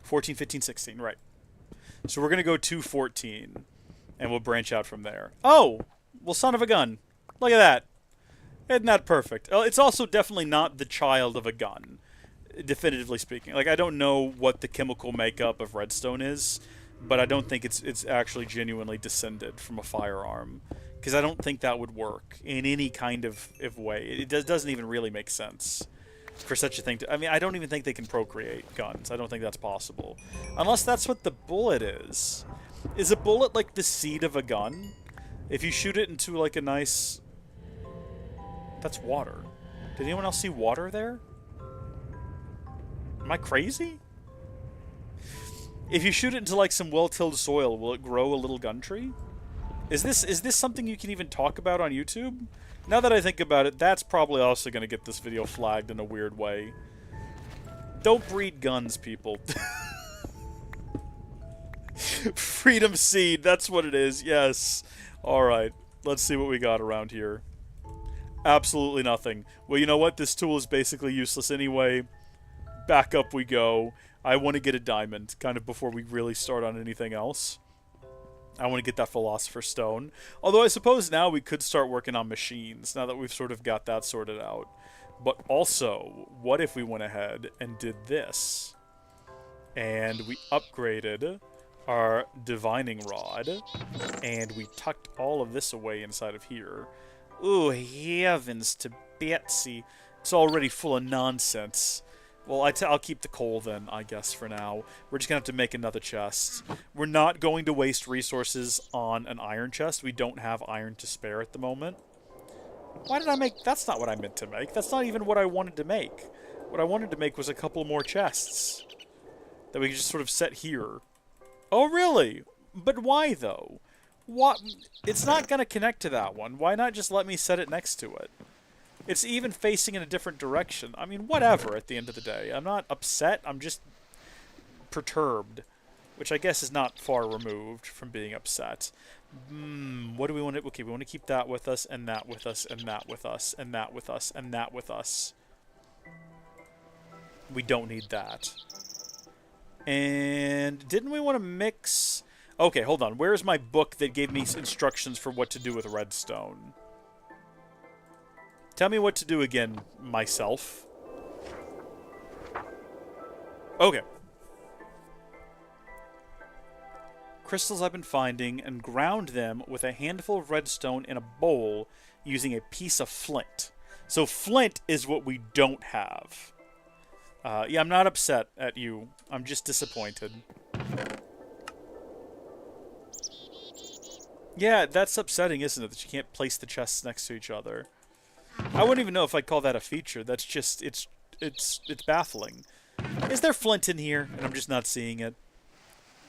14, 15, 16, right. So we're going to go to 14, and we'll branch out from there. Oh! Well, son of a gun. Look at that. Isn't that perfect? It's also definitely not the child of a gun, definitively speaking. Like, I don't know what the chemical makeup of redstone is, but I don't think it's actually genuinely descended from a firearm, because I don't think that would work in any kind of way. It doesn't even really make sense for such a thing to... I mean, I don't even think they can procreate guns. I don't think that's possible. Unless that's what the bullet is. Is a bullet like the seed of a gun? If you shoot it into like a nice... That's water. Did anyone else see water there? Am I crazy? If you shoot it into like some well-tilled soil, will it grow a little gun tree? Is this something you can even talk about on YouTube? Now that I think about it, that's probably also going to get this video flagged in a weird way. Don't breed guns, people. Freedom seed, that's what it is, yes. Alright, let's see what we got around here. Absolutely nothing. Well, you know what? This tool is basically useless anyway. Back up we go. I want to get a diamond, kind of before we really start on anything else. I want to get that Philosopher's Stone. Although I suppose now we could start working on machines, now that we've sort of got that sorted out. But also, what if we went ahead and did this? And we upgraded our divining rod, and we tucked all of this away inside of here. Ooh, heavens to Betsy. It's already full of nonsense. Well, I'll keep the coal then, I guess, for now. We're just going to have to make another chest. We're not going to waste resources on an iron chest. We don't have iron to spare at the moment. Why did I make... That's not what I meant to make. That's not even what I wanted to make. What I wanted to make was a couple more chests that we could just sort of set here. Oh, really? But why, though? What? It's not going to connect to that one. Why not just let me set it next to it? It's even facing in a different direction. I mean, whatever, at the end of the day. I'm not upset, I'm just perturbed. Which I guess is not far removed from being upset. What do we want to... Okay, we want to keep that with us, and that with us, and that with us, and that with us, and that with us. We don't need that. And didn't we want to mix... Okay, hold on. Where's my book that gave me instructions for what to do with redstone? Tell me what to do again, myself. Okay. Crystals I've been finding and ground them with a handful of redstone in a bowl using a piece of flint. So flint is what we don't have. Yeah, I'm not upset at you. I'm just disappointed. Yeah, that's upsetting, isn't it? That you can't place the chests next to each other. I wouldn't even know if I'd call that a feature. That's just, it's baffling. Is there flint in here and I'm just not seeing it?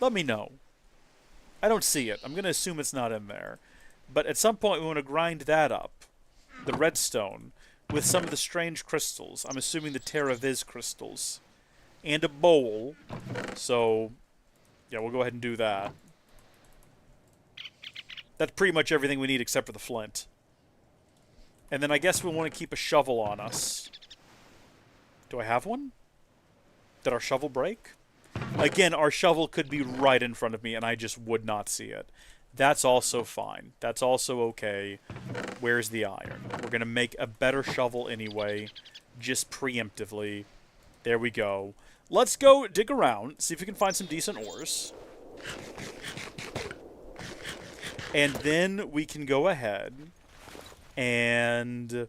Let me know. I don't see it. I'm going to assume it's not in there. But at some point we want to grind that up, the redstone, with some of the strange crystals. I'm assuming the TerraVis crystals. And a bowl. So, yeah, we'll go ahead and do that. That's pretty much everything we need except for the flint. And then I guess we want to keep a shovel on us. Do I have one? Did our shovel break? Again, our shovel could be right in front of me and I just would not see it. That's also fine. That's also okay. Where's the iron? We're going to make a better shovel anyway, just preemptively. There we go. Let's go dig around, see if we can find some decent ores. And then we can go ahead and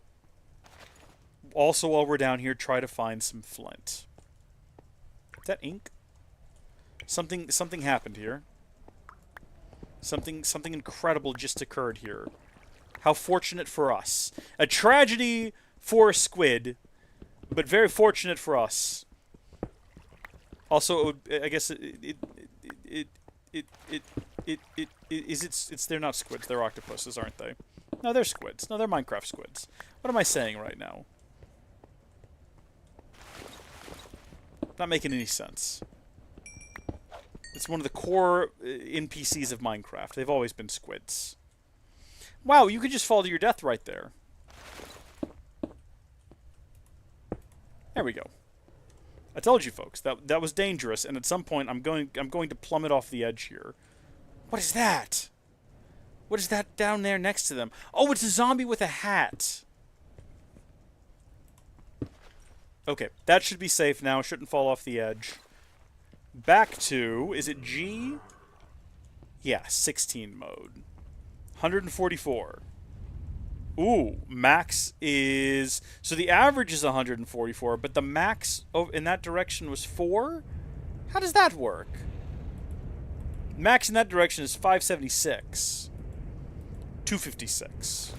also while we're down here, try to find some flint. Is that ink? Something happened here. Something incredible just occurred here. How fortunate for us. A tragedy for a squid, but very fortunate for us. Also, it would, I guess they're not squids, they're octopuses, aren't they? No, they're squids. No, they're Minecraft squids. What am I saying right now? Not making any sense. It's one of the core NPCs of Minecraft. They've always been squids. Wow, you could just fall to your death right there. There we go. I told you folks, that was dangerous, and at some point I'm going to plummet off the edge here. What is that? What is that down there next to them? Oh, it's a zombie with a hat. Okay, that should be safe now. Shouldn't fall off the edge. Back to, is it G? Yeah, 16 mode. 144. Ooh, max is... So the average is 144, but the max in that direction was 4? How does that work? Max in that direction is 576. 256.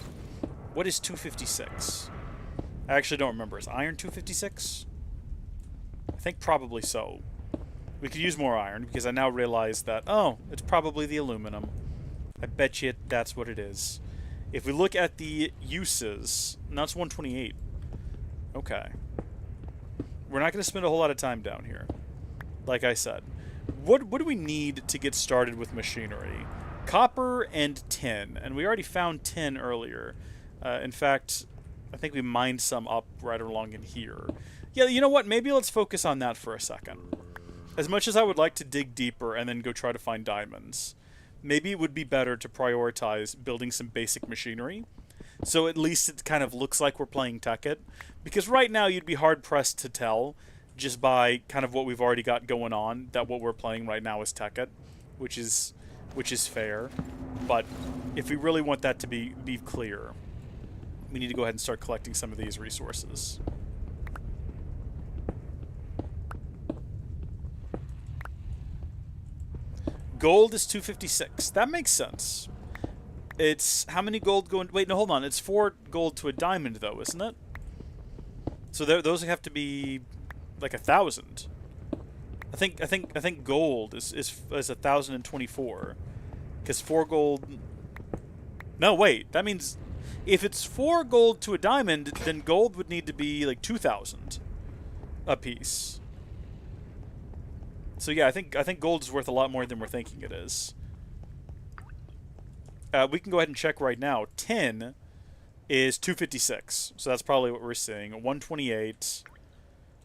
What is 256? I actually don't remember. Is iron 256? I think probably so. We could use more iron, because I now realize that, oh, it's probably the aluminum. I bet you that's what it is. If we look at the uses, now it's 128. Okay. We're not going to spend a whole lot of time down here. Like I said. What do we need to get started with machinery? Copper and tin. And we already found tin earlier. In fact, I think we mined some up right along in here. Yeah, you know what? Maybe let's focus on that for a second. As much as I would like to dig deeper and then go try to find diamonds, maybe it would be better to prioritize building some basic machinery, so at least it kind of looks like we're playing Tekkit. Because right now you'd be hard-pressed to tell, just by kind of what we've already got going on, that what we're playing right now is Tekkit, which is fair. But if we really want that to be clear, we need to go ahead and start collecting some of these resources. Gold is 256. That makes sense. It's how many gold going? Wait, no, hold on. It's 4 gold to a diamond, though, isn't it? So those have to be like 1,000. I think gold is 1,024. Because 4 gold. No, wait. That means if it's 4 gold to a diamond, then gold would need to be like 2,000 a piece. So yeah, I think gold is worth a lot more than we're thinking it is. We can go ahead and check right now. 10 is 256, so that's probably what we're seeing. 128,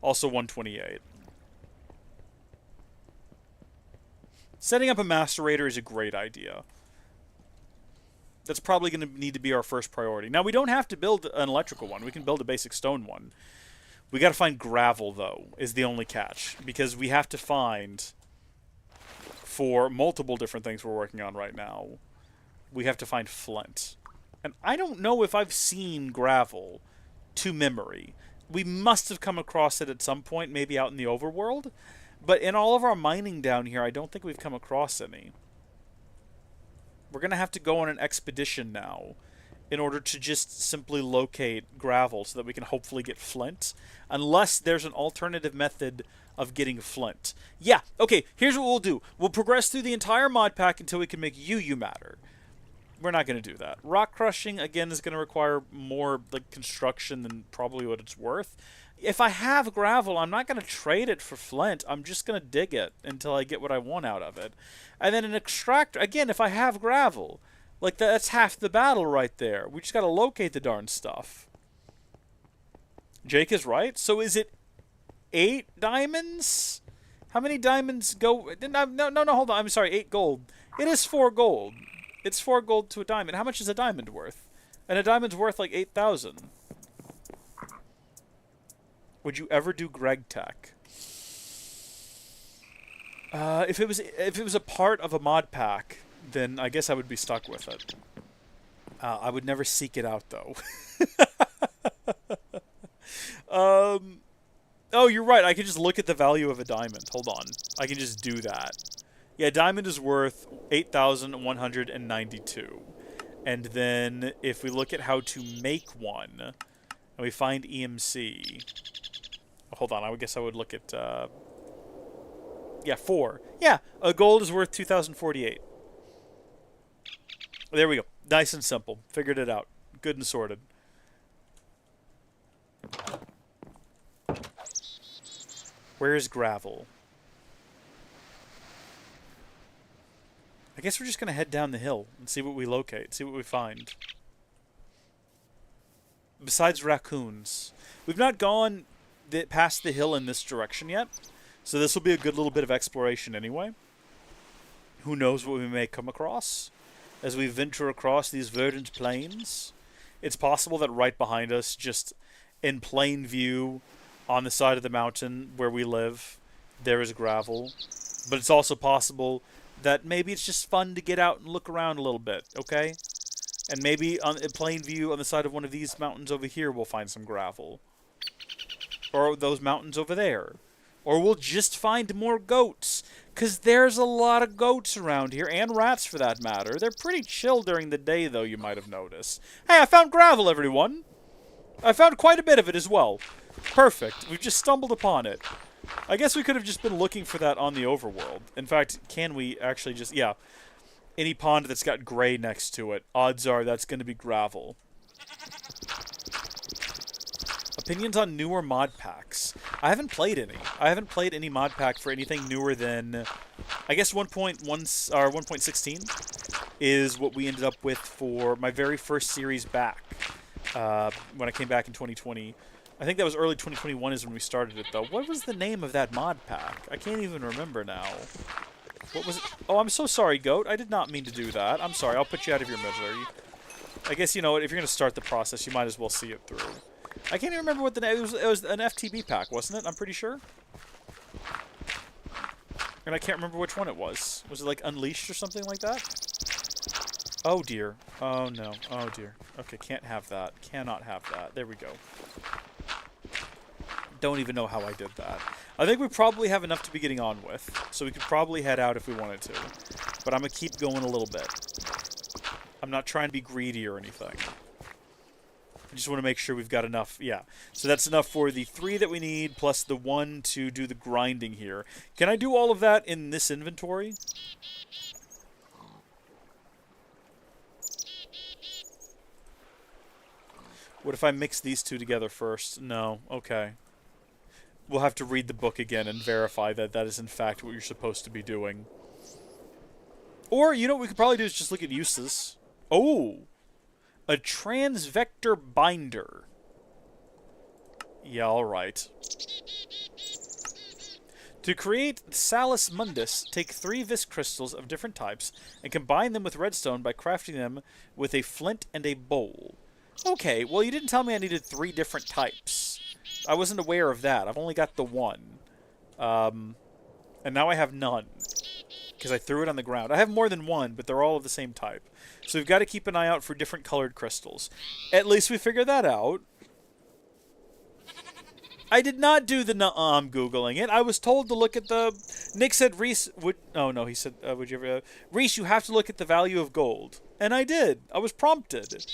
also 128. Setting up a macerator is a great idea. That's probably going to need to be our first priority. Now, we don't have to build an electrical one. We can build a basic stone one. We got to find gravel, though, is the only catch. Because we have to find, for multiple different things we're working on right now, we have to find flint. And I don't know if I've seen gravel to memory. We must have come across it at some point, maybe out in the overworld. But in all of our mining down here, I don't think we've come across any. We're going to have to go on an expedition now in order to just simply locate gravel so that we can hopefully get flint. Unless there's an alternative method of getting flint. Yeah, okay, here's what we'll do. We'll progress through the entire mod pack until we can make UU matter. We're not going to do that. Rock crushing, again, is going to require more like construction than probably what it's worth. If I have gravel, I'm not going to trade it for flint. I'm just going to dig it until I get what I want out of it. And then an extractor, again, if I have gravel, like that's half the battle right there. We just got to locate the darn stuff. Jake is right. So is it 8 diamonds? How many diamonds go? No, hold on. I'm sorry, 8 gold. It is 4 gold. It's 4 gold to a diamond. How much is a diamond worth? And a diamond's worth like 8,000. Would you ever do Greg Tech? If it was a part of a mod pack, then I guess I would be stuck with it. I would never seek it out, though. Oh, you're right. I can just look at the value of a diamond. Hold on. I can just do that. Yeah, diamond is worth 8,192. And then if we look at how to make one, and we find EMC... Hold on, I guess I would look at... yeah, 4. Yeah, a gold is worth 2,048. There we go. Nice and simple. Figured it out. Good and sorted. Where's gravel? I guess we're just going to head down the hill and see what we locate, see what we find. Besides raccoons. We've not gone past the hill in this direction yet, so this will be a good little bit of exploration anyway. Who knows what we may come across as we venture across these verdant plains. It's possible that right behind us, just in plain view, on the side of the mountain where we live, there is gravel. But it's also possible that maybe it's just fun to get out and look around a little bit, okay? And maybe in plain view on the side of one of these mountains over here we'll find some gravel. Or those mountains over there. Or we'll just find more goats. Because there's a lot of goats around here, and rats for that matter. They're pretty chill during the day, though, you might have noticed. Hey, I found gravel, everyone! I found quite a bit of it as well. Perfect. We've just stumbled upon it. I guess we could have just been looking for that on the overworld. In fact, can we actually just... Yeah. Any pond that's got gray next to it, odds are that's going to be gravel. Opinions on newer mod packs. I haven't played any. I haven't played any mod pack for anything newer than... I guess 1.1 or 1.16 is what we ended up with for my very first series back. When I came back in 2020. I think that was early 2021 is when we started it, though. What was the name of that mod pack? I can't even remember now. What was it? Oh, I'm so sorry, Goat. I did not mean to do that. I'm sorry. I'll put you out of your misery. I guess, you know what, if you're going to start the process, you might as well see it through. I can't even remember what the name... It was an FTB pack, wasn't it? I'm pretty sure. And I can't remember which one it was. Was it like Unleashed or something like that? Oh, dear. Oh, no. Oh, dear. Okay, can't have that. Cannot have that. There we go. Don't even know how I did that. I think we probably have enough to be getting on with, so we could probably head out if we wanted to. But I'm going to keep going a little bit. I'm not trying to be greedy or anything. I just want to make sure we've got enough. Yeah, so that's enough for the 3 that we need, plus the 1 to do the grinding here. Can I do all of that in this inventory? What if I mix these 2 together first? No. Okay. We'll have to read the book again and verify that that is in fact what you're supposed to be doing. Or, you know what we could probably do is just look at uses. Oh! A transvector binder. Yeah, alright. To create Salus Mundus, take 3 Vis crystals of different types and combine them with redstone by crafting them with a flint and a bowl. Okay, well you didn't tell me I needed 3 different types. I wasn't aware of that. I've only got the 1. And now I have none. Because I threw it on the ground. I have more than 1, but they're all of the same type. So we've got to keep an eye out for different colored crystals. At least we figured that out. I did not do the nuh-uh, I'm Googling it. I was told to look at the... Nick said, Reese... he said, would you ever... Reese, you have to look at the value of gold. And I did. I was prompted.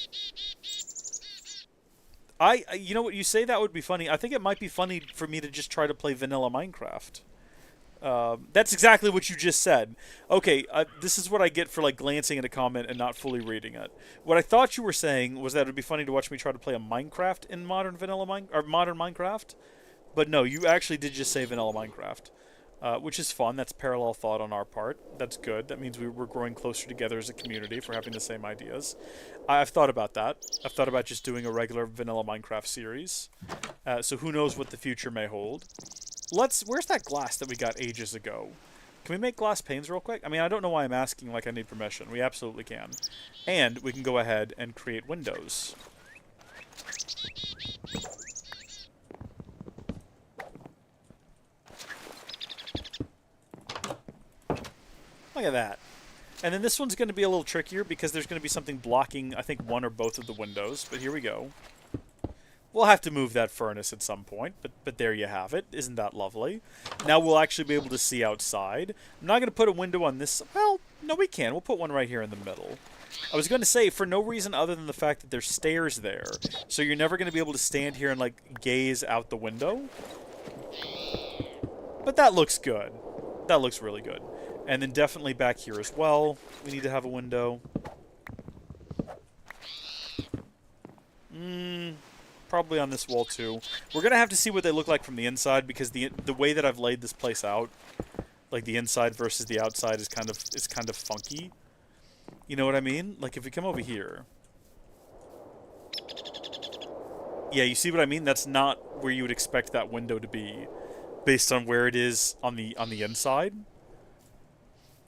You know what, you say that would be funny. I think it might be funny for me to just try to play vanilla Minecraft. That's exactly what you just said. Okay, this is what I get for like glancing at a comment and not fully reading it. What I thought you were saying was that it would be funny to watch me try to play a Minecraft in modern Minecraft, but no, you actually did just say vanilla Minecraft, which is fun. That's parallel thought on our part. That's good. That means we're growing closer together as a community if we're having the same ideas. I've thought about that. I've thought about just doing a regular vanilla Minecraft series. So who knows what the future may hold. Where's that glass that we got ages ago? Can we make glass panes real quick? I mean, I don't know why I'm asking like I need permission. We absolutely can. And we can go ahead and create windows. Look at that. And then this one's going to be a little trickier because there's going to be something blocking, I think, one or both of the windows. But here we go. We'll have to move that furnace at some point, but there you have it. Isn't that lovely? Now we'll actually be able to see outside. I'm not going to put a window on this... Well, no, we can. We'll put one right here in the middle. I was going to say, for no reason other than the fact that there's stairs there, so you're never going to be able to stand here and, like, gaze out the window. But that looks good. That looks really good. And then definitely back here as well, we need to have a window. Probably on this wall too. We're gonna have to see what they look like from the inside because the way that I've laid this place out, like the inside versus the outside, is kind of funky. You know what I mean? Like if we come over here, yeah, you see what I mean? That's not where you would expect that window to be, based on where it is on the inside.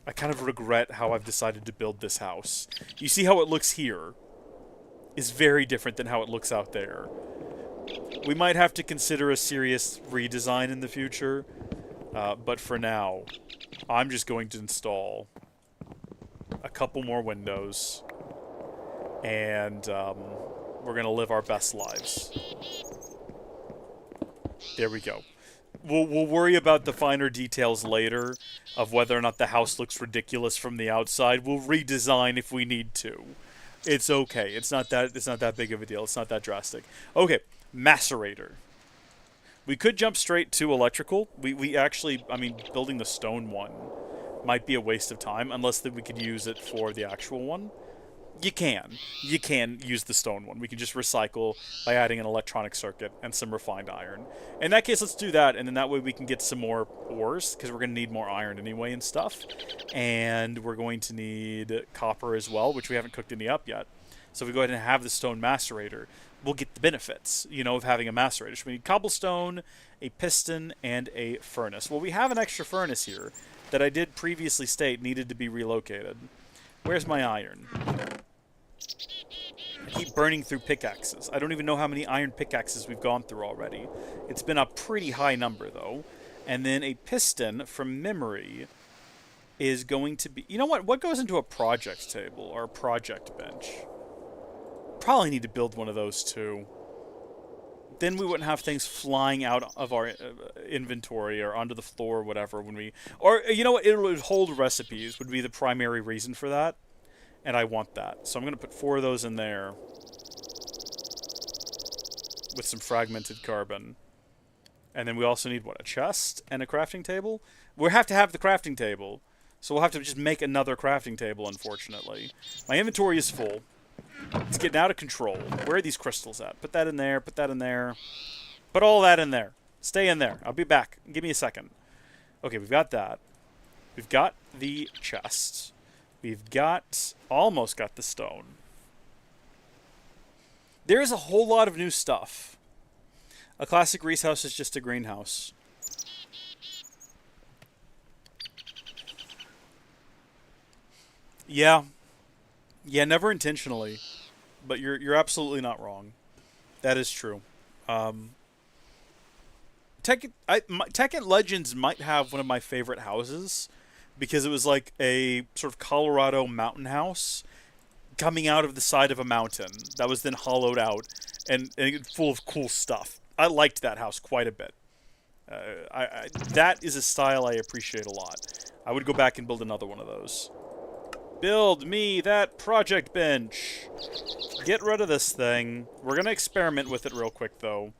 I kind of regret how I've decided to build this house. You see how it looks here is very different than how it looks out there. We might have to consider a serious redesign in the future, but for now, I'm just going to install a couple more windows, and we're going to live our best lives. There we go. We'll worry about the finer details later of whether or not the house looks ridiculous from the outside. We'll redesign if we need to. It's okay. It's not that big of a deal. It's not that drastic. Okay, macerator. We could jump straight to electrical. We actually, I mean, building the stone one might be a waste of time unless that we could use it for the actual one. You can use the stone one. We can just recycle by adding an electronic circuit and some refined iron. In that case, let's do that, and then that way we can get some more ores, because we're going to need more iron anyway and stuff. And we're going to need copper as well, which we haven't cooked any up yet. So if we go ahead and have the stone macerator, we'll get the benefits, you know, of having a macerator. So we need cobblestone, a piston, and a furnace. Well, we have an extra furnace here that I did previously state needed to be relocated. Where's my iron? I keep burning through pickaxes. I don't even know how many iron pickaxes we've gone through already. It's been a pretty high number, though. And then a piston, from memory, is going to be... You know what? What goes into a project table or a project bench? Probably need to build one of those, too. Then we wouldn't have things flying out of our inventory or onto the floor or whatever when we... Or, you know what? It would hold recipes would be the primary reason for that. And I want that. So I'm going to put 4 of those in there with some fragmented carbon. And then we also need, what, a chest and a crafting table? We'll have to have the crafting table. So we'll have to just make another crafting table, unfortunately. My inventory is full. It's getting out of control. Where are these crystals at? Put that in there. Put that in there. Put all that in there. Stay in there. I'll be back. Give me a second. Okay, we've got that. We've got the chest. We've got... almost got the stone. There's a whole lot of new stuff. A classic Reese house is just a greenhouse. Yeah. Yeah, never intentionally. But you're absolutely not wrong. That is true. Um, Tekkit Legends might have one of my favorite houses because it was like a sort of Colorado mountain house coming out of the side of a mountain that was then hollowed out and full of cool stuff. I liked that house quite a bit. That is a style I appreciate a lot. I would go back and build another one of those. Build me that project bench. Get rid of this thing. We're going to experiment with it real quick, though.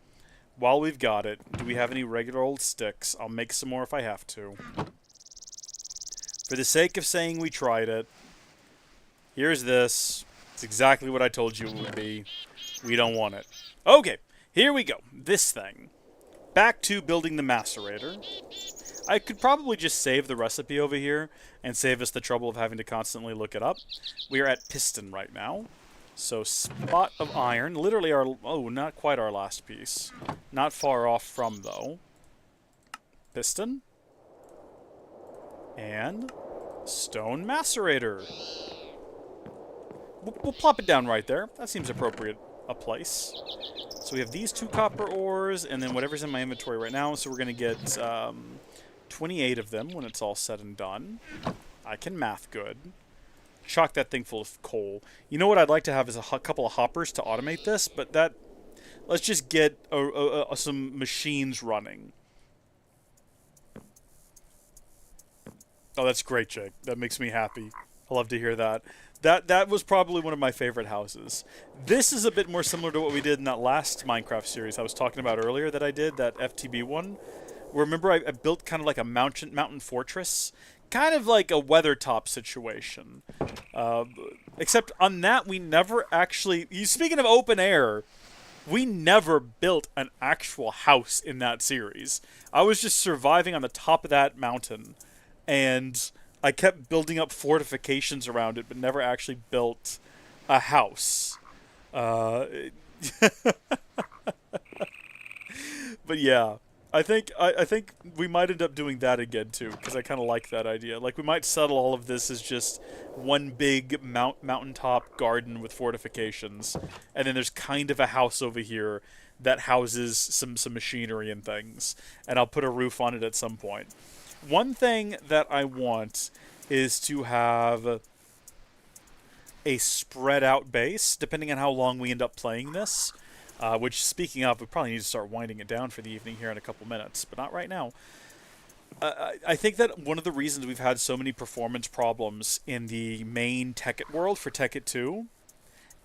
While we've got it, do we have any regular old sticks? I'll make some more if I have to. For the sake of saying we tried it, here's this. It's exactly what I told you it would be. We don't want it. Okay, here we go. This thing. Back to building the macerator. I could probably just save the recipe over here and save us the trouble of having to constantly look it up. We are at piston right now. So spot of iron, literally our, oh, not quite our last piece. Not far off from, though. Piston. And stone macerator. We'll plop it down right there. That seems appropriate a place. So we have these 2 copper ores, and then whatever's in my inventory right now. So we're going to get 28 of them when it's all said and done. I can math good. Chock that thing full of coal. You know what I'd like to have is a couple of hoppers to automate this, but that... Let's just get some machines running. Oh, that's great, Jake. That makes me happy. I love to hear that. That was probably one of my favorite houses. This is a bit more similar to what we did in that last Minecraft series I was talking about earlier that I did, that FTB one. Remember, I built kind of like a mountain fortress? Kind of like a Weathertop situation. Except on that, we never actually... Speaking of open air, we never built an actual house in that series. I was just surviving on the top of that mountain, and I kept building up fortifications around it, but never actually built a house. But yeah, I think we might end up doing that again too, because I kind of like that idea. Like, we might settle all of this as just one big mountaintop garden with fortifications, and then there's kind of a house over here that houses some machinery and things, and I'll put a roof on it at some point. One thing that I want is to have a spread out base, depending on how long we end up playing this. Which, speaking of, we probably need to start winding it down for the evening here in a couple minutes, but not right now. I think that one of the reasons we've had so many performance problems in the main Tekkit world for Tekkit 2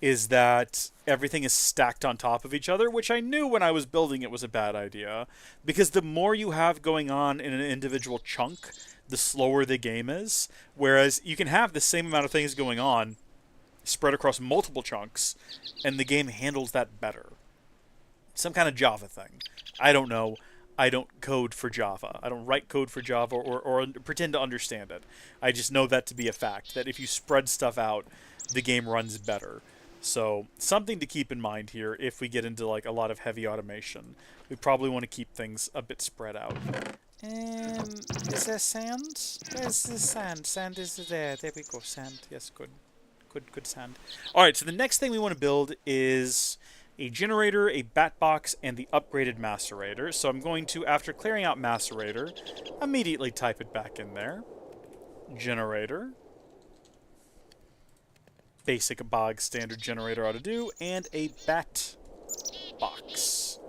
is that everything is stacked on top of each other, which I knew when I was building it was a bad idea, because the more you have going on in an individual chunk, the slower the game is, whereas you can have the same amount of things going on spread across multiple chunks, and the game handles that better. Some kind of Java thing. I don't know. I don't code for Java. I don't write code for Java or pretend to understand it. I just know that to be a fact, that if you spread stuff out, the game runs better. So, something to keep in mind here if we get into like a lot of heavy automation. We probably want to keep things a bit spread out. Is there sand? Where's the sand? Sand is there. There we go. Sand. Yes, good. Good sand. Alright, so the next thing we want to build is a generator, a bat box, and the upgraded macerator. So I'm going to, after clearing out macerator, immediately type it back in there. Generator. Basic bog standard generator ought to do. And a bat box.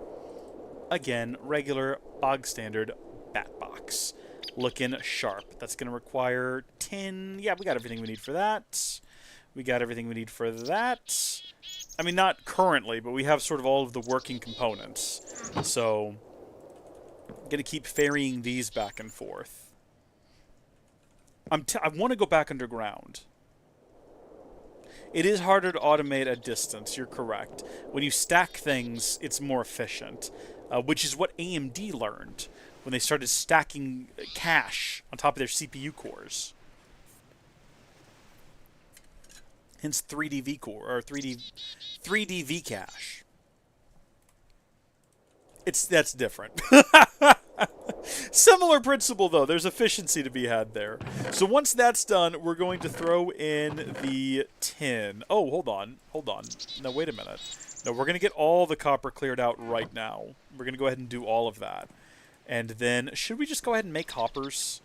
Again, regular bog standard bat box. Looking sharp. That's going to require 10... Yeah, we got everything we need for that. We got everything we need for that. I mean, not currently, but we have sort of all of the working components. So, I'm going to keep ferrying these back and forth. I want to go back underground. It is harder to automate at distance, you're correct. When you stack things, it's more efficient. Which is what AMD learned when they started stacking cache on top of their CPU cores. Hence 3D vCore, or 3D vCache. That's different. Similar principle, though. There's efficiency to be had there. So once that's done, we're going to throw in the tin. Oh, hold on. Hold on. No, wait a minute. No, we're going to get all the copper cleared out right now. We're going to go ahead and do all of that. And then, should we just go ahead and make hoppers?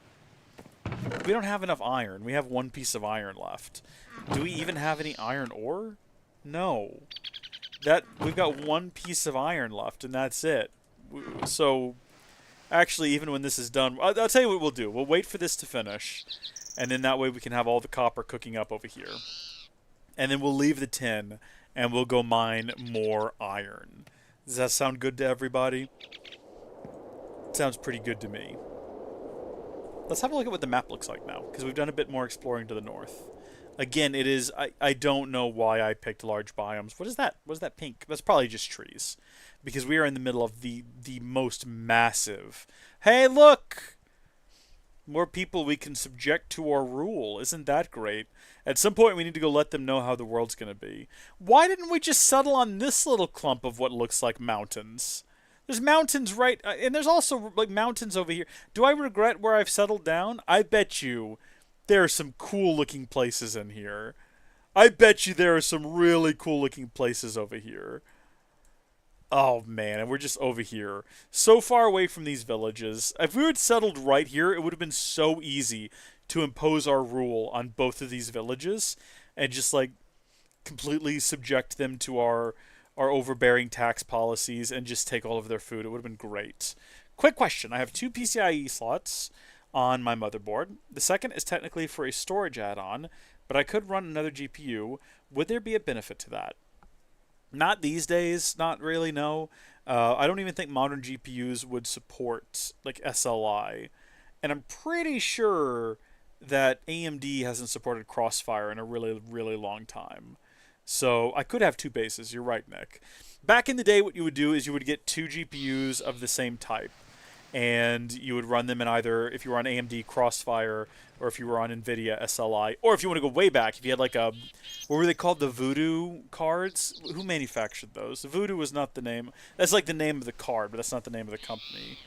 We don't have enough iron. We have one piece of iron left. Do we even have any iron ore? No. We've got one piece of iron left, and that's it. So, actually, even when this is done, I'll tell you what we'll do. We'll wait for this to finish, and then that way we can have all the copper cooking up over here. And then we'll leave the tin, and we'll go mine more iron. Does that sound good to everybody? It sounds pretty good to me. Let's have a look at what the map looks like now, because we've done a bit more exploring to the north. Again, it is... I don't know why I picked large biomes. What is that? What is that pink? That's probably just trees. Because we are in the middle of the most massive... Hey, look! More people we can subject to our rule. Isn't that great? At some point, we need to go let them know how the world's going to be. Why didn't we just settle on this little clump of what looks like mountains? There's mountains right... and there's also, like, mountains over here. Do I regret where I've settled down? I bet you there are some cool-looking places in here. I bet you there are some really cool-looking places over here. Oh, man, and we're just over here. So far away from these villages. If we had settled right here, it would have been so easy to impose our rule on both of these villages and just, like, completely subject them to our overbearing tax policies and just take all of their food. It would have been great. Quick question. I have 2 PCIe slots on my motherboard. The second is technically for a storage add-on, but I could run another GPU. Would there be a benefit to that? Not these days. Not really, no. I don't even think modern GPUs would support, like, SLI. And I'm pretty sure that AMD hasn't supported Crossfire in a really, really long time. So I could have 2 bases. You're right, Nick. Back in the day, what you would do is you would get 2 GPUs of the same type. And you would run them in either, if you were on AMD Crossfire, or if you were on NVIDIA SLI, or if you want to go way back, if you had like a, what were they called, the Voodoo cards? Who manufactured those? The Voodoo was not the name. That's like the name of the card, but that's not the name of the company.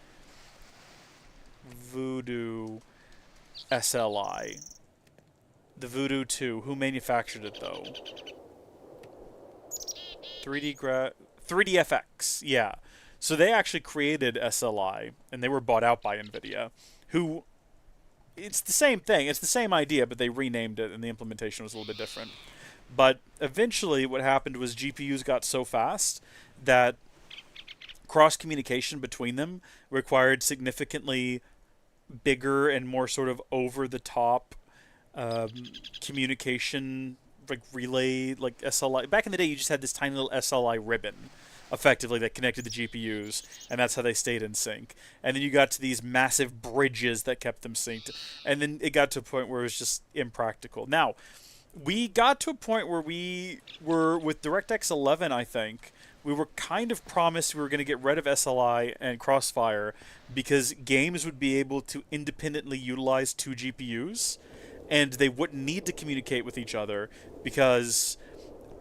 Voodoo SLI. The Voodoo 2. Who manufactured it, though? 3DFX. Yeah. So they actually created SLI, and they were bought out by NVIDIA, who, it's the same thing. It's the same idea, but they renamed it, and the implementation was a little bit different. But eventually what happened was GPUs got so fast that cross-communication between them required significantly bigger and more sort of over-the-top communication, like relay, like SLI. Back in the day, you just had this tiny little SLI ribbon, effectively, that connected the GPUs, and that's how they stayed in sync. And then you got to these massive bridges that kept them synced, and then it got to a point where it was just impractical. Now, we got to a point where we were, with DirectX 11, I think, we were kind of promised we were going to get rid of SLI and Crossfire because games would be able to independently utilize 2 GPUs, and they wouldn't need to communicate with each other because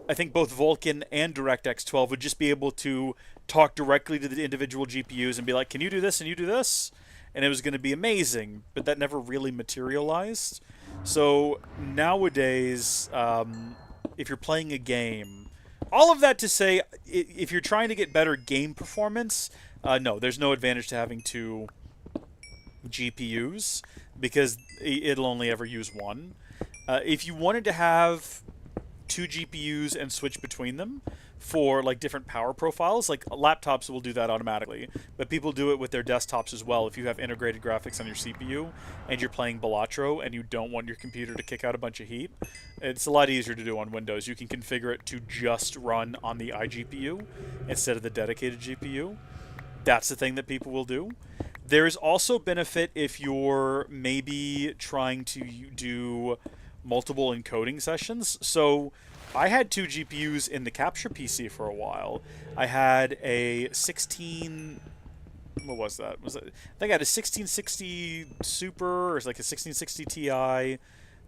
I think both Vulkan and DirectX 12 would just be able to talk directly to the individual GPUs and be like, can you do this and you do this? And it was going to be amazing, but that never really materialized. So nowadays, if you're playing a game, all of that to say, if you're trying to get better game performance, no, there's no advantage to having 2 GPUs because it'll only ever use one. If you wanted to have 2 GPUs and switch between them for like different power profiles, like laptops will do that automatically, but people do it with their desktops as well. If you have integrated graphics on your CPU and you're playing Balatro and you don't want your computer to kick out a bunch of heat, it's a lot easier to do on Windows. You can configure it to just run on the iGPU instead of the dedicated GPU. That's the thing that people will do. There is also benefit if you're maybe trying to do multiple encoding sessions. So I had 2 GPUs in the capture PC for a while. I had a 16... What was that? I think I had a 1660 Super, or like a 1660 Ti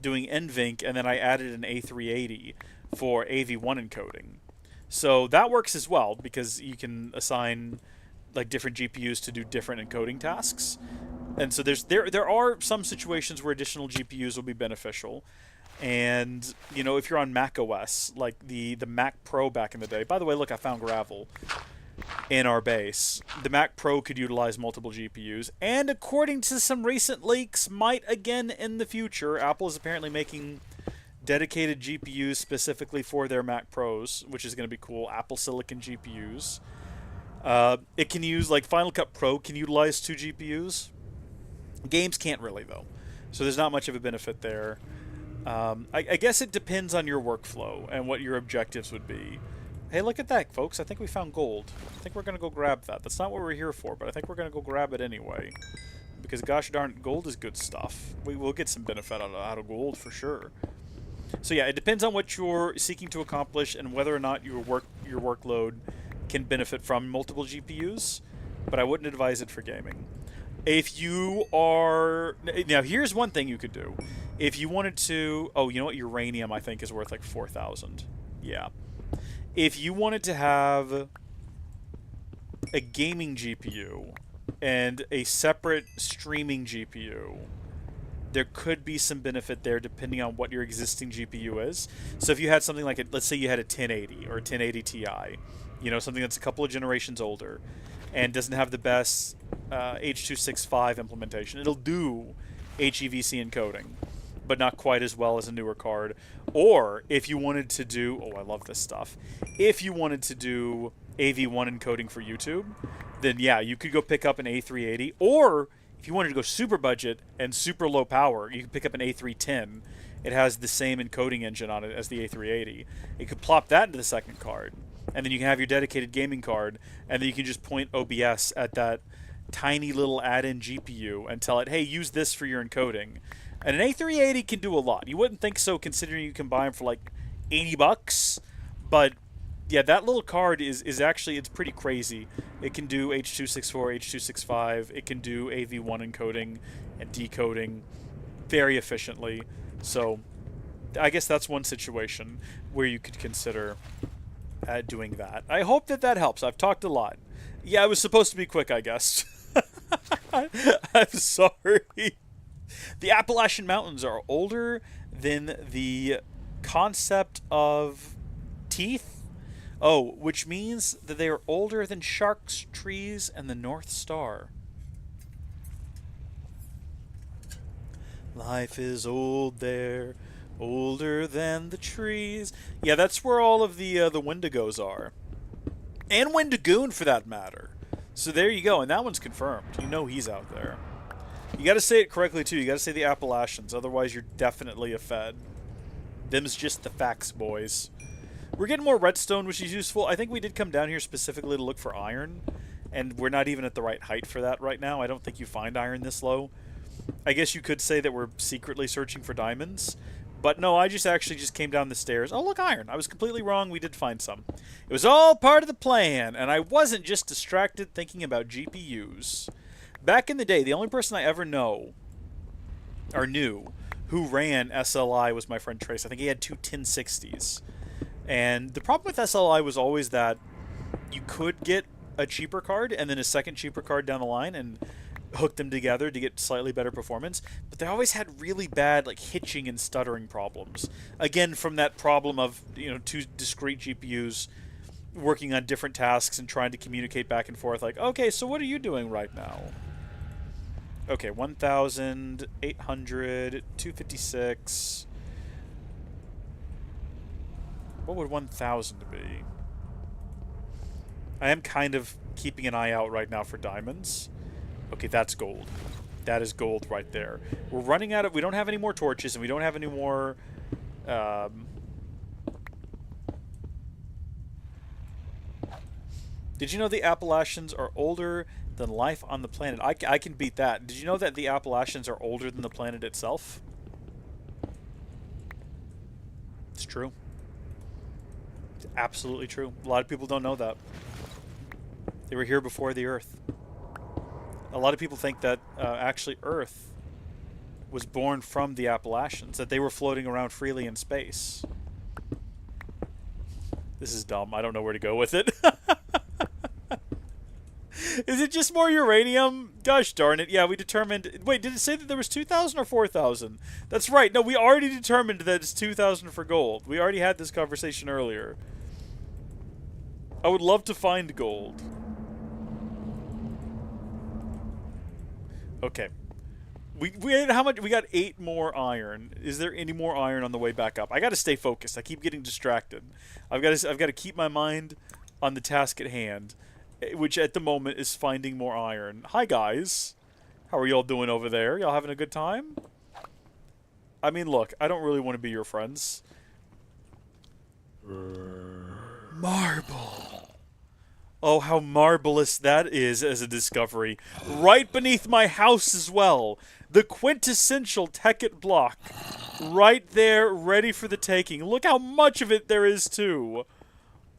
doing NVENC, and then I added an A380 for AV1 encoding. So that works as well, because you can assign like different GPUs to do different encoding tasks. And so there are some situations where additional GPUs will be beneficial. And, you know, if you're on Mac OS, like the Mac Pro back in the day. By the way, look, I found gravel in our base. The Mac Pro could utilize multiple GPUs, and according to some recent leaks, might again in the future. Apple is apparently making dedicated GPUs specifically for their Mac Pros, which is going to be cool. Apple Silicon GPUs. It can use, like, Final Cut Pro can utilize 2 GPUs. Games can't really, though. So there's not much of a benefit there. I guess it depends on your workflow and what your objectives would be. Hey, look at that, folks. I think we found gold. I think we're going to go grab that. That's not what we're here for, but I think we're going to go grab it anyway. Because, gosh darn, gold is good stuff. We will get some benefit out of gold for sure. So yeah, it depends on what you're seeking to accomplish and whether or not your workload can benefit from multiple GPUs. But I wouldn't advise it for gaming. If you are... Now, here's one thing you could do. If you wanted to... Oh, you know what? Uranium, I think, is worth like 4,000. Yeah. If you wanted to have a gaming GPU and a separate streaming GPU, there could be some benefit there depending on what your existing GPU is. So if you had something like, let's say you had a 1080 or a 1080 Ti, you know, something that's a couple of generations older and doesn't have the best H.265 implementation. It'll do HEVC encoding, but not quite as well as a newer card. Or if you wanted to do, oh, I love this stuff. If you wanted to do AV1 encoding for YouTube, then yeah, you could go pick up an A380. Or if you wanted to go super budget and super low power, you could pick up an A310. It has the same encoding engine on it as the A380. You could plop that into the second card, and then you can have your dedicated gaming card, and then you can just point OBS at that tiny little add-in GPU and tell it, hey, use this for your encoding. And an A380 can do a lot. You wouldn't think so considering you can buy them for like $80, but yeah, that little card is actually, it's pretty crazy. It can do H.264, H.265, it can do AV1 encoding and decoding very efficiently. So I guess that's one situation where you could consider doing that. I hope that that helps. I've talked a lot. Yeah, it was supposed to be quick, I guess. I'm sorry. The Appalachian Mountains are older than the concept of teeth. Oh, which means that they are older than sharks, trees, and the North Star. Life is old there, older than the trees. Yeah, that's where all of the Wendigos are. And Wendigoon, for that matter. So there you go, and that one's confirmed. You know he's out there. You gotta say it correctly, too. You gotta say the Appalachians, otherwise you're definitely a Fed. Them's just the facts, boys. We're getting more redstone, which is useful. I think we did come down here specifically to look for iron, and we're not even at the right height for that right now. I don't think you find iron this low. I guess you could say that we're secretly searching for diamonds, but no, I actually just came down the stairs. Oh, look, iron. I was completely wrong. We did find some. It was all part of the plan, and I wasn't just distracted thinking about GPUs. Back in the day, the only person I ever knew who ran SLI was my friend Trace. I think he had two 1060s. And the problem with SLI was always that you could get a cheaper card and then a second cheaper card down the line and hook them together to get slightly better performance, but they always had really bad like hitching and stuttering problems. Again, from that problem of, you know, two discrete GPUs working on different tasks and trying to communicate back and forth like, okay, so what are you doing right now? Okay, 1,800, 256. What would 1,000 be? I am kind of keeping an eye out right now for diamonds. Okay, that's gold. That is gold right there. We're running out of... We don't have any more torches, and we don't have any more... Did you know the Appalachians are older than life on the planet? I can beat that. Did you know that the Appalachians are older than the planet itself? It's true. It's absolutely true. A lot of people don't know that. They were here before the Earth. A lot of people think that actually Earth was born from the Appalachians, that they were floating around freely in space. This is dumb. I don't know where to go with it. Is it just more uranium? Gosh darn it. Yeah, we determined... Wait, did it say that there was 2,000 or 4,000? That's right. No, we already determined that it's 2,000 for gold. We already had this conversation earlier. I would love to find gold. Okay. We had how much? We got 8 more iron. Is there any more iron on the way back up? I got to stay focused. I keep getting distracted. I've got to keep my mind on the task at hand, which at the moment is finding more iron. Hi guys. How are y'all doing over there? Y'all having a good time? I mean, look, I don't really want to be your friends. Marble. Oh, how marvelous that is as a discovery. Right beneath my house as well. The quintessential Tekkit block. Right there, ready for the taking. Look how much of it there is, too.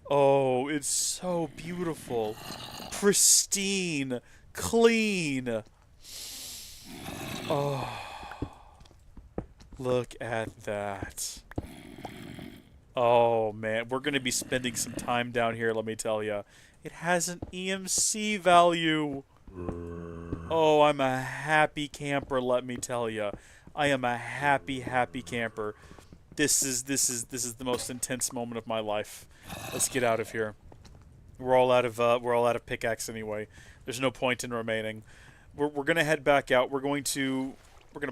Oh, it's so beautiful. Pristine. Clean. Oh. Look at that. Oh, man. We're going to be spending some time down here, let me tell you. It has an EMC value. Oh, I'm a happy camper, let me tell you. I am a happy, happy camper. This is the most intense moment of my life. Let's get out of here. We're all out of pickaxe anyway. There's no point in remaining. We're gonna head back out. We're gonna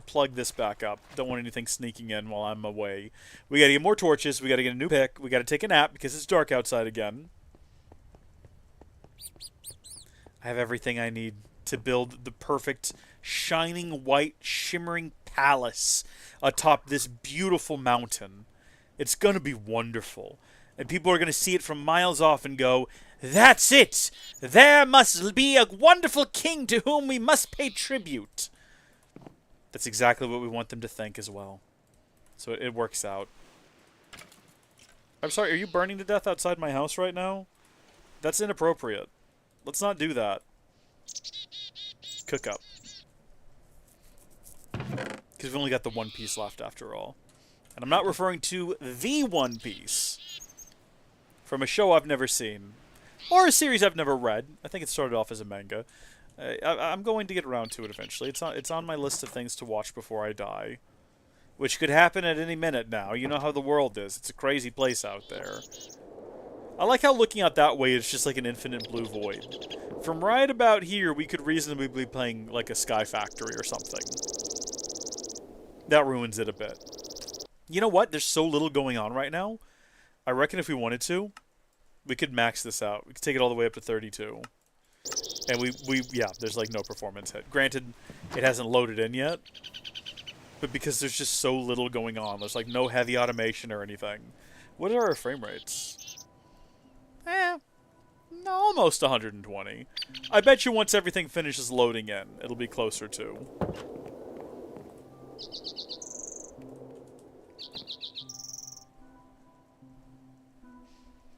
plug this back up. Don't want anything sneaking in while I'm away. We gotta get more torches. We gotta get a new pick. We gotta take a nap because it's dark outside again. I have everything I need to build the perfect, shining white, shimmering palace atop this beautiful mountain. It's gonna be wonderful. And people are gonna see it from miles off and go, "That's it! There must be a wonderful king to whom we must pay tribute." That's exactly what we want them to think as well. So it works out. I'm sorry, are you burning to death outside my house right now? That's inappropriate. Let's not do that. Cook up. Because we've only got the one piece left after all. And I'm not referring to the One Piece. From a show I've never seen. Or a series I've never read. I think it started off as a manga. I'm going to get around to it eventually. It's on my list of things to watch before I die. Which could happen at any minute now. You know how the world is. It's a crazy place out there. I like how looking out that way it's just like an infinite blue void. From right about here, we could reasonably be playing like a Sky Factory or something. That ruins it a bit. You know what? There's so little going on right now. I reckon if we wanted to, we could max this out. We could take it all the way up to 32. And yeah, there's like no performance hit. Granted, it hasn't loaded in yet. But because there's just so little going on. There's like no heavy automation or anything. What are our frame rates? Almost 120. I bet you once everything finishes loading in, it'll be closer to.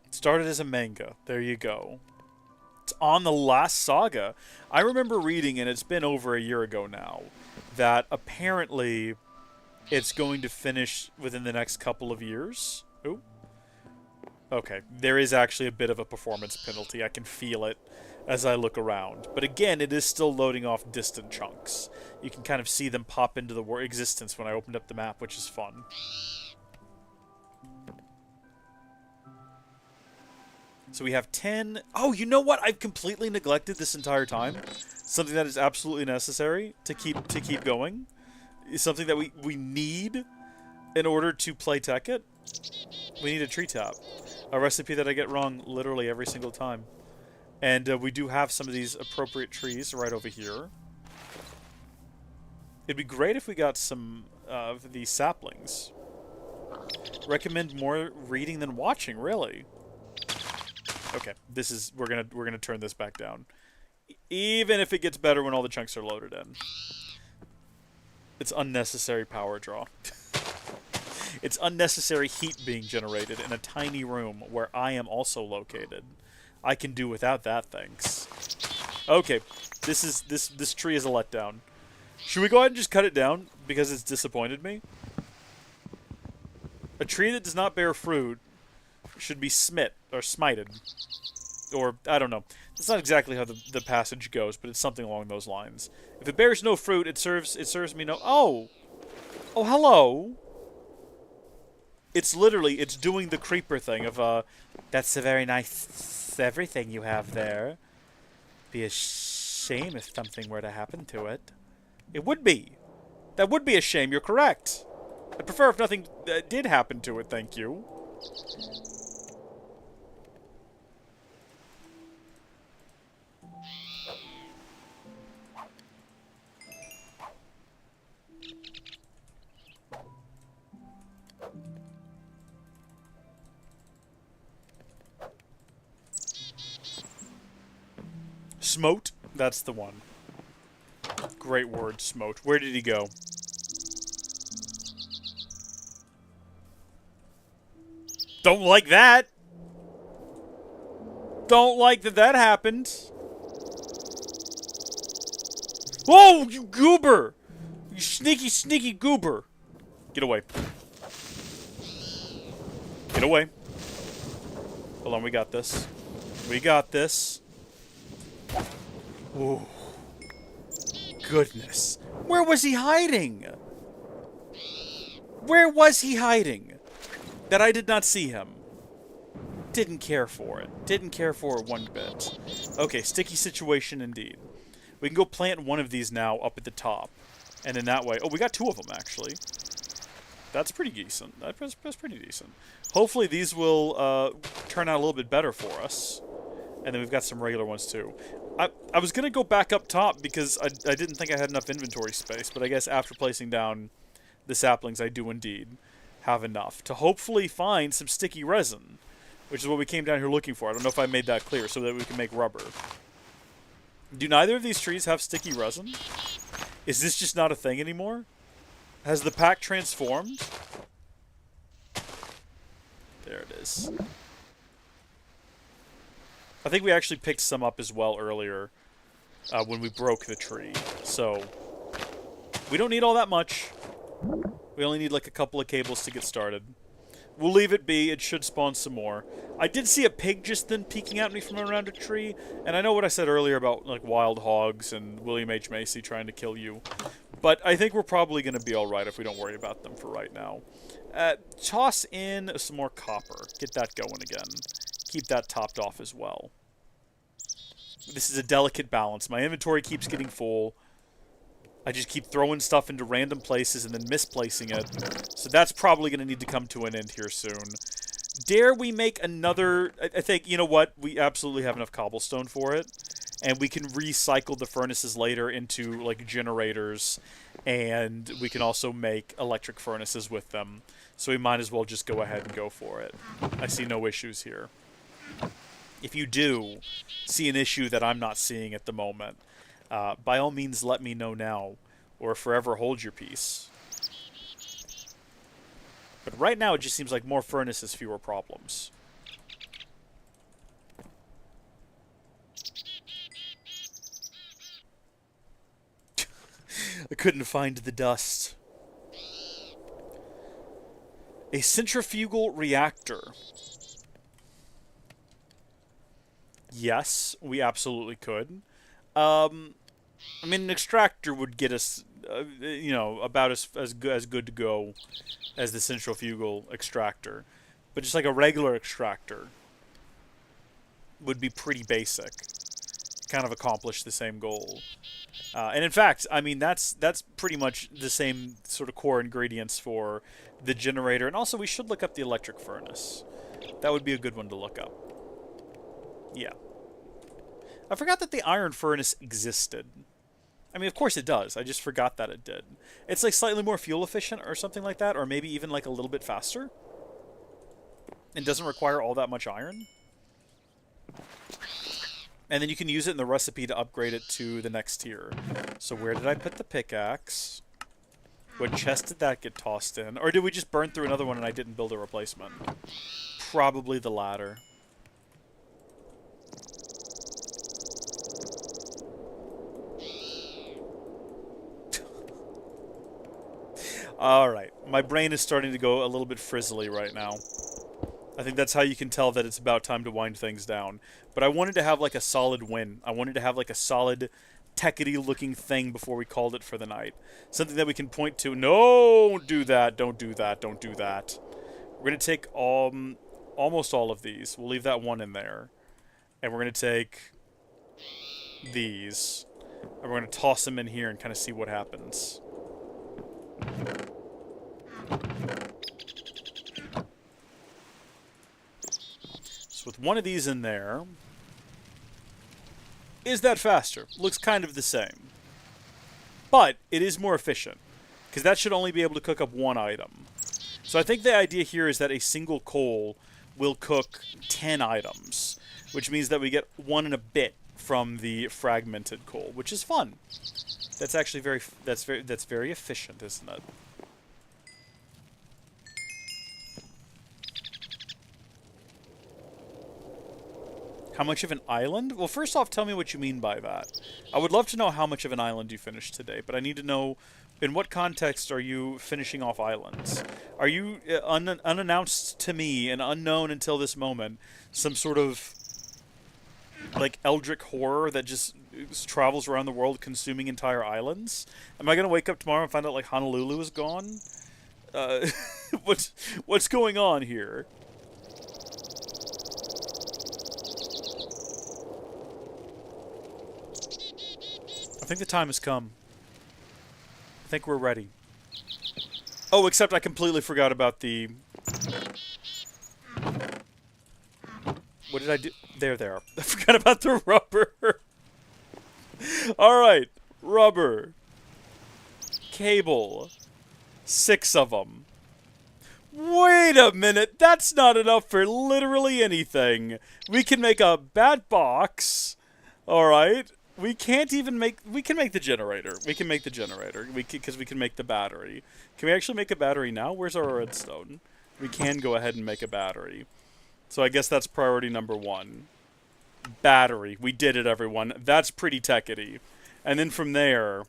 It started as a manga. There you go. It's on the last saga. I remember reading, and it's been over a year ago now, that apparently it's going to finish within the next couple of years. Ooh. Okay, there is actually a bit of a performance penalty. I can feel it as I look around. But again, it is still loading off distant chunks. You can kind of see them pop into the existence when I opened up the map, which is fun. So we have 10... Oh, you know what? I've completely neglected this entire time. Something that is absolutely necessary to keep going. Is something that we need in order to play Tekkit. We need a tree tap. A recipe that I get wrong literally every single time. And we do have some of these appropriate trees right over here. It'd be great if we got some of these saplings. Recommend more reading than watching, really. Okay, this is we're gonna turn this back down. Even if it gets better when all the chunks are loaded in. It's unnecessary power draw. It's unnecessary heat being generated in a tiny room where I am also located. I can do without that, thanks. Okay, this tree is a letdown. Should we go ahead and just cut it down because it's disappointed me? A tree that does not bear fruit should be smit or smited. Or, I don't know. It's not exactly how the passage goes, but it's something along those lines. If it bears no fruit, it serves me no... Oh! Oh, hello! It's literally, it's doing the creeper thing of, that's a very nice everything you have there. Be a shame if something were to happen to it. It would be. That would be a shame, you're correct. I'd prefer if nothing did happen to it, thank you. Smote? That's the one. Great word, smote. Where did he go? Don't like that! Don't like that that happened. Oh, you goober! You sneaky, sneaky goober! Get away. Get away. Hold on, we got this. We got this. Ooh. Goodness. Where was he hiding? Where was he hiding? That I did not see him. Didn't care for it. Didn't care for it one bit. Okay, sticky situation indeed. We can go plant one of these now up at the top. And in that way... Oh, we got 2 of them, actually. That's pretty decent. That's pretty decent. Hopefully these will turn out a little bit better for us. And then we've got some regular ones, too. I was going to go back up top because I didn't think I had enough inventory space. But I guess after placing down the saplings, I do indeed have enough to hopefully find some sticky resin. Which is what we came down here looking for. I don't know if I made that clear, so that we can make rubber. Do neither of these trees have sticky resin? Is this just not a thing anymore? Has the pack transformed? There it is. I think we actually picked some up as well earlier when we broke the tree. So, we don't need all that much. We only need like a couple of cables to get started. We'll leave it be. It should spawn some more. I did see a pig just then peeking at me from around a tree. And I know what I said earlier about like wild hogs and William H. Macy trying to kill you. But I think we're probably going to be alright if we don't worry about them for right now. Toss in some more copper. Get that going again. Keep that topped off as well. This is a delicate balance. My inventory keeps getting full. I just keep throwing stuff into random places and then misplacing it. So that's probably going to need to come to an end here soon. Dare we make another... I think, you know what? We absolutely have enough cobblestone for it. And we can recycle the furnaces later into, like, generators. And we can also make electric furnaces with them. So we might as well just go ahead and go for it. I see no issues here. If you do see an issue that I'm not seeing at the moment... by all means, let me know now, or forever hold your peace. But right now, it just seems like more furnaces, fewer problems. I couldn't find the dust. A centrifugal reactor. Yes, we absolutely could. I mean, an extractor would get us, you know, about as good to go as the centrifugal extractor. But just like a regular extractor would be pretty basic. Kind of accomplish the same goal. And in fact, I mean, that's pretty much the same sort of core ingredients for the generator. And also, we should look up the electric furnace. That would be a good one to look up. Yeah. I forgot that the iron furnace existed. I mean, of course it does. I just forgot that it did. It's like slightly more fuel efficient or something like that, or maybe even like a little bit faster. And doesn't require all that much iron. And then you can use it in the recipe to upgrade it to the next tier. So where did I put the pickaxe? What chest did that get tossed in? Or did we just burn through another one and I didn't build a replacement? Probably the latter. Alright, my brain is starting to go a little bit frizzly right now. I think that's how you can tell that it's about time to wind things down. But I wanted to have like a solid win. I wanted to have like a solid Tekkity looking thing before we called it for the night. Something that we can point to. No, don't do that. Don't do that. Don't do that. We're going to take almost all of these. We'll leave that one in there. And we're going to take these. And we're going to toss them in here and kind of see what happens. So with one of these in there... Is that faster? Looks kind of the same. But it is more efficient, because that should only be able to cook up one item. So I think the idea here is that a single coal will cook 10 items, which means that we get 1 and a bit from the fragmented coal, which is fun. That's actually that's very efficient, isn't it? How much of an island? Well, first off, tell me what you mean by that. I would love to know how much of an island you finished today, but I need to know, in what context are you finishing off islands? Are you, unannounced to me and unknown until this moment, some sort of, like, eldritch horror that just travels around the world consuming entire islands? Am I going to wake up tomorrow and find out, like, Honolulu is gone? What's going on here? I think the time has come. I think we're ready. Oh, except I completely forgot about the... What did I do? There. I forgot about the rubber. Alright. Rubber. Cable. 6 of them. Wait a minute. That's not enough for literally anything. We can make a bat box. Alright. We can't even make... We can make the generator. We can make the generator. Because we can make the battery. Can we actually make a battery now? Where's our redstone? We can go ahead and make a battery. So I guess that's priority number 1. Battery. We did it, everyone. That's pretty Tekkity. And then from there,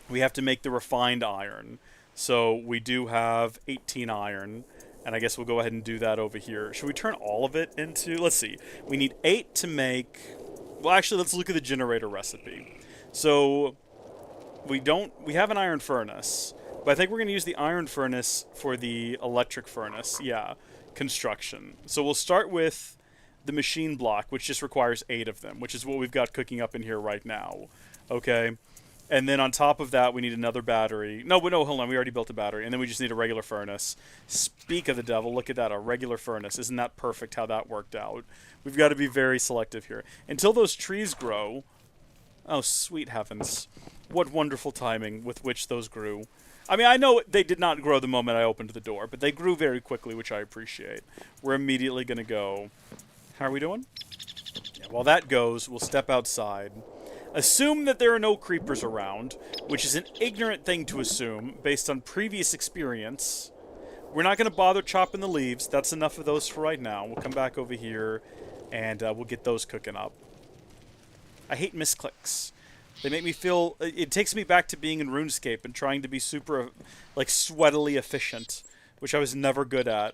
we have to make the refined iron. So we do have 18 iron. And I guess we'll go ahead and do that over here. Should we turn all of it into... Let's see. We need 8 to make... Well, actually, let's look at the generator recipe. So, we have an iron furnace, but I think we're going to use the iron furnace for the electric furnace. Yeah, construction. So we'll start with the machine block, which just requires 8 of them, which is what we've got cooking up in here right now. Okay? And then on top of that, we need another battery. No, hold on. We already built a battery. And then we just need a regular furnace. Speak of the devil, look at that, a regular furnace. Isn't that perfect how that worked out? We've got to be very selective here. Until those trees grow... Oh, sweet heavens. What wonderful timing with which those grew. I mean, I know they did not grow the moment I opened the door, but they grew very quickly, which I appreciate. We're immediately going to go... How are we doing? Yeah, while that goes, we'll step outside. Assume that there are no creepers around, which is an ignorant thing to assume, based on previous experience. We're not going to bother chopping the leaves. That's enough of those for right now. We'll come back over here, and we'll get those cooking up. I hate misclicks. They make me feel... It takes me back to being in RuneScape and trying to be super, like, sweatily efficient, which I was never good at.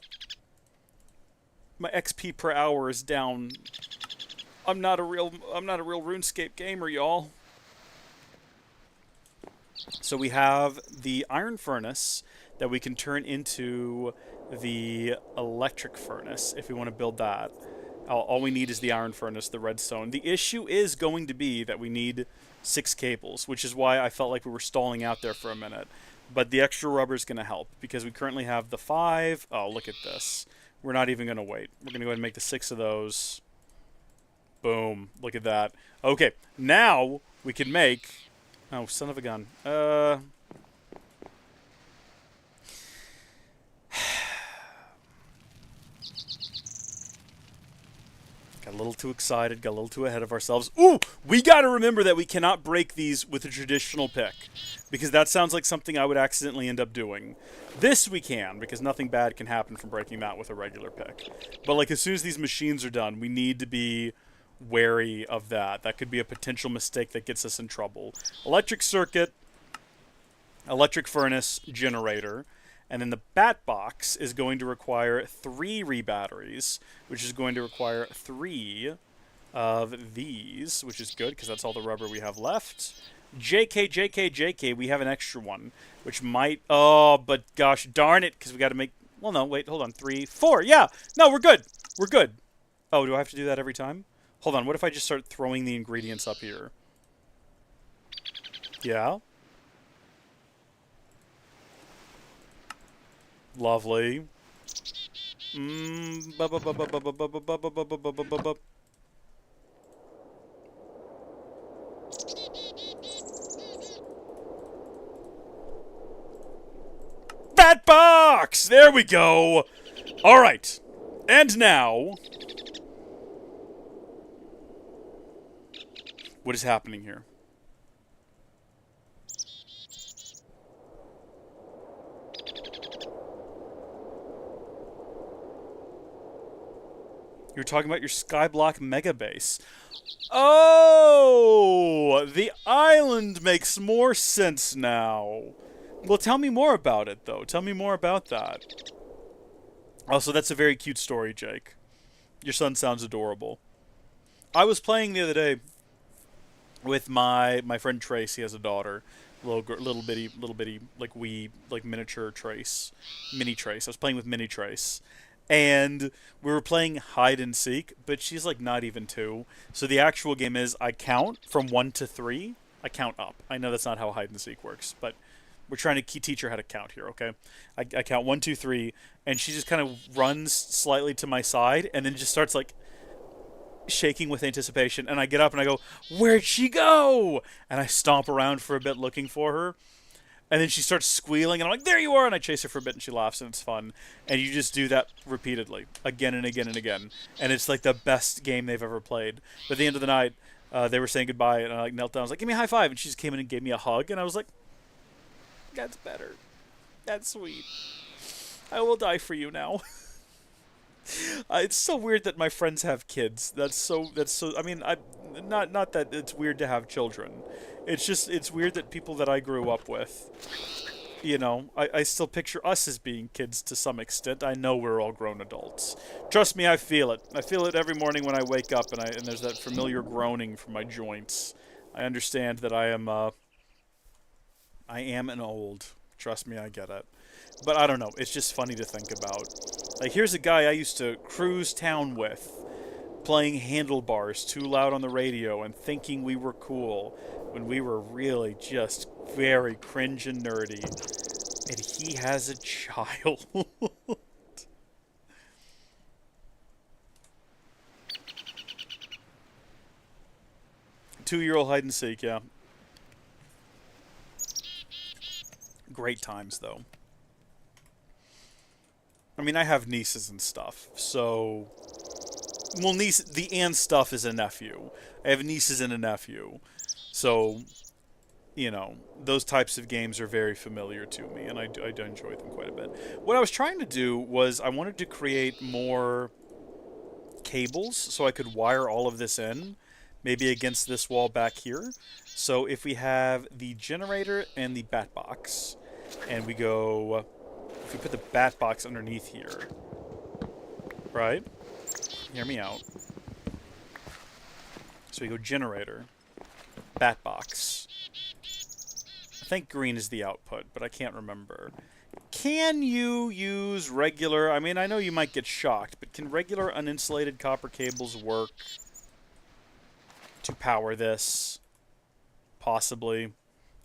My XP per hour is down... I'm not a real RuneScape gamer, y'all. So we have the iron furnace that we can turn into the electric furnace if we want to build that. All we need is the iron furnace, the redstone. The issue is going to be that we need 6 cables, which is why I felt like we were stalling out there for a minute. But the extra rubber is going to help because we currently have the 5. Oh, look at this. We're not even going to wait. We're going to go ahead and make the 6 of those. Boom. Look at that. Okay, now we can make... Oh, son of a gun. Got a little too excited, got a little too ahead of ourselves. Ooh! We gotta remember that we cannot break these with a traditional pick, because that sounds like something I would accidentally end up doing. This we can, because nothing bad can happen from breaking that with a regular pick. But, like, as soon as these machines are done, we need to be wary of that. That could be a potential mistake that gets us in trouble. Electric circuit, electric furnace, generator, And then the bat box is going to require 3 rebatteries, which is going to require 3 of these, which is good because that's all the rubber we have left. JK, JK, JK, we have an extra one, which might... Oh, but gosh darn it, because we got to make... Well, no, wait, hold on. 3, 4, yeah! No, we're good! We're good! Oh, do I have to do that every time? Hold on, what if I just start throwing the ingredients up here? Yeah? Lovely. Bat box! There we go! Alright. And now... What is happening here? You're talking about your Skyblock Mega Base. Oh! The island makes more sense now. Well, tell me more about it, though. Tell me more about that. Also, that's a very cute story, Jake. Your son sounds adorable. I was playing the other day with my friend Trace. He has a daughter, little bitty like miniature Trace, mini Trace. I was playing with mini Trace, and we were playing hide and seek. But she's like not even 2, so the actual game is I count from 1 to 3. I count up. I know that's not how hide and seek works, but we're trying to teach her how to count here. Okay, I count 1, 2, 3, and she just kind of runs slightly to my side, and then just starts like shaking with anticipation, and I get up and I go, "Where'd she go?" And I stomp around for a bit looking for her, and then she starts squealing, and I'm like, "There you are!" And I chase her for a bit, and she laughs, and it's fun. And you just do that repeatedly, again and again and again, and it's like the best game they've ever played. But at the end of the night, they were saying goodbye, and I like knelt down. I was like, "Give me a high five," and she just came in and gave me a hug, and I was like, "That's better. That's sweet. I will die for you now." It's so weird that my friends have kids. That's so. I mean, not that it's weird to have children. It's just it's weird that people that I grew up with, you know, I still picture us as being kids to some extent. I know we're all grown adults. Trust me, I feel it. I feel it every morning when I wake up, and there's that familiar groaning from my joints. I understand that I am an old. Trust me, I get it. But I don't know. It's just funny to think about. Like, here's a guy I used to cruise town with, playing Handlebars too loud on the radio and thinking we were cool when we were really just very cringe and nerdy. And he has a child. 2-year-old hide and seek, yeah. Great times, though. I mean, I have nieces and stuff, so... Well, the and stuff is a nephew. I have nieces and a nephew. So, you know, those types of games are very familiar to me, and I do enjoy them quite a bit. What I was trying to do was I wanted to create more cables so I could wire all of this in, maybe against this wall back here. So if we have the generator and the bat box, and we go... If we put the bat box underneath here, right? Hear me out. So we go generator, bat box. I think green is the output, but I can't remember. Can you use regular... I mean, I know you might get shocked, but can regular uninsulated copper cables work to power this? Possibly.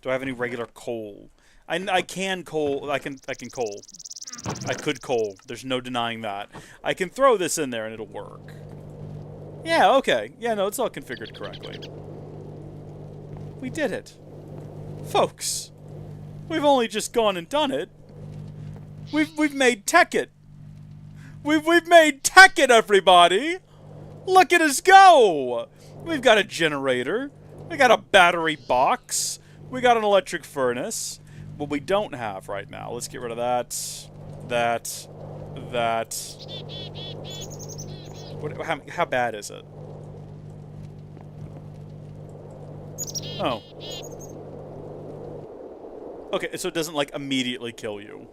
Do I have any regular coal? I can coal. I can coal. I could coal. There's no denying that. I can throw this in there and it'll work. Yeah, okay. Yeah, no, it's all configured correctly. We did it. Folks, we've only just gone and done it. We've made Tekkit. We've made Tekkit, everybody. Look at us go. We've got a generator. We got a battery box. We got an electric furnace. What we don't have right now, let's get rid of that. How bad is it? Oh. Okay, so it doesn't, like, immediately kill you.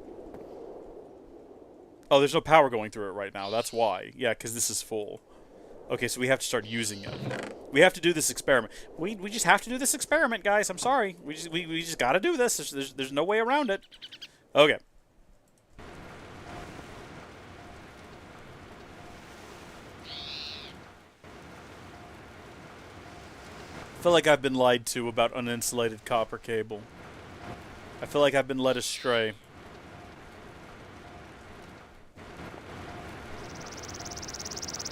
Oh, there's no power going through it right now. That's why. Yeah, because this is full. Okay, so we have to start using it. We have to do this experiment. We just have to do this experiment, guys. I'm sorry. We just got to do this. There's no way around it. Okay. I feel like I've been lied to about uninsulated copper cable. I feel like I've been led astray.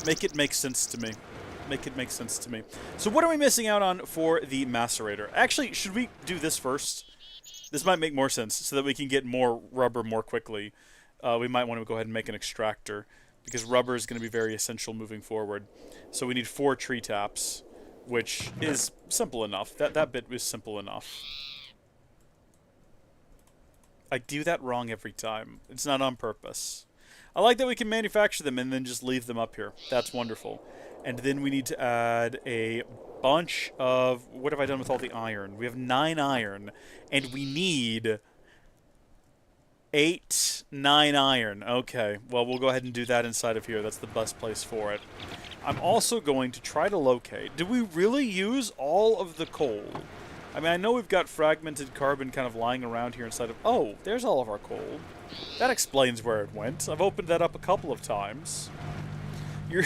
Make it make sense to me. Make it make sense to me. So what are we missing out on for the macerator? Actually, should we do this first? This might make more sense so that we can get more rubber more quickly. We might want to go ahead and make an extractor because rubber is going to be very essential moving forward. So we need 4 tree taps, which is simple enough. That bit is simple enough. I do that wrong every time. It's not on purpose. I like that we can manufacture them and then just leave them up here. That's wonderful. And then we need to add a bunch of... What have I done with all the iron? We have 9 iron. And we need 9 iron. Okay. Well, we'll go ahead and do that inside of here. That's the best place for it. I'm also going to try to locate. Did we really use all of the coal? I mean, I know we've got fragmented carbon kind of lying around here inside of... Oh, there's all of our coal. That explains where it went. I've opened that up a couple of times. You're...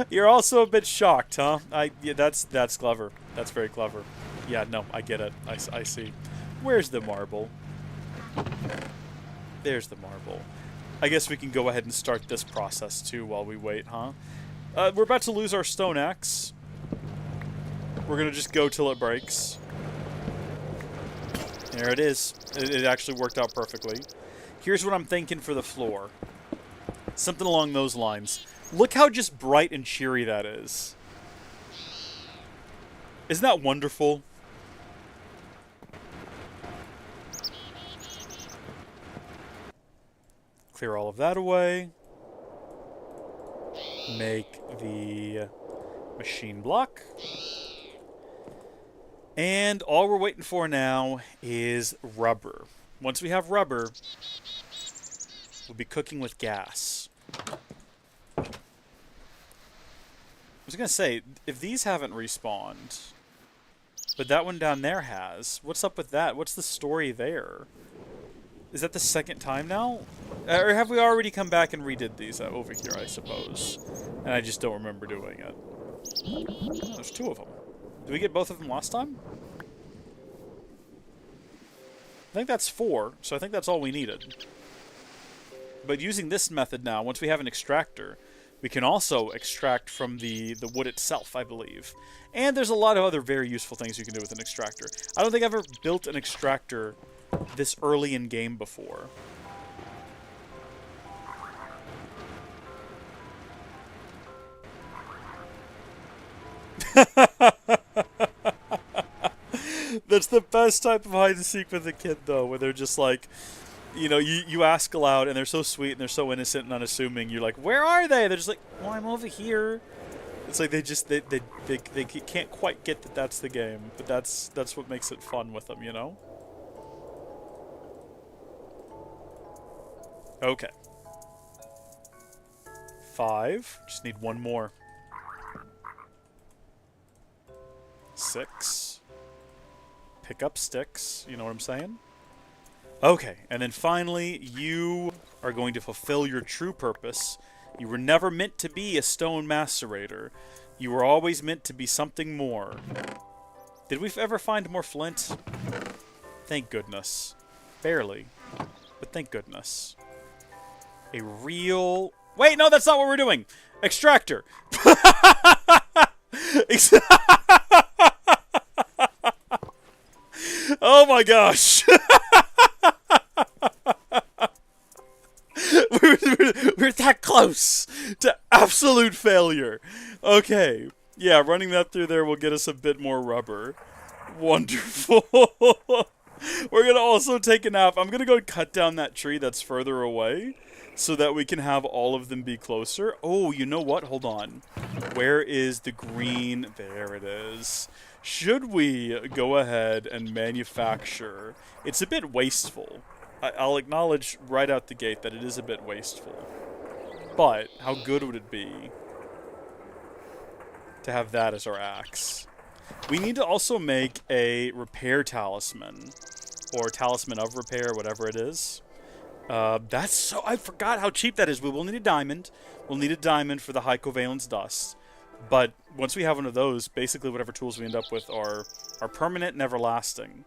You're also a bit shocked, huh? Yeah, that's clever. That's very clever. Yeah, no, I get it. I see. Where's the marble? There's the marble. I guess we can go ahead and start this process, too, while we wait, huh? We're about to lose our stone axe. We're gonna just go till it breaks. There it is. It actually worked out perfectly. Here's what I'm thinking for the floor. Something along those lines. Look how just bright and cheery that is. Isn't that wonderful? Clear all of that away. Make the machine block. And all we're waiting for now is rubber. Once we have rubber, we'll be cooking with gas. I was going to say, if these haven't respawned, but that one down there has, what's up with that? What's the story there? Is that the second time now? Or have we already come back and redid these over here, I suppose? And I just don't remember doing it. Oh, there's 2 of them. Did we get both of them last time? I think that's 4, so I think that's all we needed. But using this method now, once we have an extractor, we can also extract from the wood itself, I believe. And there's a lot of other very useful things you can do with an extractor. I don't think I've ever built an extractor this early in game before. That's the best type of hide and seek with a kid, though, where they're just like, you know, you ask aloud and they're so sweet and they're so innocent and unassuming. You're like, where are they? They're just like, well, I'm over here. It's like they can't quite get that that's the game, but that's what makes it fun with them, you know? Okay. 5. Just need 1 more. 6. Pick up sticks. You know what I'm saying? Okay. And then finally, you are going to fulfill your true purpose. You were never meant to be a stone macerator. You were always meant to be something more. Did we ever find more flint? Thank goodness. Barely. But thank goodness. A real... Wait, no, that's not what we're doing! Extractor! Oh my gosh! we're that close to absolute failure. Okay. Yeah, running that through there will get us a bit more rubber. Wonderful. We're going to also take a nap. I'm going to go cut down that tree that's further away so that we can have all of them be closer. Oh, you know what? Hold on. Where is the green? There it is. Should we go ahead and manufacture? It's a bit wasteful, I'll acknowledge right out the gate that it is a bit wasteful. But how good would it be to have that as our axe? We need to also make a repair talisman, or talisman of repair, whatever it is. That's so... I forgot how cheap that is. We will need a diamond. We'll need a diamond for the high covalence dust. But once we have one of those, basically whatever tools we end up with are permanent and everlasting,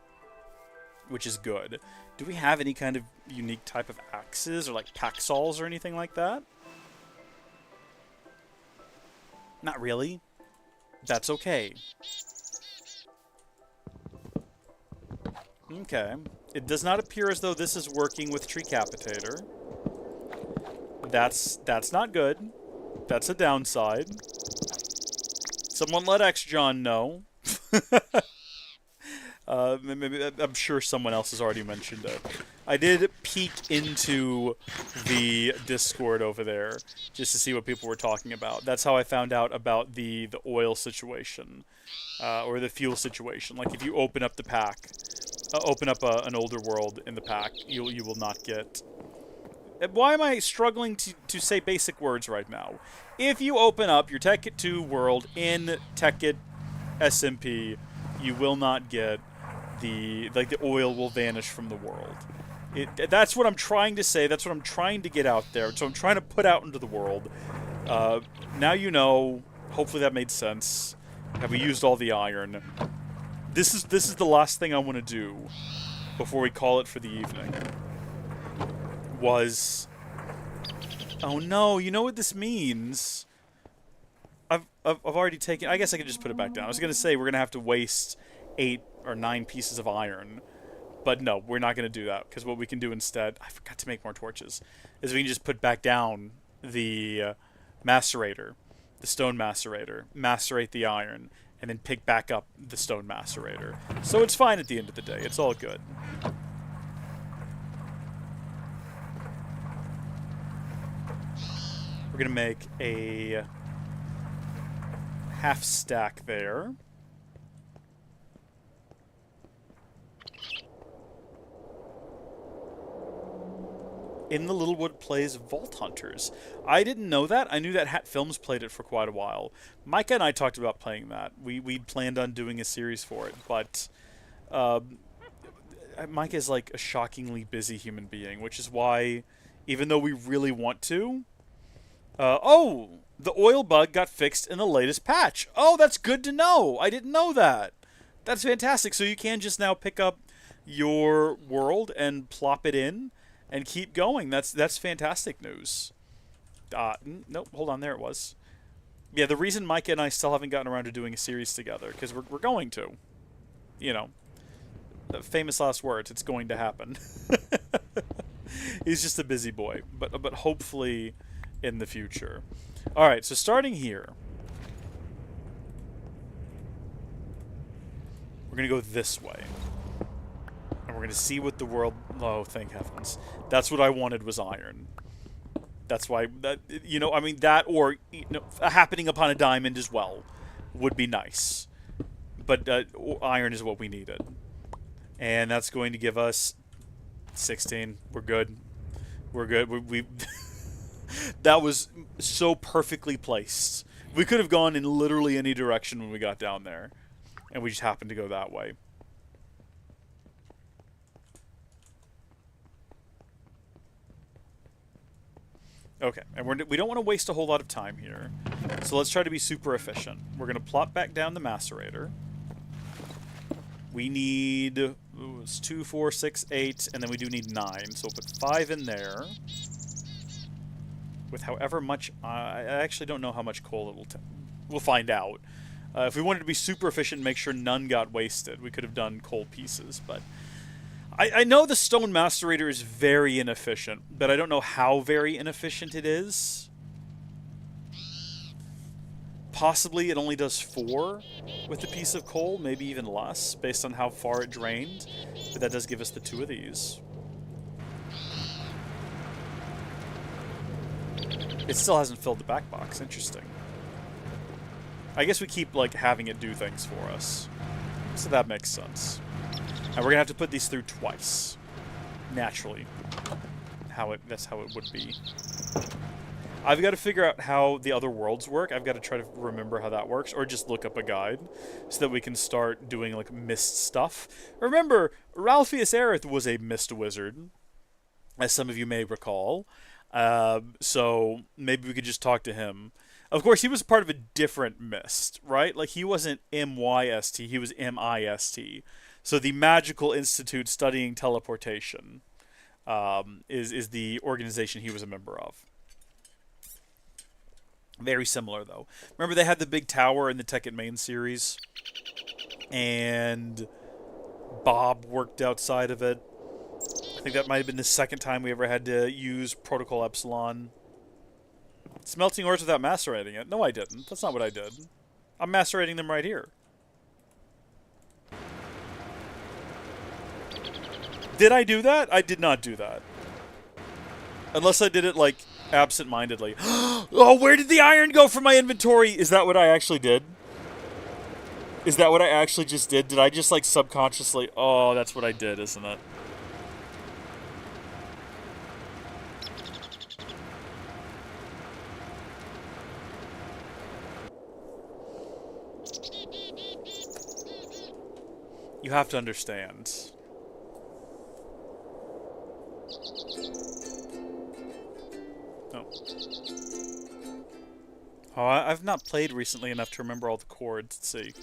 which is good. Do we have any kind of unique type of axes, or like packsaws or anything like that? Not really. That's okay. Okay. It does not appear as though this is working with Treecapitator. That's not good. That's a downside. Someone let xJon know. Maybe, I'm sure someone else has already mentioned it. I did peek into the Discord over there just to see what people were talking about. That's how I found out about the oil situation, or the fuel situation. Like if you open up the pack, open up an older world in the pack, you will not get. Why am I struggling to say basic words right now? If you open up your Tekkit 2 world in Tekkit SMP, you will not get the oil will vanish from the world. That's what I'm trying to say. That's what I'm trying to get out there. So I'm trying to put out into the world. Now you know. Hopefully that made sense. Have we used all the iron? This is the last thing I want to do before we call it for the evening. Oh no! You know what this means? I've already taken. I guess I could just put it back down. I was gonna say we're gonna have to waste 8 or 9 pieces of iron. But no, we're not going to do that, because what we can do instead, I forgot to make more torches, is we can just put back down the macerator, the stone macerator, macerate the iron, and then pick back up the stone macerator. So it's fine at the end of the day. It's all good. We're going to make a half stack there. In the Littlewood plays Vault Hunters. I didn't know that. I knew that Hat Films played it for quite a while. Micah and I talked about playing that. We planned on doing a series for it, but Micah is like a shockingly busy human being, which is why, even though we really want to... oh! The oil bug got fixed in the latest patch. Oh, that's good to know! I didn't know that! That's fantastic. So you can just now pick up your world and plop it in and keep going. That's fantastic news. Nope, hold on, there it was. Yeah, the reason Micah and I still haven't gotten around to doing a series together, because we're going to. You know, the famous last words, it's going to happen. He's just a busy boy, but hopefully in the future. Alright, so starting here, we're going to go this way. We're going to see what the world... Oh, thank heavens. That's what I wanted, was iron. That's why... you know, I mean, that or happening upon a diamond as well would be nice. But iron is what we needed. And that's going to give us 16. We're good. We're good. We that was so perfectly placed. We could have gone in literally any direction when we got down there. And we just happened to go that way. Okay, and we don't want to waste a whole lot of time here, so let's try to be super efficient. We're going to plop back down the macerator. We need... Ooh, it's 2, 4, 6, 8, and then we do need 9, so we'll put 5 in there. With however much... I actually don't know how much coal it will take. We'll find out. If we wanted to be super efficient and make sure none got wasted, we could have done coal pieces, but... I know the stone macerator is very inefficient, but I don't know how very inefficient it is. Possibly it only does 4 with a piece of coal, maybe even less, based on how far it drained. But that does give us the 2 of these. It still hasn't filled the back box. Interesting. I guess we keep, like, having it do things for us. So that makes sense. And we're going to have to put these through twice. naturally. That's how it would be. I've got to figure out how the other worlds work. I've got to try to remember how that works, or just look up a guide so that we can start doing like mist stuff. Remember, Ralphius Aerith was a mist wizard, as some of you may recall. So maybe we could just talk to him. Of course, he was part of a different mist, right? Like, he wasn't MYST, he was MIST. So the Magical Institute Studying Teleportation is the organization he was a member of. Very similar, though. Remember, they had the big tower in the Tekkit main series? And Bob worked outside of it. I think that might have been the second time we ever had to use Protocol Epsilon. Smelting ores without macerating it? No, I didn't. That's not what I did. I'm macerating them right here. Did I do that? I did not do that. Unless I did it, like, absent-mindedly. Oh, where did the iron go from my inventory? Is that what I actually did? Is that what I actually just did? Did I just, like, subconsciously... Oh, that's what I did, isn't it? You have to understand. Oh, I've not played recently enough to remember all the chords. Let's see.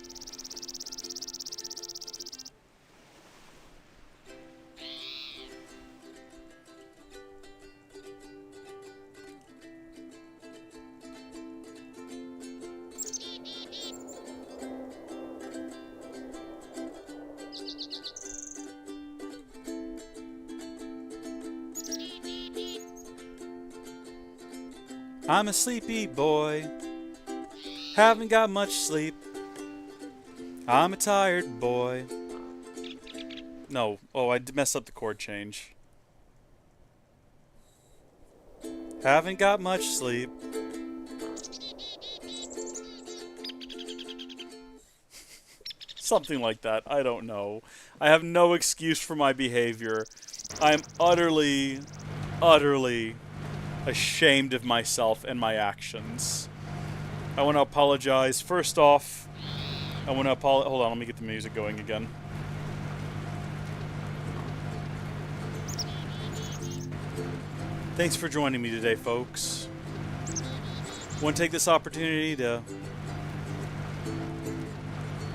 I'm a sleepy boy, haven't got much sleep. I'm a tired boy. No, oh, I messed up the chord change. Haven't got much sleep. Something like that, I don't know. I have no excuse for my behavior. I'm utterly ashamed of myself and my actions. I want to apologize. First off, I want to apologize. Hold on, let me get the music going again. Thanks for joining me today, folks. I want to take this opportunity to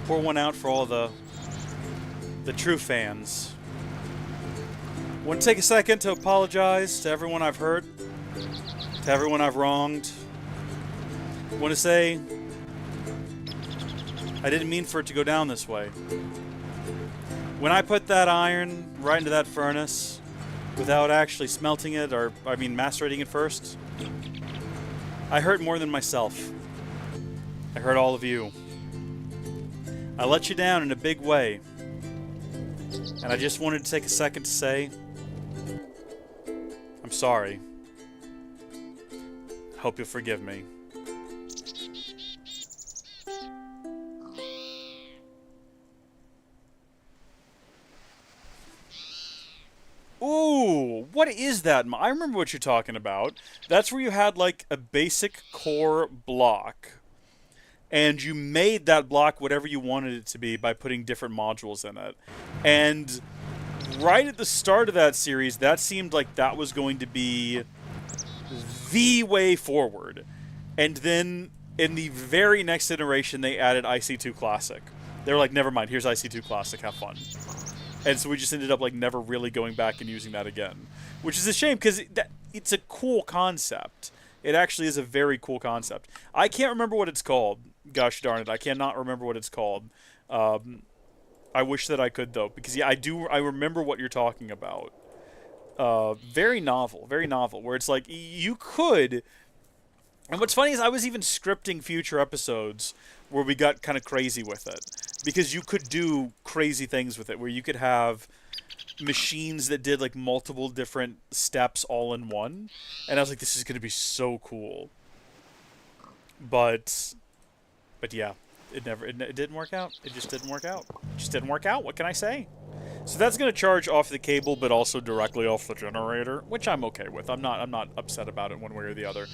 pour one out for all the true fans. I want to take a second to apologize to everyone I've hurt, to everyone I've wronged. I want to say I didn't mean for it to go down this way. When I put that iron right into that furnace without actually smelting it, or, I mean, macerating it first, I hurt more than myself. I hurt all of you. I let you down in a big way. And I just wanted to take a second to say, I'm sorry. I hope you'll forgive me. Ooh, what is that? I remember what you're talking about. That's where you had, like, a basic core block. And you made that block whatever you wanted it to be by putting different modules in it. And right at the start of that series, that seemed like that was going to be the way forward. And then in the very next iteration, they added IC2 Classic. They were like, never mind, here's IC2 Classic, have fun. And so we just ended up like never really going back and using that again. Which is a shame, because it's a cool concept. It actually is a very cool concept. I can't remember what it's called. Gosh darn it, I cannot remember what it's called. I wish that I could, though, because yeah, I remember what you're talking about. Very novel, where it's like, you could... And what's funny is I was even scripting future episodes where we got kind of crazy with it. Because you could do crazy things with it, where you could have machines that did like multiple different steps all in one. And I was like, this is going to be so cool. But yeah, it didn't work out. It just didn't work out. It just didn't work out. What can I say? So that's going to charge off the cable, but also directly off the generator, which I'm okay with. I'm not upset about it one way or the other.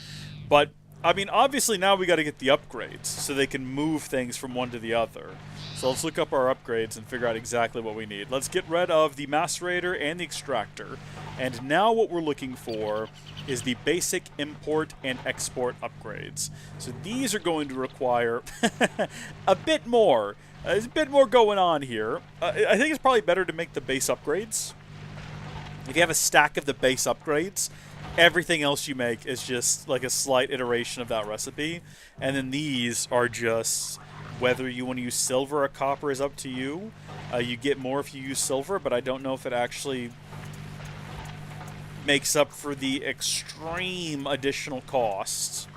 But I mean, obviously now we got to get the upgrades so they can move things from one to the other. So let's look up our upgrades and figure out exactly what we need. Let's get rid of the macerator and the extractor. And now what we're looking for is the basic import and export upgrades. So these are going to require a bit more. There's a bit more going on here. I think it's probably better to make the base upgrades. If you have a stack of the base upgrades, everything else you make is just like a slight iteration of that recipe. And then these are just, whether you want to use silver or copper is up to you. You get more if you use silver, but I don't know if it actually makes up for the extreme additional costs.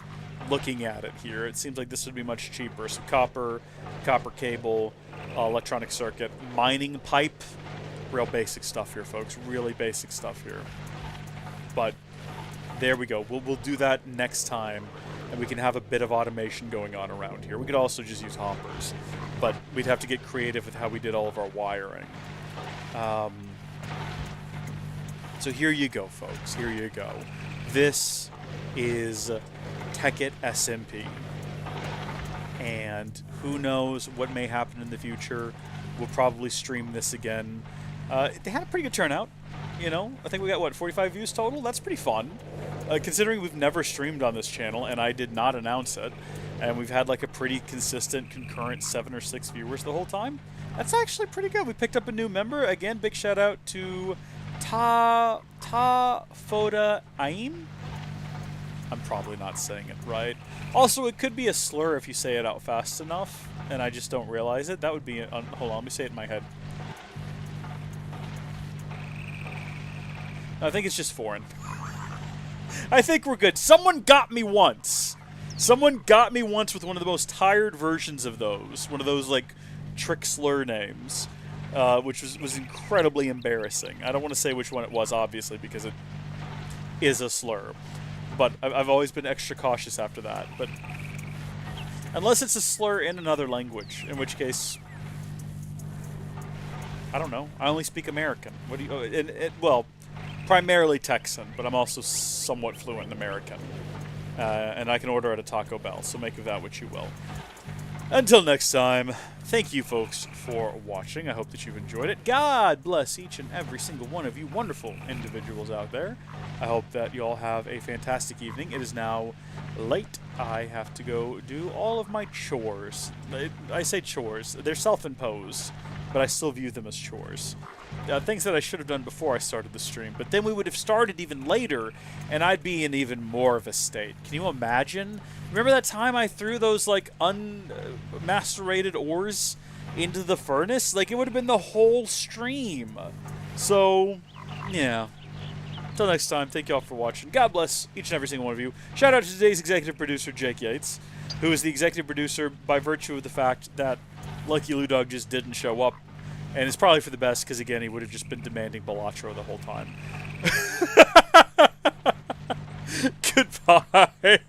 Looking at it here, it seems like this would be much cheaper. So copper cable, electronic circuit, mining pipe, real basic stuff here, folks. Really basic stuff here. But there we go. We'll do that next time, and we can have a bit of automation going on around here. We could also just use hoppers, but we'd have to get creative with how we did all of our wiring. So here you go, folks. Here you go. This is Tekkit SMP. And who knows what may happen in the future. We'll probably stream this again. They had a pretty good turnout. You know, I think we got, what, 45 views total? That's pretty fun. Considering we've never streamed on this channel, and I did not announce it, and we've had like a pretty consistent concurrent 7 or 6 viewers the whole time. That's actually pretty good. We picked up a new member. Again, big shout out to Foda Aim. I'm probably not saying it right. Also, it could be a slur if you say it out fast enough, and I just don't realize it. That would be... hold on, let me say it in my head. I think it's just foreign. I think we're good. Someone got me once. Someone got me once with one of the most tired versions of those. One of those, like, trick slur names. Which was incredibly embarrassing. I don't want to say which one it was, obviously, because it is a slur. But I've always been extra cautious after that. But unless it's a slur in another language, in which case, I don't know. I only speak American. What do you? Well, primarily Texan, but I'm also somewhat fluent in American. And I can order at a Taco Bell, so make of that what you will. Until next time, thank you folks for watching. I hope that you've enjoyed it. God bless each and every single one of you wonderful individuals out there. I hope that you all have a fantastic evening. It is now late. I have to go do all of my chores. I say chores. They're self-imposed, but I still view them as chores. Things that I should have done before I started the stream, but then we would have started even later, and I'd be in even more of a state. Can you imagine? Remember that time I threw those, like, unmacerated ores into the furnace? Like, it would have been the whole stream. So, yeah. Until next time, thank you all for watching. God bless each and every single one of you. Shout out to today's executive producer, Jake Yates, who is the executive producer by virtue of the fact that Lucky Lou Dog just didn't show up. And it's probably for the best, because, again, he would have just been demanding Balatro the whole time. Goodbye.